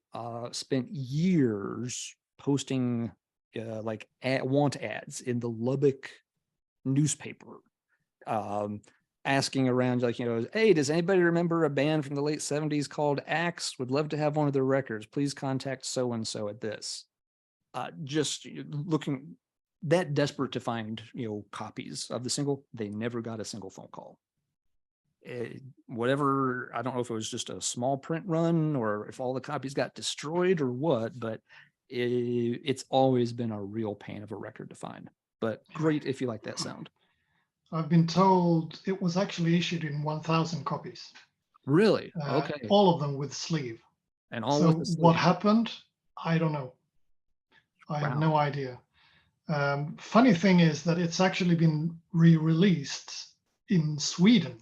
spent years posting want ads in the Lubbock newspaper, asking around, like, hey, does anybody remember a band from the late 70s called Axe? Would love to have one of their records. Please contact so-and-so at this. Just looking that desperate to find, copies of the single. They never got a single phone call. Whatever, I don't know if it was just a small print run or if all the copies got destroyed or what, but it's always been a real pain of a record to find. But great if you like that sound. I've been told it was actually issued in 1,000 copies, Really? Okay. all of them with sleeve. And all So with the what sleeve. happened? I don't know. I have Wow. no idea. Funny thing is that it's actually been re-released in Sweden.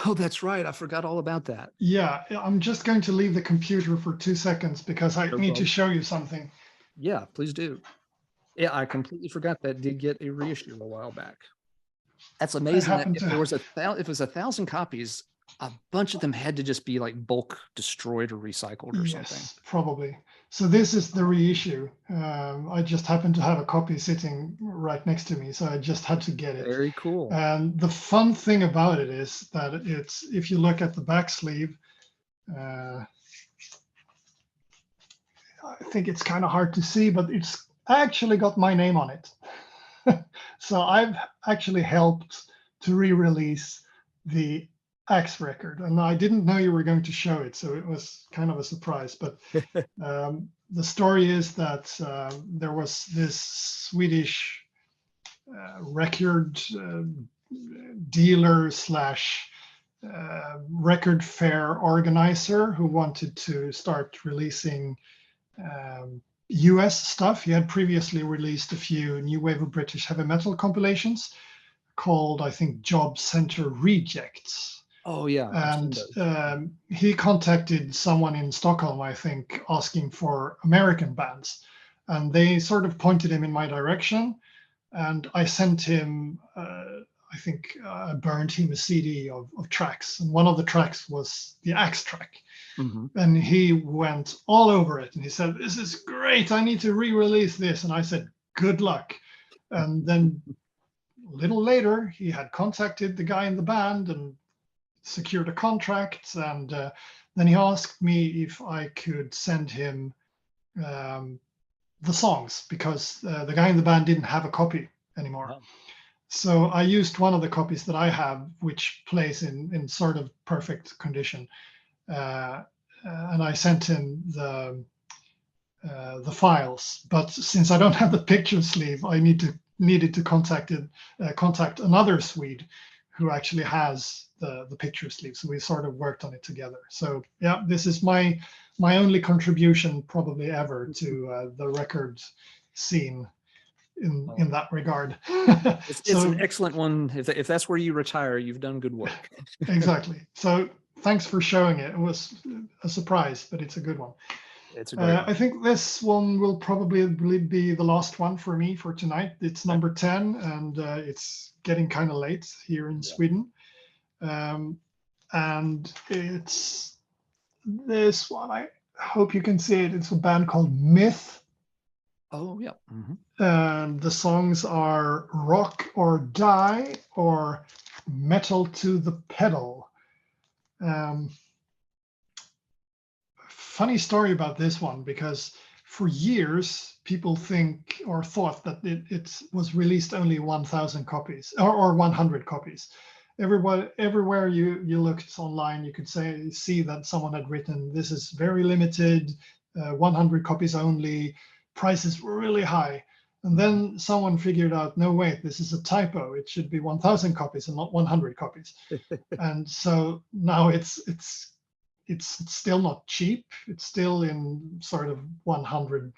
Oh, that's right. I forgot all about that. Yeah, I'm just going to leave the computer for 2 seconds because I No need to problem. show you something. Yeah, please do. Yeah, I completely forgot that did get a reissue a while back. That's I amazing that happen if to, there was if it was 1,000 copies, a bunch of them had to just be like bulk destroyed or recycled or something. yes, probably. So this is the reissue. I just happen to have a copy sitting right next to me, so I just had to get it. Very cool. And the fun thing about it is that it's, if you look at the back sleeve, I think it's kind of hard to see, but it's actually got my name on it. So I've actually helped to re-release the Axe record, and I didn't know you were going to show it, so it was kind of a surprise. But the story is that there was this Swedish record dealer slash record fair organizer who wanted to start releasing US stuff. He had previously released a few new wave of British heavy metal compilations called, I think, Job Center Rejects. Oh yeah, I've seen And those. he contacted someone in Stockholm, I think, asking for American bands. And they sort of pointed him in my direction. And I sent him, I think I burned him a CD of tracks. And one of the tracks was the Axe track. Mm-hmm. And he went all over it. And he said, "This is great. I need to re-release this." And I said, "Good luck." And then a little later, he had contacted the guy in the band and secured a contract. And then he asked me if I could send him the songs because the guy in the band didn't have a copy anymore. Wow. So I used one of the copies that I have, which plays in sort of perfect condition. And I sent him the files. But since I don't have the picture sleeve, I needed to contact another Swede who actually has the picture sleeve. So we sort of worked on it together. So yeah, this is my only contribution probably ever to the record scene in that regard. It's an So excellent one. If that's where you retire, you've done good work. exactly. So thanks for showing it. It was a surprise, but it's a good one. It's a great one. I think this one will probably be the last one for me for tonight. It's number 10, and it's getting kind of late here in Sweden. And it's this one. I hope you can see it. It's a band called Myth. Oh yeah. Mm-hmm. And the songs are Rock or Die or Metal to the Pedal. Funny story about this one, because for years people think or thought that it was released only 1,000 copies or 100 copies. Everywhere you looked online, you could see that someone had written, "This is very limited, 100 copies only, prices were really high." And then someone figured out, no, wait, this is a typo. It should be 1,000 copies and not 100 copies. And so now it's still not cheap. It's still in sort of $100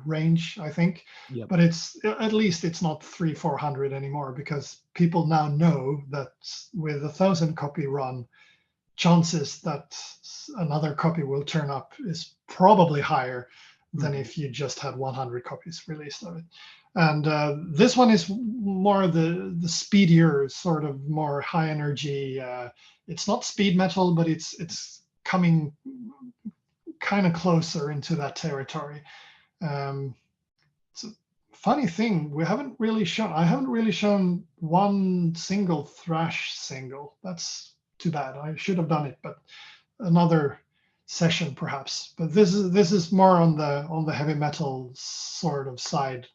range, I think. Yep. But it's at least it's not 300-400 anymore, because people now know that with 1,000 copy run, chances that another copy will turn up is probably higher than if you just had 100 copies released of it. And this one is more the speedier, sort of more high energy. It's not speed metal, but it's coming kind of closer into that territory. It's a funny thing, I haven't really shown one single thrash single. That's too bad. I should have done it, but another session perhaps. But this is more on the heavy metal sort of side,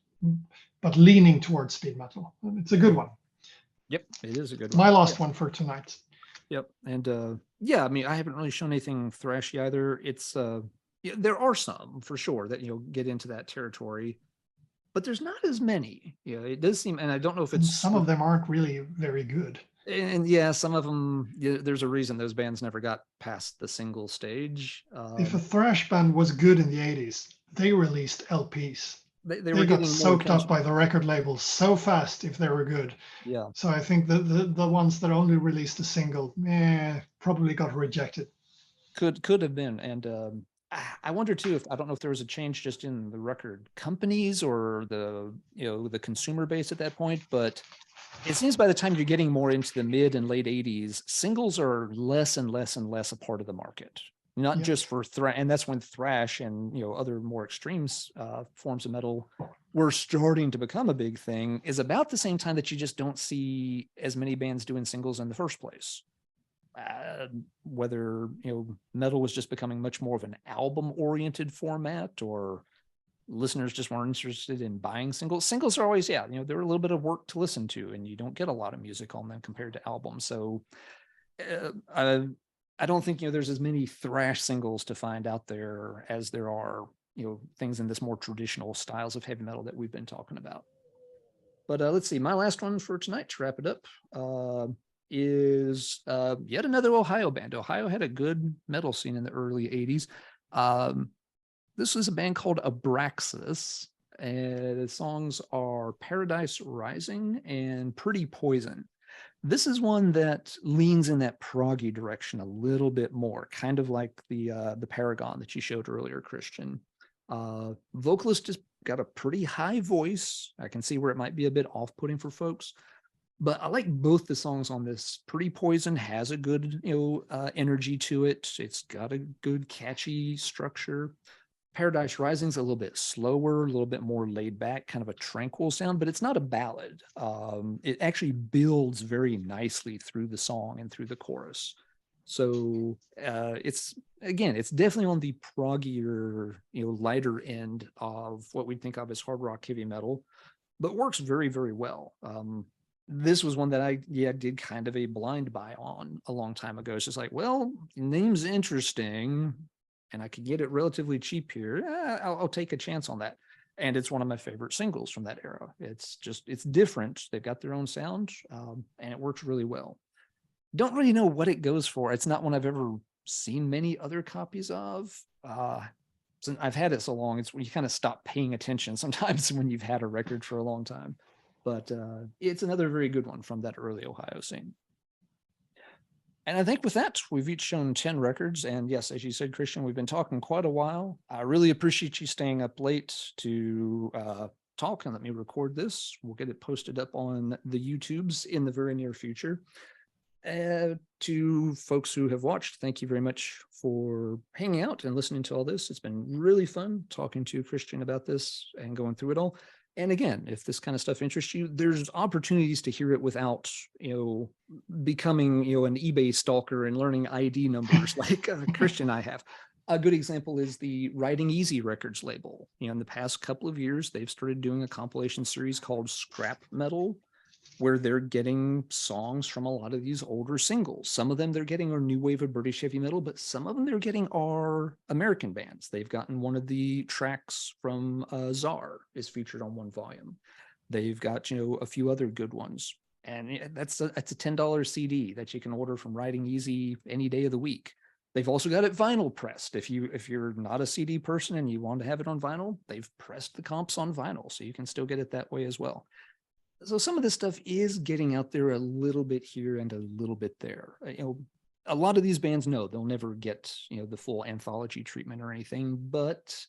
but leaning towards speed metal. It's a good one. Yep, it is a good one. My last one for tonight. Yep, and yeah, I mean, I haven't really shown anything thrashy either. It's yeah, there are some for sure that get into that territory, but there's not as many. It does seem, and I don't know if And it's some of them aren't really very good. and yeah, some of them, there's a reason those bands never got past the single stage. If a thrash band was good in the 80s, they released LPs. They were They got getting more soaked up by attention. the record labels so fast if they were good. Yeah, So I think the ones that only released a single, probably got rejected. could have been. And I wonder too, if I don't know if there was a change just in the record companies or the consumer base at that point, but it seems by the time you're getting more into the mid and late 80s, singles are less and less and less a part of the market. Not Yeah. just for thrash, and that's when thrash and other more extreme forms of metal were starting to become a big thing. Is about the same time that you just don't see as many bands doing singles in the first place. Whether metal was just becoming much more of an album-oriented format, or listeners just weren't interested in buying singles. Singles are always, they're a little bit of work to listen to, and you don't get a lot of music on them compared to albums. So I don't think there's as many thrash singles to find out there as there are things in this more traditional styles of heavy metal that we've been talking about. But let's see, my last one for tonight to wrap it up is yet another Ohio band. Ohio had a good metal scene in the early 80s. This is a band called Abraxas, and the songs are Paradise Rising and Pretty Poison. This is one that leans in that proggy direction a little bit more, kind of like the Paragon that you showed earlier, Kristian. Vocalist just got a pretty high voice. I can see where it might be a bit off-putting for folks, but I like both the songs on this. Pretty Poison has a good energy to it. It's got a good catchy structure. Paradise Rising's a little bit slower, a little bit more laid back, kind of a tranquil sound, but it's not a ballad. It actually builds very nicely through the song and through the chorus. So it's definitely on the proggier, lighter end of what we think of as hard rock heavy metal, but works very, very well. This was one that I did kind of a blind buy on a long time ago. It's just like, well, name's interesting, and I could get it relatively cheap here. I'll take a chance on that. And it's one of my favorite singles from that era. It's different. They've got their own sound, and it works really well. Don't really know what it goes for. It's not one I've ever seen many other copies of. Since I've had it so long, it's when you kind of stop paying attention sometimes when you've had a record for a long time. But it's another very good one from that early Ohio scene. And I think with that, we've each shown 10 records. And yes, as you said, Kristian, we've been talking quite a while. I really appreciate you staying up late to talk and let me record this. We'll get it posted up on the YouTubes in the very near future. To folks who have watched, thank you very much for hanging out and listening to all this. It's been really fun talking to Kristian about this and going through it all. And again, if this kind of stuff interests you, there's opportunities to hear it without, becoming, an eBay stalker and learning ID numbers like Kristian and I have. A good example is the Riding Easy Records label. In the past couple of years, they've started doing a compilation series called Scrap Metal, where they're getting songs from a lot of these older singles. Some of them they're getting are new wave of British heavy metal, but some of them they're getting are American bands. They've gotten one of the tracks from Czar is featured on one volume. They've got, a few other good ones. And that's a $10 CD that you can order from Riding Easy any day of the week. They've also got it vinyl pressed. If you're not a CD person and you want to have it on vinyl, they've pressed the comps on vinyl, so you can still get it that way as well. So some of this stuff is getting out there a little bit here and a little bit there. A lot of these bands know they'll never get, the full anthology treatment or anything, but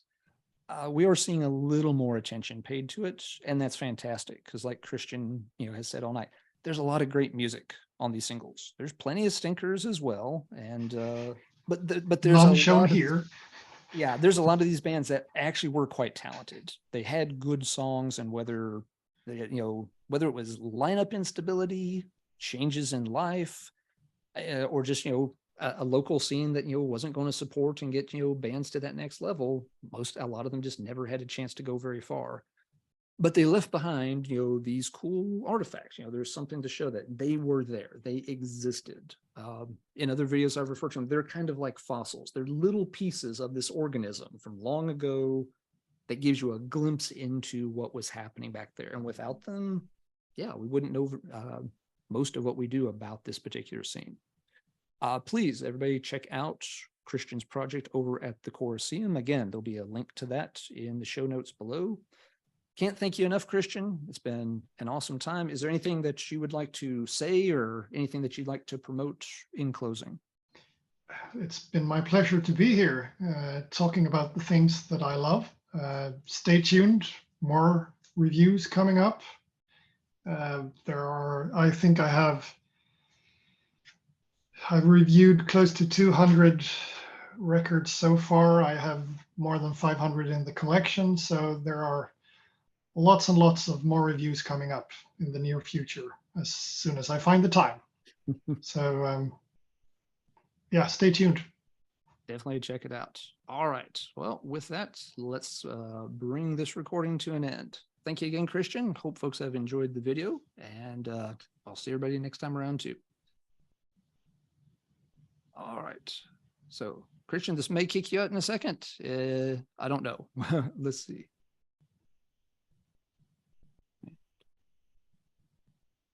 we are seeing a little more attention paid to it. And that's fantastic because like Kristian, has said all night, there's a lot of great music on these singles. There's plenty of stinkers as well. And, but there's none a shown lot here. there's a lot of these bands that actually were quite talented. They had good songs, and whether it was lineup instability, changes in life, or just a local scene that wasn't going to support and get bands to that next level, a lot of them just never had a chance to go very far. But they left behind these cool artifacts. There's something to show that they were there, they existed. In other videos I've referred to them, they're kind of like fossils. They're little pieces of this organism from long ago that gives you a glimpse into what was happening back there. And without them, yeah, we wouldn't know most of what we do about this particular scene. Please, everybody, check out Kristian's project over at the Corroseum. Again, there'll be a link to that in the show notes below. Can't thank you enough, Kristian. It's been an awesome time. Is there anything that you would like to say or anything that you'd like to promote in closing? It's been my pleasure to be here, talking about the things that I love. Stay tuned, more reviews coming up. I think I've reviewed close to 200 records so far. I have more than 500 in the collection, so there are lots and lots of more reviews coming up in the near future as soon as I find the time. So yeah, stay tuned. Definitely check it out. All right. Well, with that, let's bring this recording to an end. Thank you again, Kristian. Hope folks have enjoyed the video, and I'll see everybody next time around too. All right. So, Kristian, this may kick you out in a second. I don't know. Let's see.